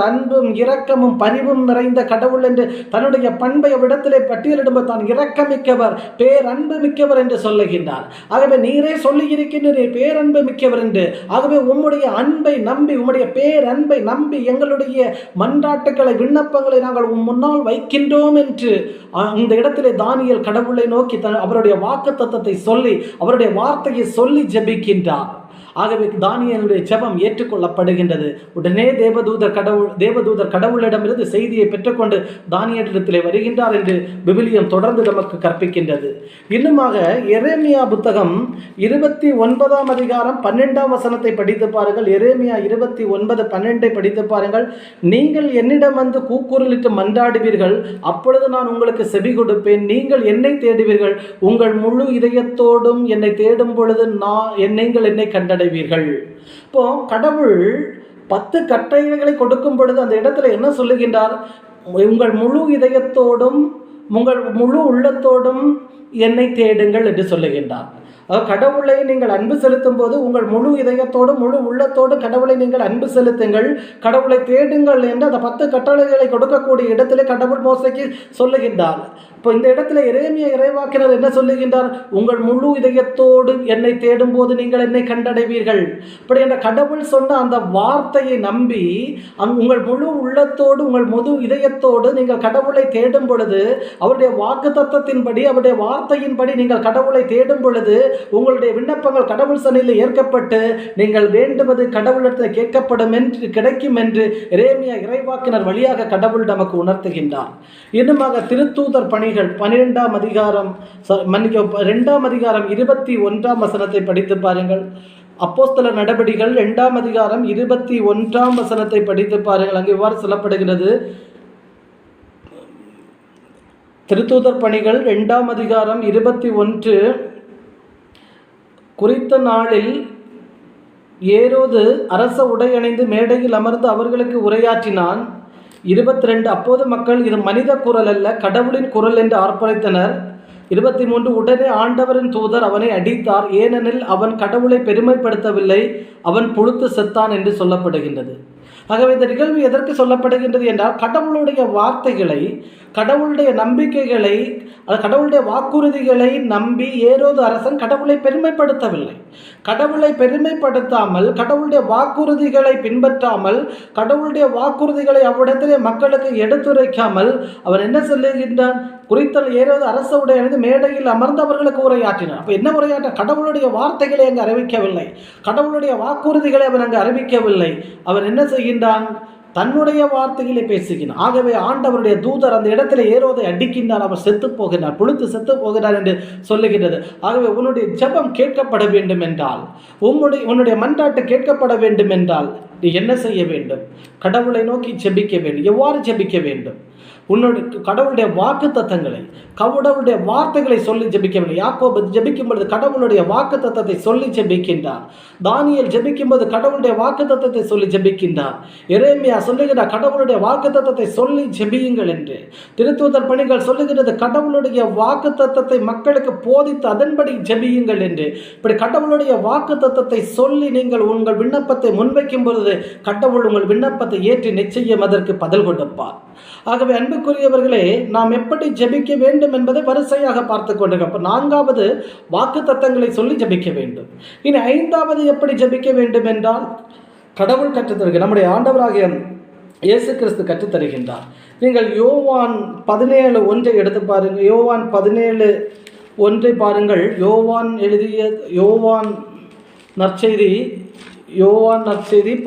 அன்பும் இரக்கமும் பரிவும் நிறைந்த கடவுள் என்று தன்னுடைய பண்பை இடத்திலே பட்டியலிடும்போது தான் இரக்கமிக்கவர், பேரன்பு மிக்கவர் என்று சொல்லுகின்றார். ஆகவே நீரே சொல்லி இருக்கின்ற பேரன்பு மிக்கவர் என்று. ஆகவே உம்முடைய அன்பை நம்பி, உம்முடைய பேரன்பை நம்பி எங்களுடைய மன்றாட்டுக்களை, விண்ணப்பங்களை நாங்கள் முன்னால் வைக்கின்றோம் என்று இந்த இடத்திலே தானியேல் கடவுளை நோக்கி அவருடைய வாக்குத்தத்தத்தை சொல்லி, அவருடைய வார்த்தையை சொல்லி ஜெபிக்கின்றார். ஆகவே தானியேலுடைய ஜெபம் ஏற்றுக்கொள்ளப்படுகின்றது. உடனே தேவதூதர் கடவுளிடமிருந்து செய்தியை பெற்றுக்கொண்டு தானியேலிடத்திலே வருகின்றார் என்று விவிலியம் தொடர்ந்து நமக்கு கற்பிக்கின்றது. இன்னுமாக எரேமியா புத்தகம் 29ஆம் அதிகாரம் 12ஆம் வசனத்தை படித்து பாருங்கள். எரேமியா 29:12 படித்து பாருங்கள். நீங்கள் என்னிடம் வந்து கூக்குரலிட்டு மன்றாடுவீர்கள், அப்பொழுது நான் உங்களுக்கு செவி கொடுப்பேன். நீங்கள் என்னை தேடுவீர்கள், உங்கள் முழு இதயத்தோடும் என்னை தேடும் பொழுது நீங்கள் என்னை கண்டடைவீர்கள். இப்போ கடவுள் 10 கட்டளைகளை கொடுக்கும் பொழுது அந்த இடத்துல என்ன சொல்லுகின்றார்? உங்கள் முழு இதயத்தோடும் உங்கள் முழு உள்ளத்தோடும் என்னை தேடுங்கள் என்று சொல்லுகின்றார். கடவுளை நீங்கள் அன்பு செலுத்தும் போது உங்கள் முழு இதயத்தோடு முழு உள்ளத்தோடு கடவுளை நீங்கள் அன்பு செலுத்துங்கள், கடவுளை தேடுங்கள் என்று அந்த 10 கட்டளைகளை கொடுக்கக்கூடிய இடத்திலே கடவுள் மோசேக்கு சொல்லுகின்றார். இப்போ இந்த இடத்துல எரேமியா இறைவாக்கினர் என்ன சொல்லுகின்றார்? உங்கள் முழு இதயத்தோடு என்னை தேடும் போது நீங்கள் என்னை கண்டடைவீர்கள். இப்படி என்ற கடவுள் சொன்ன அந்த வார்த்தையை நம்பி உங்கள் முழு உள்ளத்தோடு உங்கள் முழு இதயத்தோடு நீங்கள் கடவுளை தேடும் பொழுது, அவருடைய வாக்கு தத்தத்தின்படி, அவருடைய வார்த்தையின்படி நீங்கள் கடவுளை தேடும் பொழுது உங்களுடைய விண்ணப்பங்கள் கடவுள் சன்னிதியில் ஏற்கப்பட்டு நீங்கள் வேண்டுவது கடவுளிடத்தில் கேட்கப்படும் என்று, கிடைக்கும் என்று எரேமியா இறைவாக்கினர் வழியாக கடவுள் நமக்கு உணர்த்துகின்றார். இன்னுமாக திருத்தூதர் பணிகள் 12ஆம் அதிகாரம் 2ஆம் அதிகாரம் 21ஆம் வசனத்தை படித்து பாருங்கள். அப்போஸ்தலர் நடபடிகள் 2ஆம் அதிகாரம் 21ஆம் வசனத்தை படித்து பாருங்கள். அங்கு இவ்வாறு சொல்லப்படுகிறது. திருத்தூதர் பணிகள் 2ஆம் அதிகாரம் 21 குறித்த நாளில் ஏரோது அரச உடை அணிந்து மேடையில் அமர்ந்து அவர்களுக்கு உரையாற்றினான். 22 அப்போது மக்கள் இது மனித குரல் அல்ல, கடவுளின் குரல் என்று ஆர்ப்பரித்தனர். 23 உடனே ஆண்டவரின் தூதர் அவனை அடித்தார், ஏனெனில் அவன் கடவுளை பெருமைப்படுத்தவில்லை, அவன் புழுத்து செத்தான் என்று சொல்லப்படுகின்றது. ஆகவே இந்த நிகழ்வு எதற்கு சொல்லப்படுகின்றது என்றால், கடவுளுடைய வார்த்தைகளை, கடவுளுடைய நம்பிக்கைகளை, கடவுளுடைய வாக்குறுதிகளை நம்பி ஏரோது அரசன் கடவுளை பெருமைப்படுத்தவில்லை. கடவுளை பெருமைப்படுத்தாமல், கடவுளுடைய வாக்குறுதிகளை பின்பற்றாமல், கடவுளுடைய வாக்குறுதிகளை அவ்விடத்திலே மக்களுக்கு எடுத்துரைக்காமல் அவன் என்ன சொல்லுகின்றான்? குறித்தல் ஏரோது அரச உடை அணிந்து மேடையில் அமர்ந்தவர்களுக்கு உரையாற்றினார். அப்போ என்ன உரையாற்ற? கடவுளுடைய வார்த்தைகளை அங்கு அறிவிக்கவில்லை, கடவுளுடைய வாக்குறுதிகளை அவன் அங்கு அறிவிக்கவில்லை. அவன் என்ன செய்கின்றான்? தன்னுடைய வார்த்தைகளை பேசுகிறான். ஆகவே ஆண்டவருடைய தூதர் அந்த இடத்துல ஏரோதை அடிக்கின்றார், அவர் செத்து போகிறார், புழுத்து செத்து போகிறார் என்று சொல்லுகின்றது. ஆகவே உன்னுடைய ஜெபம் கேட்கப்பட வேண்டும் என்றால், உன்னுடைய மன்றாட்டு கேட்கப்பட வேண்டும் என்றால் நீ என்ன செய்ய வேண்டும்? கடவுளை நோக்கி ஜெபிக்க வேண்டும். எவ்வாறு ஜெபிக்க வேண்டும்? கடவுளுடைய வாக்கு தத்தங்களை, கடவுளுடைய வார்த்தைகளை சொல்லி ஜெபிக்கவில்லை. யாக்கோபு ஜெபிக்கும் பொழுது கடவுளுடைய வாக்கு தத்தத்தை சொல்லி ஜெபிக்கின்றார். தானியேல் ஜெபிக்கும் போது கடவுளுடைய வாக்கு தத்தத்தை சொல்லி ஜெபிக்கின்றார். எரேமியா சொல்லுகிறார், கடவுளுடைய வாக்கு தத்தத்தை சொல்லி ஜெபியுங்கள் என்று. திருத்தூதர் பணிகள் சொல்லுகிறது, கடவுளுடைய வாக்கு தத்தத்தை மக்களுக்கு போதித்து அதன்படி ஜெபியுங்கள் என்று. இப்படி கடவுளுடைய வாக்கு தத்தத்தை சொல்லி நீங்கள் உங்கள் விண்ணப்பத்தை முன்வைக்கும் பொழுது கடவுள் உங்கள் விண்ணப்பத்தை ஏற்றி நிச்சயம் அதற்கு பதில் கொடுப்பார். ஆகவே அன்புக்குரியவர்களே, நாம் எப்படி ஜெபிக்க வேண்டும் என்பதை வரிசையாக பார்த்து கொண்டிருக்கிறோம். 4வது வாக்கு தத்தங்களை சொல்லி ஜெபிக்க வேண்டும். இனி 5வது எப்படி ஜெபிக்க வேண்டும் என்றால், கடவுள் கற்றுத்தருகிறார், நம்முடைய ஆண்டவராகிய இயேசு கிறிஸ்து கற்றுத்தருகின்றார். நீங்கள் யோவான் 17:1 எடுத்து பாருங்கள். யோவான் 17:1 பாருங்கள். யோவான் எழுதிய யோவான் நற்செய்தி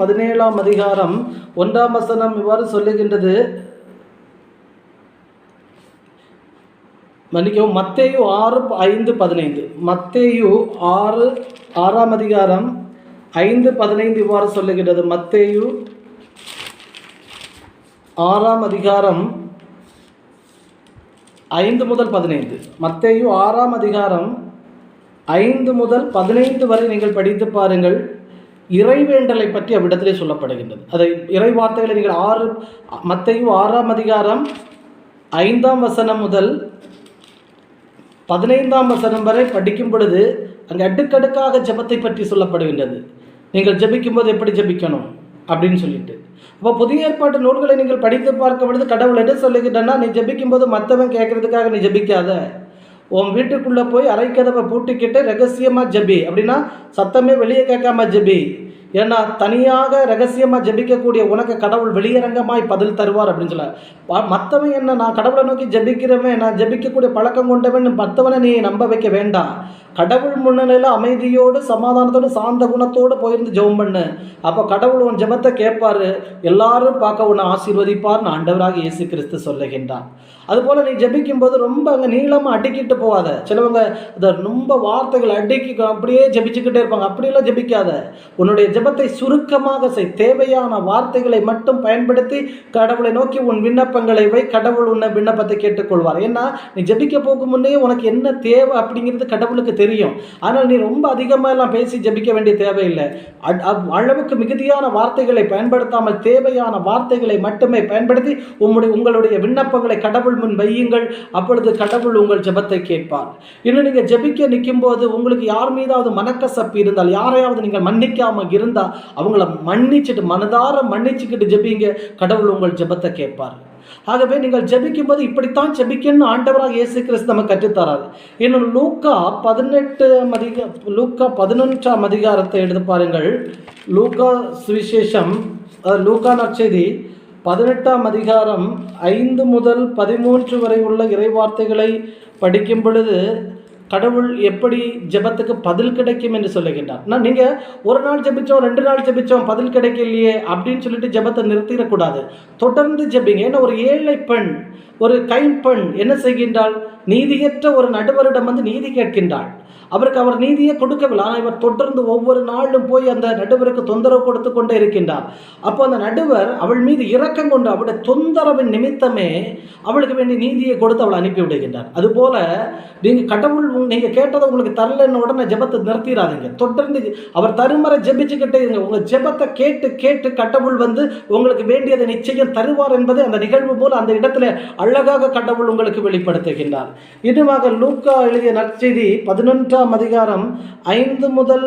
17ஆம் அதிகாரம் 1ஆம் வசனம் இவ்வாறு சொல்லுகின்றது. மன்னிக்கவும், மத்தேயு 6:5-15. மத்தேயு 6ஆம் அதிகாரம் 5-15 இவ்வாறு சொல்லுகிறது. மத்தேயு 6ஆம் அதிகாரம் 5-15. மத்தேயு 6ஆம் அதிகாரம் 5-15 வரை நீங்கள் படித்து பாருங்கள். இறைவேண்டலை பற்றி அவ்விடத்திலே சொல்லப்படுகின்றது. அதை இறை வார்த்தைகளை நீங்கள் மத்தேயு 6ஆம் அதிகாரம் 5ஆம் வசனம் முதல் 15ஆம் வசனம் வரை படிக்கும் பொழுது அங்கே அடுக்கடுக்காக ஜெபத்தை பற்றி சொல்லப்படுகின்றது. நீங்கள் ஜெபிக்கும் போது எப்படி ஜெபிக்கணும் அப்படின்னு சொல்லிட்டு. அப்போ புதிய ஏற்பாட்டு நூல்களை நீங்கள் படித்து பார்க்கும் பொழுது கடவுள் என்ன சொல்லுகின்றன்னா, நீ ஜெபிக்கும் போது மற்றவன் கேட்கறதுக்காக நீ ஜெபிக்காத, உன் வீட்டுக்குள்ளே போய் அரைக்கதவை பூட்டிக்கிட்டு ரகசியமாக ஜெபி. அப்படின்னா சத்தமே வெளியே கேட்காம ஜெபி. ஏன்னா தனியாக ரகசியமாக ஜெபிக்கக்கூடிய உனக்கு கடவுள் வெளியரங்கமாய் பதில் தருவார் அப்படின்னு சொல்ல. மற்றவன் என்ன, நான் கடவுளை நோக்கி ஜெபிக்கிறவன், நான் ஜெபிக்கக்கூடிய பழக்கம் கொண்டவன், மற்றவனை நீ நம்ப வைக்க வேண்டாம். கடவுள் முன்னிலையில் அமைதியோடு சமாதானத்தோடு சாந்த குணத்தோடு போயிருந்து ஜெபம் பண்ணு. அப்போ கடவுள் உன் ஜெபத்தை கேட்பார், எல்லாரும் பார்க்க உன்னை ஆசீர்வதிப்பார்னு ஆண்டவராக இயேசு கிறிஸ்து சொல்லுகின்றான். அதுபோல் நீ ஜெபிக்கும் போது ரொம்ப அங்கே நீளமாக அடிக்கிட்டு போகாத. சிலவங்க அதை ரொம்ப வார்த்தைகள் அடிக்கி அப்படியே ஜெபிச்சுக்கிட்டே இருப்பாங்க. அப்படியெல்லாம் ஜெபிக்காத. உன்னுடைய ஜெபத்தை சுருக்கமாக செய். தேவையான வார்த்தைகளை மட்டும் பயன்படுத்தி கடவுளை நோக்கி உன் விண்ணப்பங்களை வை. கடவுள் உன்னை விண்ணப்பத்தை கேட்டுக்கொள்வார். ஏன்னா நீ ஜெபிக்க போகும் முன்னே உனக்கு என்ன தேவை அப்படிங்கிறது கடவுளுக்கு தெரியும். ஆனால் நீ ரொம்ப அதிகமாக எல்லாம் பேசி ஜெபிக்க வேண்டிய தேவையில்லை. அளவுக்கு மிகுதியான வார்த்தைகளை பயன்படுத்தாமல் தேவையான வார்த்தைகளை மட்டுமே பயன்படுத்தி உங்களுடைய விண்ணப்பங்களை கடவுள் முன் வையுங்கள். அப்பொழுது கடவுள் உங்கள் ஜெபத்தை கேட்பார். இன்னும் நீங்கள் ஜெபிக்க நிற்கும் போது உங்களுக்கு யார் மீதாவது மனக்கசப்பு இருந்தால், யாரையாவது நீங்கள் மன்னிக்காம இருந்தால் அவங்கள மன்னிச்சுட்டு மனதார மன்னிச்சுக்கிட்டு ஜெபிங்க. கடவுள் உங்கள் ஜெபத்தை கேட்பார். ஆகவே நீங்கள் ஜெபிக்கும் போது இப்படித்தான் ஜெபிக்கணும்னு ஆண்டவராக இயேசு கிறிஸ்து நம்ம கற்றுத்தராரு. இன்னும் லூக்கா 11ஆம் அதிகாரத்தை எடுத்து பாருங்கள். லூக்கா சுவிசேஷம், லூக்கா நற்செய்தி 18ஆம் அதிகாரம் 5 முதல் 13 வரை உள்ள இறைவார்த்தைகளை படிக்கும் பொழுது கடவுள் எப்படி ஜெபத்துக்கு பதில் கிடைக்கும் என்று சொல்லுகின்றார். நீங்கள் ஒரு நாள் ஜெபிச்சோம், 2 நாள் ஜெபிச்சோம், பதில் கிடைக்கலையே அப்படின்னு சொல்லிட்டு ஜெபத்தை நிறுத்திடக்கூடாது. தொடர்ந்து ஜெபிங்க. ஏன்னா ஒரு ஏழை பெண், ஒரு கைம்பெண் என்ன செய்கின்றாள்? நீதியற்ற ஒரு நடுவரிடம் வந்து நீதி கேட்கின்றாள். அவருக்கு அவர் நீதியை கொடுக்கவில்லை. ஆனால் இவர் தொடர்ந்து ஒவ்வொரு நாளும் போய் அந்த நடுவருக்கு தொந்தரவு கொடுத்து கொண்டே இருக்கின்றார். அப்போ அந்த நடுவர் அவள் மீது இரக்கம் கொண்டு அவளுடைய தொந்தரவின் நிமித்தமே அவளுக்கு வேண்டிய நீதியை கொடுத்து அவளை அனுப்பி விடுகின்றார். அதுபோல நீங்கள் கேட்டதை உங்களுக்கு தரலன்னு உடனே ஜெபத்தை நிறுத்திடாதீங்க. தொடர்ந்து அவர் தருமறை ஜெபிச்சுக்கிட்டே இருங்க. உங்கள் ஜெபத்தை கேட்டு கேட்டு கடவுள் வந்து உங்களுக்கு வேண்டியதை நிச்சயம் தருவார் என்பது அந்த நிகழ்வு போல அந்த இடத்துல அழகாக கடவுள் உங்களுக்கு வெளிப்படுத்துகின்றார். இன்னுமாக லூக்கா எழுதிய நற்செய்தி 11ஆம் அதிகாரம் 5 முதல்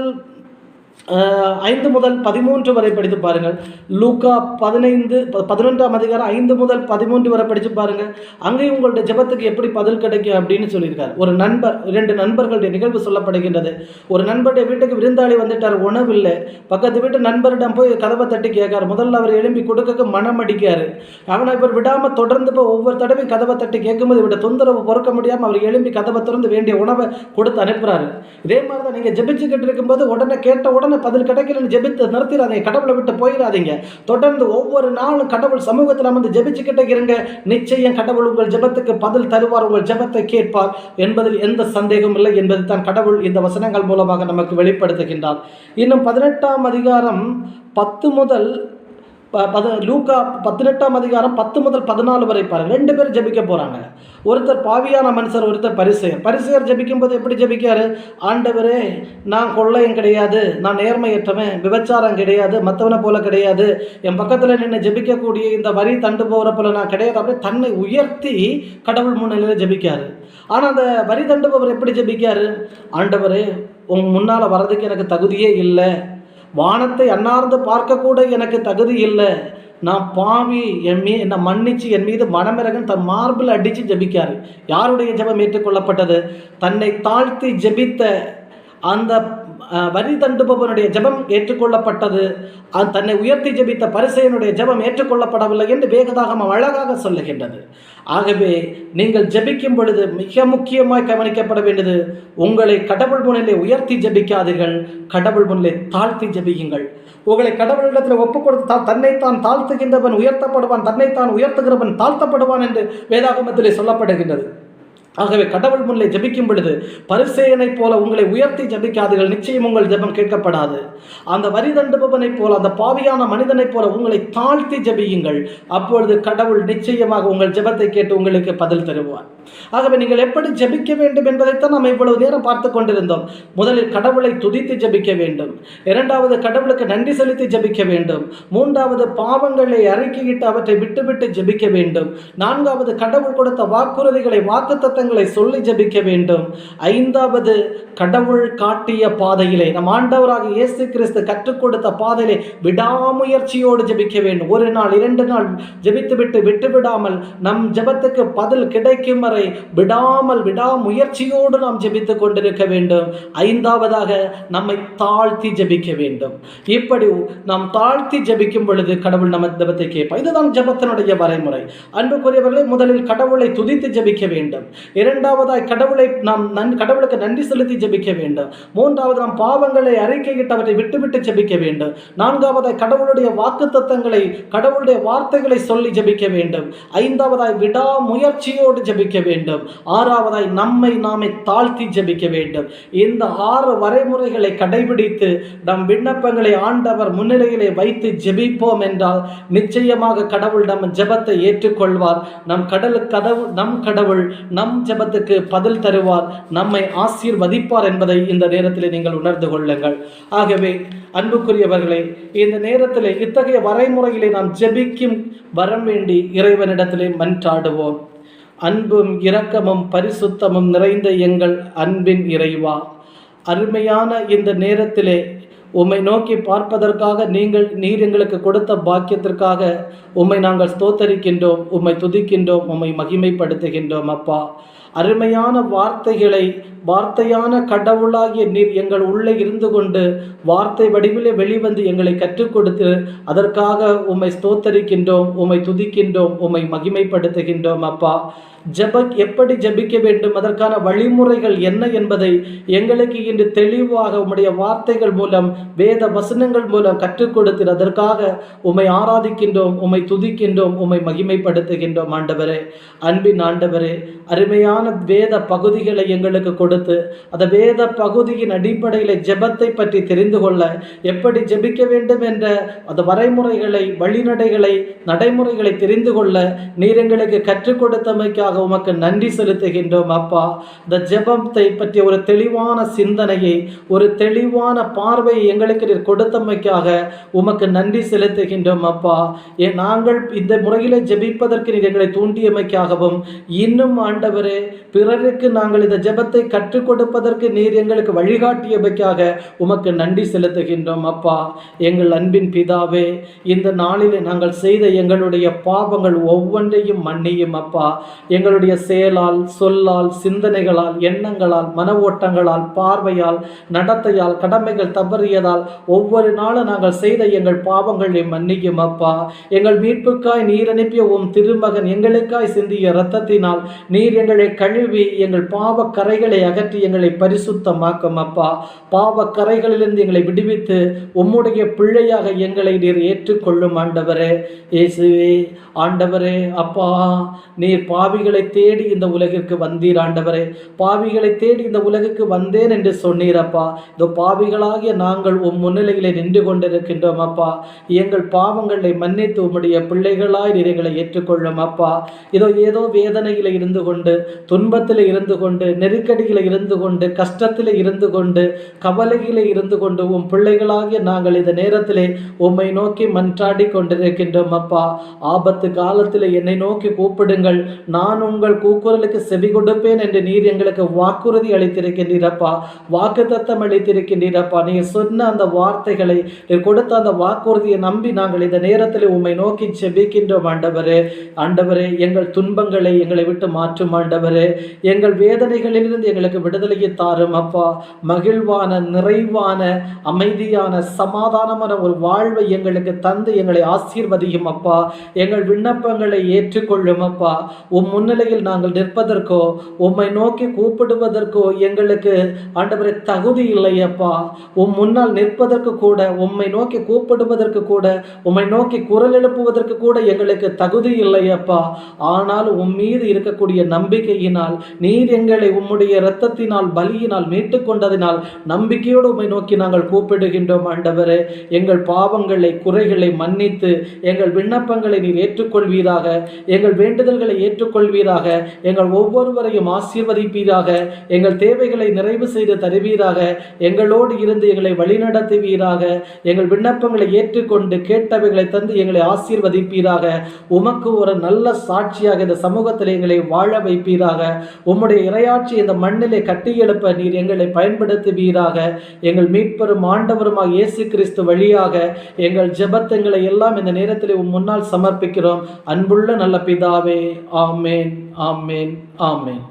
13 வரை படித்து பாருங்கள். லூக்கா 11ஆம் அதிகாரம் 5 முதல் 13 வரை படித்து பாருங்கள். அங்கேயும் உங்களுடைய ஜெபத்துக்கு எப்படி பதில் கிடைக்கும் அப்படின்னு சொல்லியிருக்காரு. ஒரு நண்பர், 2 நண்பர்களுடைய நிகழ்வு சொல்லப்படுகின்றது. ஒரு நண்பருடைய வீட்டுக்கு விருந்தாளி வந்துட்டார், உணவில்லை. பக்கத்து வீட்டு நண்பரிடம் போய் கதவை தட்டி கேட்காரு. முதல்ல அவர் எழும்பி கொடுக்க மனம் அடிக்காரு. ஆனால் இவர் விடாமல் தொடர்ந்து போய் ஒவ்வொரு தடவையும் கதவை தட்டி கேட்கும்போது இவருடைய தொந்தரவு பொறுக்க முடியாமல் அவர் எழும்பி கதவை திறந்து வேண்டிய உணவை கொடுத்து அனுப்புறாரு. இதே மாதிரி தான் நீங்கள் ஜெபிச்சுக்கிட்டு இருக்கும்போது உடனே கேட்ட உடனே பதில் கிடைக்கலன்னு ஜெபித்து நிறுத்திடாதீங்க. கடவுளை விட்டு போயிடாதீங்க. தொடர்ந்து ஒவ்வொரு நாளும் கடவுள் சமூகத்தில் வந்து ஜெபிச்சுக்கிட்டே இருங்க. நிச்சயம் கடவுள் உங்கள் ஜெபத்துக்கு பதில் தருவார், உங்கள் ஜெபத்தை கேட்பார் என்பதில் எந்த சந்தேகமும் இல்லை என்பது தான் கடவுள் இந்த வசனங்கள் மூலமாக நமக்கு வெளிப்படுத்துகின்றார். இன்னும் 18ஆம் அதிகாரம் 10 முதல் லூக்கா 18ஆம் அதிகாரம் 10 முதல் 14 வரை பாருங்க. 2 பேர் ஜெபிக்க போறாங்க. ஒருத்தர் பாவியான மனுஷர், ஒருத்தர் பரிசேயர். பரிசேயர் ஜெபிக்கும் போது எப்படி ஜெபிக்காரு? ஆண்டவரே, நான் கொள்ளையும் கிடையாது, நான் நேர்மையற்றவன், விபச்சாரம் கிடையாது, மற்றவனை போல கிடையாது, என் பக்கத்தில் நின்று ஜெபிக்கக்கூடிய இந்த வரி தண்டு போகிற போல நான் கிடையாது. அப்படியே தன்னை உயர்த்தி கடவுள் முன்னிலையில் ஜெபிக்காரு. ஆனால் அந்த வரி தண்டுபவர் எப்படி ஜெபிக்காரு? ஆண்டவரே, உன் முன்னால் வர்றதுக்கு எனக்கு தகுதியே இல்லை, வானத்தை அன்னார்ந்து பார்க்கக்கூட எனக்கு தகுதி இல்லை, நான் பாவி, என்னை மன்னிச்சு என் மீது மனமிறகன் தன் மார்பில் அடித்து ஜெபிக்காரு. யாருடைய ஜெபம் ஏற்றுக்கொள்ளப்பட்டது? தன்னை தாழ்த்தி ஜெபித்த அந்த வரி தண்டுபவனுடைய ஜெபம் ஏற்றுக்கொள்ளப்பட்டது. தன்னை உயர்த்தி ஜெபித்த பரிசேயனுடைய ஜெபம் ஏற்றுக்கொள்ளப்படவில்லை என்று வேகதாகமம் அழகாக சொல்லுகின்றது. ஆகவே நீங்கள் ஜெபிக்கும் பொழுது மிக முக்கியமாய் கவனிக்கப்பட வேண்டியது, உங்களை கடவுள் முன்னிலை உயர்த்தி ஜெபிக்காதீர்கள், கடவுள் முன்னிலை தாழ்த்தி ஜெபியுங்கள். உங்களை கடவுளிடத்தில் ஒப்புக் கொடுத்து தன்னைத்தான் தாழ்த்துகின்றவன் உயர்த்தப்படுவான், தன்னைத்தான் உயர்த்துகிறவன் தாழ்த்தப்படுவான் என்று வேதாகமத்திலே சொல்லப்படுகின்றது. ஆகவே கடவுள் முன்னிலை ஜெபிக்கும் பொழுது பரிசேயனை போல உங்களை உயர்த்தி ஜெபிக்காதீர்கள், நிச்சயம் உங்கள் ஜெபம் கேட்கப்படாது. அந்த வரி தண்டுபவனை போல, அந்த பாவியான மனிதனை போல உங்களை தாழ்த்தி ஜெபியுங்கள். அப்பொழுது கடவுள் நிச்சயமாக உங்கள் ஜெபத்தை கேட்டு உங்களுக்கு பதில் தருவார். ஆகவே நீங்கள் எப்படி ஜெபிக்க வேண்டும் என்பதைத்தான் நாம் இவ்வளவு நேரம் பார்த்து கொண்டிருந்தோம். முதலில் கடவுளை துதித்து ஜெபிக்க வேண்டும். 2வது கடவுளுக்கு நன்றி செலுத்தி ஜெபிக்க வேண்டும். 3வது பாவங்களை அறிக்கையிட்டு அவற்றை விட்டுவிட்டு ஜெபிக்க வேண்டும். 4வது கடவுள் கொடுத்த வாக்குறுதிகளை, வாக்குத்தத்தங்களை சொல்லி ஜெபிக்க வேண்டும். 5வது கடவுள் காட்டிய பாதையிலே, நம் ஆண்டவராக இயேசு கிறிஸ்து கற்றுக் கொடுத்த பாதையிலே விடாமுயற்சியோடு ஜெபிக்க வேண்டும். 1 நாள் 2 நாள் ஜெபித்து விட்டு விட்டுவிடாமல் நம் ஜெபத்துக்கு பதில் கிடைக்கும் வரை விடாமல் விடாமுயற்சியோடு நாம் ஜெபித்துக் கொண்டிருக்க வேண்டும். 5வதாக நம்மை தாழ்த்தி ஜெபிக்க வேண்டும். இப்படி நாம் தாழ்த்தி ஜெபிக்கும் பொழுது கடவுள் நம்ம ஜெபத்தை கேட்பார். இதுதான் ஜெபத்தினுடைய வரைமுறை. அன்புக்குரியவர்களே, முதலில் கடவுளை துதித்து ஜெபிக்க வேண்டும். 2வதாய் கடவுளுக்கு நன்றி செலுத்தி ஜெபிக்க வேண்டும். 3வது நாம் பாவங்களை அறிக்கையிட்டு அவற்றை விட்டுவிட்டு ஜெபிக்க வேண்டும். 4வதாய் கடவுளுடைய வாக்குத்தத்தங்களை, கடவுளுடைய வார்த்தைகளை சொல்லி ஜெபிக்க வேண்டும். 5வதாய் விடாமுயற்சியோடு ஜெபிக்க வேண்டும். 6வதாய் நாமே தாழ்த்தி ஜெபிக்க வேண்டும். இந்த 6 வரைமுறைகளை கடைபிடித்து நம் விண்ணப்பங்களை ஆண்டவர் முன்னிலையிலே வைத்து ஜெபிப்போம் என்றால் நிச்சயமாக கடவுள் நம் ஜெபத்தை ஏற்றுக்கொள்வார். நம் கடவுள் நம் ஜெபத்துக்கு பதில் தருவார், நம்மை ஆசீர்வதிப்பார் என்பதை இந்த நேரத்தில் நீங்கள் உணர்ந்து கொள்ளுங்கள். ஆகவே அன்புக்குரியவர்களே, இந்த நேரத்தில் இத்தகைய வரைமுறைகளை நாம் ஜெபிக்கும் வரம் வேண்டி இறைவனிடத்திலே மன்றாடுவோம். அன்பும் இரக்கமும் பரிசுத்தமும் நிறைந்த எங்கள் அன்பின் இறைவா, அருமையான இந்த நேரத்திலே உம்மை நோக்கி பார்ப்பதற்காக நீர் எங்களுக்கு கொடுத்த பாக்கியத்திற்காக உம்மை நாங்கள் ஸ்தோத்தரிக்கின்றோம், உம்மை துதிக்கின்றோம், உம்மை மகிமைப்படுத்துகின்றோம். அப்பா, அருமையான வார்த்தைகளை வார்த்தையான கடவுளாகிய நீர் எங்கள் உள்ளே இருந்து கொண்டு வார்த்தை வடிவிலே வெளிவந்து எங்களை கற்றுக் கொடுத்து அதற்காக உம்மை ஸ்தோத்தரிக்கின்றோம், உம்மை துதிக்கின்றோம், உம்மை மகிமைப்படுத்துகின்றோம். அப்பா, எப்படி ஜெபிக்க வேண்டும், அதற்கான வழிமுறைகள் என்ன என்பதை எங்களுக்கு இன்று தெளிவாக உம்முடைய வார்த்தைகள் மூலம் வேத வசனங்கள் மூலம் கற்றுக் கொடுத்து அதற்காக உம்மை ஆராதிக்கின்றோம், உம்மை துதிக்கின்றோம், உம்மை மகிமைப்படுத்துகின்றோம். ஆண்டவரே, அன்பின் ஆண்டவரே, அருமையான வேத பகுதிகளை எங்களுக்கு கொடுத்து அந்த வேத பகுதியின் அடிப்படையில் ஜெபத்தை பற்றி தெரிந்து கொள்ள எப்படி ஜெபிக்க வேண்டும் என்ற அந்த வரைமுறைகளை, வழிநடைகளை, நடைமுறைகளை தெரிந்து கொள்ள நீர் எங்களுக்கு கற்றுக் கொடுத்தமைக்காக உமக்கு நன்றி செலுத்துகின்றோம். அப்பா, இந்த ஜெபத்தை பற்றிய ஒரு தெளிவான சிந்தனையை, ஒரு தெளிவான பார்வையை எங்களுக்கு நீர் கொடுத்தமைக்காக உமக்கு நன்றி செலுத்துகின்றோம். அப்பா, நாங்கள் இந்த முறையில் ஜெபிப்பதற்கு நீர் எங்களை தூண்டியமைக்காகவும் இன்னும் ஆண்டவரே பிறருக்கு நாங்கள் இந்த ஜெபத்தை கற்றுக் கொடுப்பதற்கு நீர் எங்களுக்கு வழிகாட்டியமைக்காக உமக்கு நன்றி செலுத்துகின்றோம். அப்பா, எங்கள் அன்பின் பிதாவே, இந்த நாளிலே நாங்கள் செய்த எங்களுடைய பாவங்கள் ஒவ்வொன்றையும் மன்னியும். அப்பா, எங்களுடைய செயலால், சொல்லால், சிந்தனைகளால், எண்ணங்களால், மன ஓட்டங்களால், பார்வையால், நடத்தையால், கடமைகள் தவறியதால் ஒவ்வொரு நாளும் நாங்கள் செய்த எங்கள் பாவங்களை மன்னிக்கும். அப்பா, எங்கள் மீட்புக்காய் நீர் அனுப்பிய உம் திருமகன் எங்களுக்காய் சிந்திய இரத்தத்தினால் நீர் எங்களை கழுவி எங்கள் பாவ கரைகளை அகற்றி எங்களை பரிசுத்தமாக்கும். அப்பா, பாவ கரைகளிலிருந்து எங்களை விடுவித்து உம்முடைய பிள்ளையாக எங்களை நீர் ஏற்றுக்கொள்ளும். ஆண்டவரே இயேசுவே, ஆண்டவரே, அப்பா, நீர் பாவிகளை தேடி இந்த உலகிற்கு வந்தீர். ஆண்டவரே, பாவிகளை தேடி இந்த உலகுக்கு வந்தேன் என்று சொன்னீரப்பா. இந்த பாவிகளாகிய நாங்கள் உம் முன்னிலையிலே நின்று கொண்டிருக்கின்றோம். அப்பா, எங்கள் பாவங்களை மன்னித்து உம்முடைய பிள்ளைகளாய் நீர் எங்களை ஏற்றுக்கொள்ளும். அப்பா, ஏதோ வேதனையில் இருந்து கொண்டு, துன்பத்தில் இருந்து கொண்டு, நெருக்கடியில் இருந்து கொண்டு, கஷ்டத்தில் இருந்து கொண்டு, கவலையில் இருந்து கொண்டு உம் பிள்ளைகளாகிய நாங்கள் இந்த நேரத்திலே உம்மை நோக்கி மன்றாடி கொண்டிருக்கின்றோம். அப்பா, ஆபத்து காலத்தில் என்னை நோக்கி கூப்பிடுங்கள், நான் உங்கள் கூக்குரலுக்கு செவி கொடுப்பேன் என்று நீர் எங்களுக்கு வாக்குறுதி அளித்திருக்கின்றீரப்பா, வாக்குத்தத்தம் அளித்திருக்கின்றீரப்பா. நீர் சொன்ன அந்த வார்த்தைகளை, நீர் கொடுத்த அந்த வாக்குறுதியை நம்பி நாங்கள் இந்த நேரத்தில் உம்மை நோக்கி செபிக்கின்றோம். ஆண்டவரே, ஆண்டவரே, எங்கள் துன்பங்களை எங்களை விட்டு மாற்றும். ஆண்டவரே, எங்கள் வேதனைகளிலிருந்து எங்களுக்கு விடுதலையை தாரும். அப்பா, மகிழ்வான, நிறைவான, அமைதியான, சமாதானமான ஒரு வாழ்வை எங்களுக்கு தந்து எங்களை ஆசீர்வதியும். அப்பா, எங்கள் விண்ணப்பங்களை ஏற்றுக்கொள்ளும். அப்பா, உம் முன்னிலையில் நாங்கள் நிற்பதற்கோ உம்மை நோக்கி கூப்பிடுவதற்கோ எங்களுக்கு ஆண்டவரே தகுதி இல்லை. அப்பா, உம் முன்னால் நிற்பதற்கு கூட, உம்மை நோக்கி கூப்பிடுவதற்கு கூட, உம்மை நோக்கி குரல் எழுப்புவதற்கு கூட எங்களுக்கு தகுதி இல்லை. அப்பா, ஆனால் உம் மீது இருக்கக்கூடிய நம்பிக்கையினால் நீர் எங்களை உம்முடைய இரத்தத்தினால், பலியினால் மீட்டு கொண்டதினால் நம்பிக்கையோடு உம்மை நோக்கி நாங்கள் கூப்பிடுகின்றோம். ஆண்டவரே, எங்கள் பாவங்களை, குறைகளை மன்னித்து எங்கள் விண்ணப்பங்களை நீர் ஏற்றுக்கொள்வீராக, எங்கள் வேண்டுதல்களை ஏற்றுக்கொள்வீராக, எங்கள் ஒவ்வொருவரையும் ஆசீர்வதிப்பீராக, எங்கள் தேவைகளை நிறைவு செய்து தருவீராக, எங்களோடு இருந்து எங்களை வழிநடத்துவீராக, எங்கள் விண்ணப்பங்களை ஏற்றுக்கொண்டு கேட்டவைகளை தந்து எங்களை ஆசீர்வதிப்பீராக, உமக்கு ஒரு நல்ல சாட்சியாக இந்த சமூகத்தில் எங்களை வாழ வைப்பீராக, உம்முடைய இறையாட்சி இந்த மண்ணிலே கட்டியெழுப்ப நீர் எங்களை பயன்படுத்துவீராக. எங்கள் மீட்பெரும் ஆண்டவருமாக இயேசு கிறிஸ்து வழியாக எங்கள் ஜெபத்தங்களை எல்லாம் இந்த நேரத்தில் முன்னால் சமர்ப்பிக்கிறோம். அன்புள்ள நல்ல பிதாவே, ஆமேன், ஆமேன், ஆமேன்.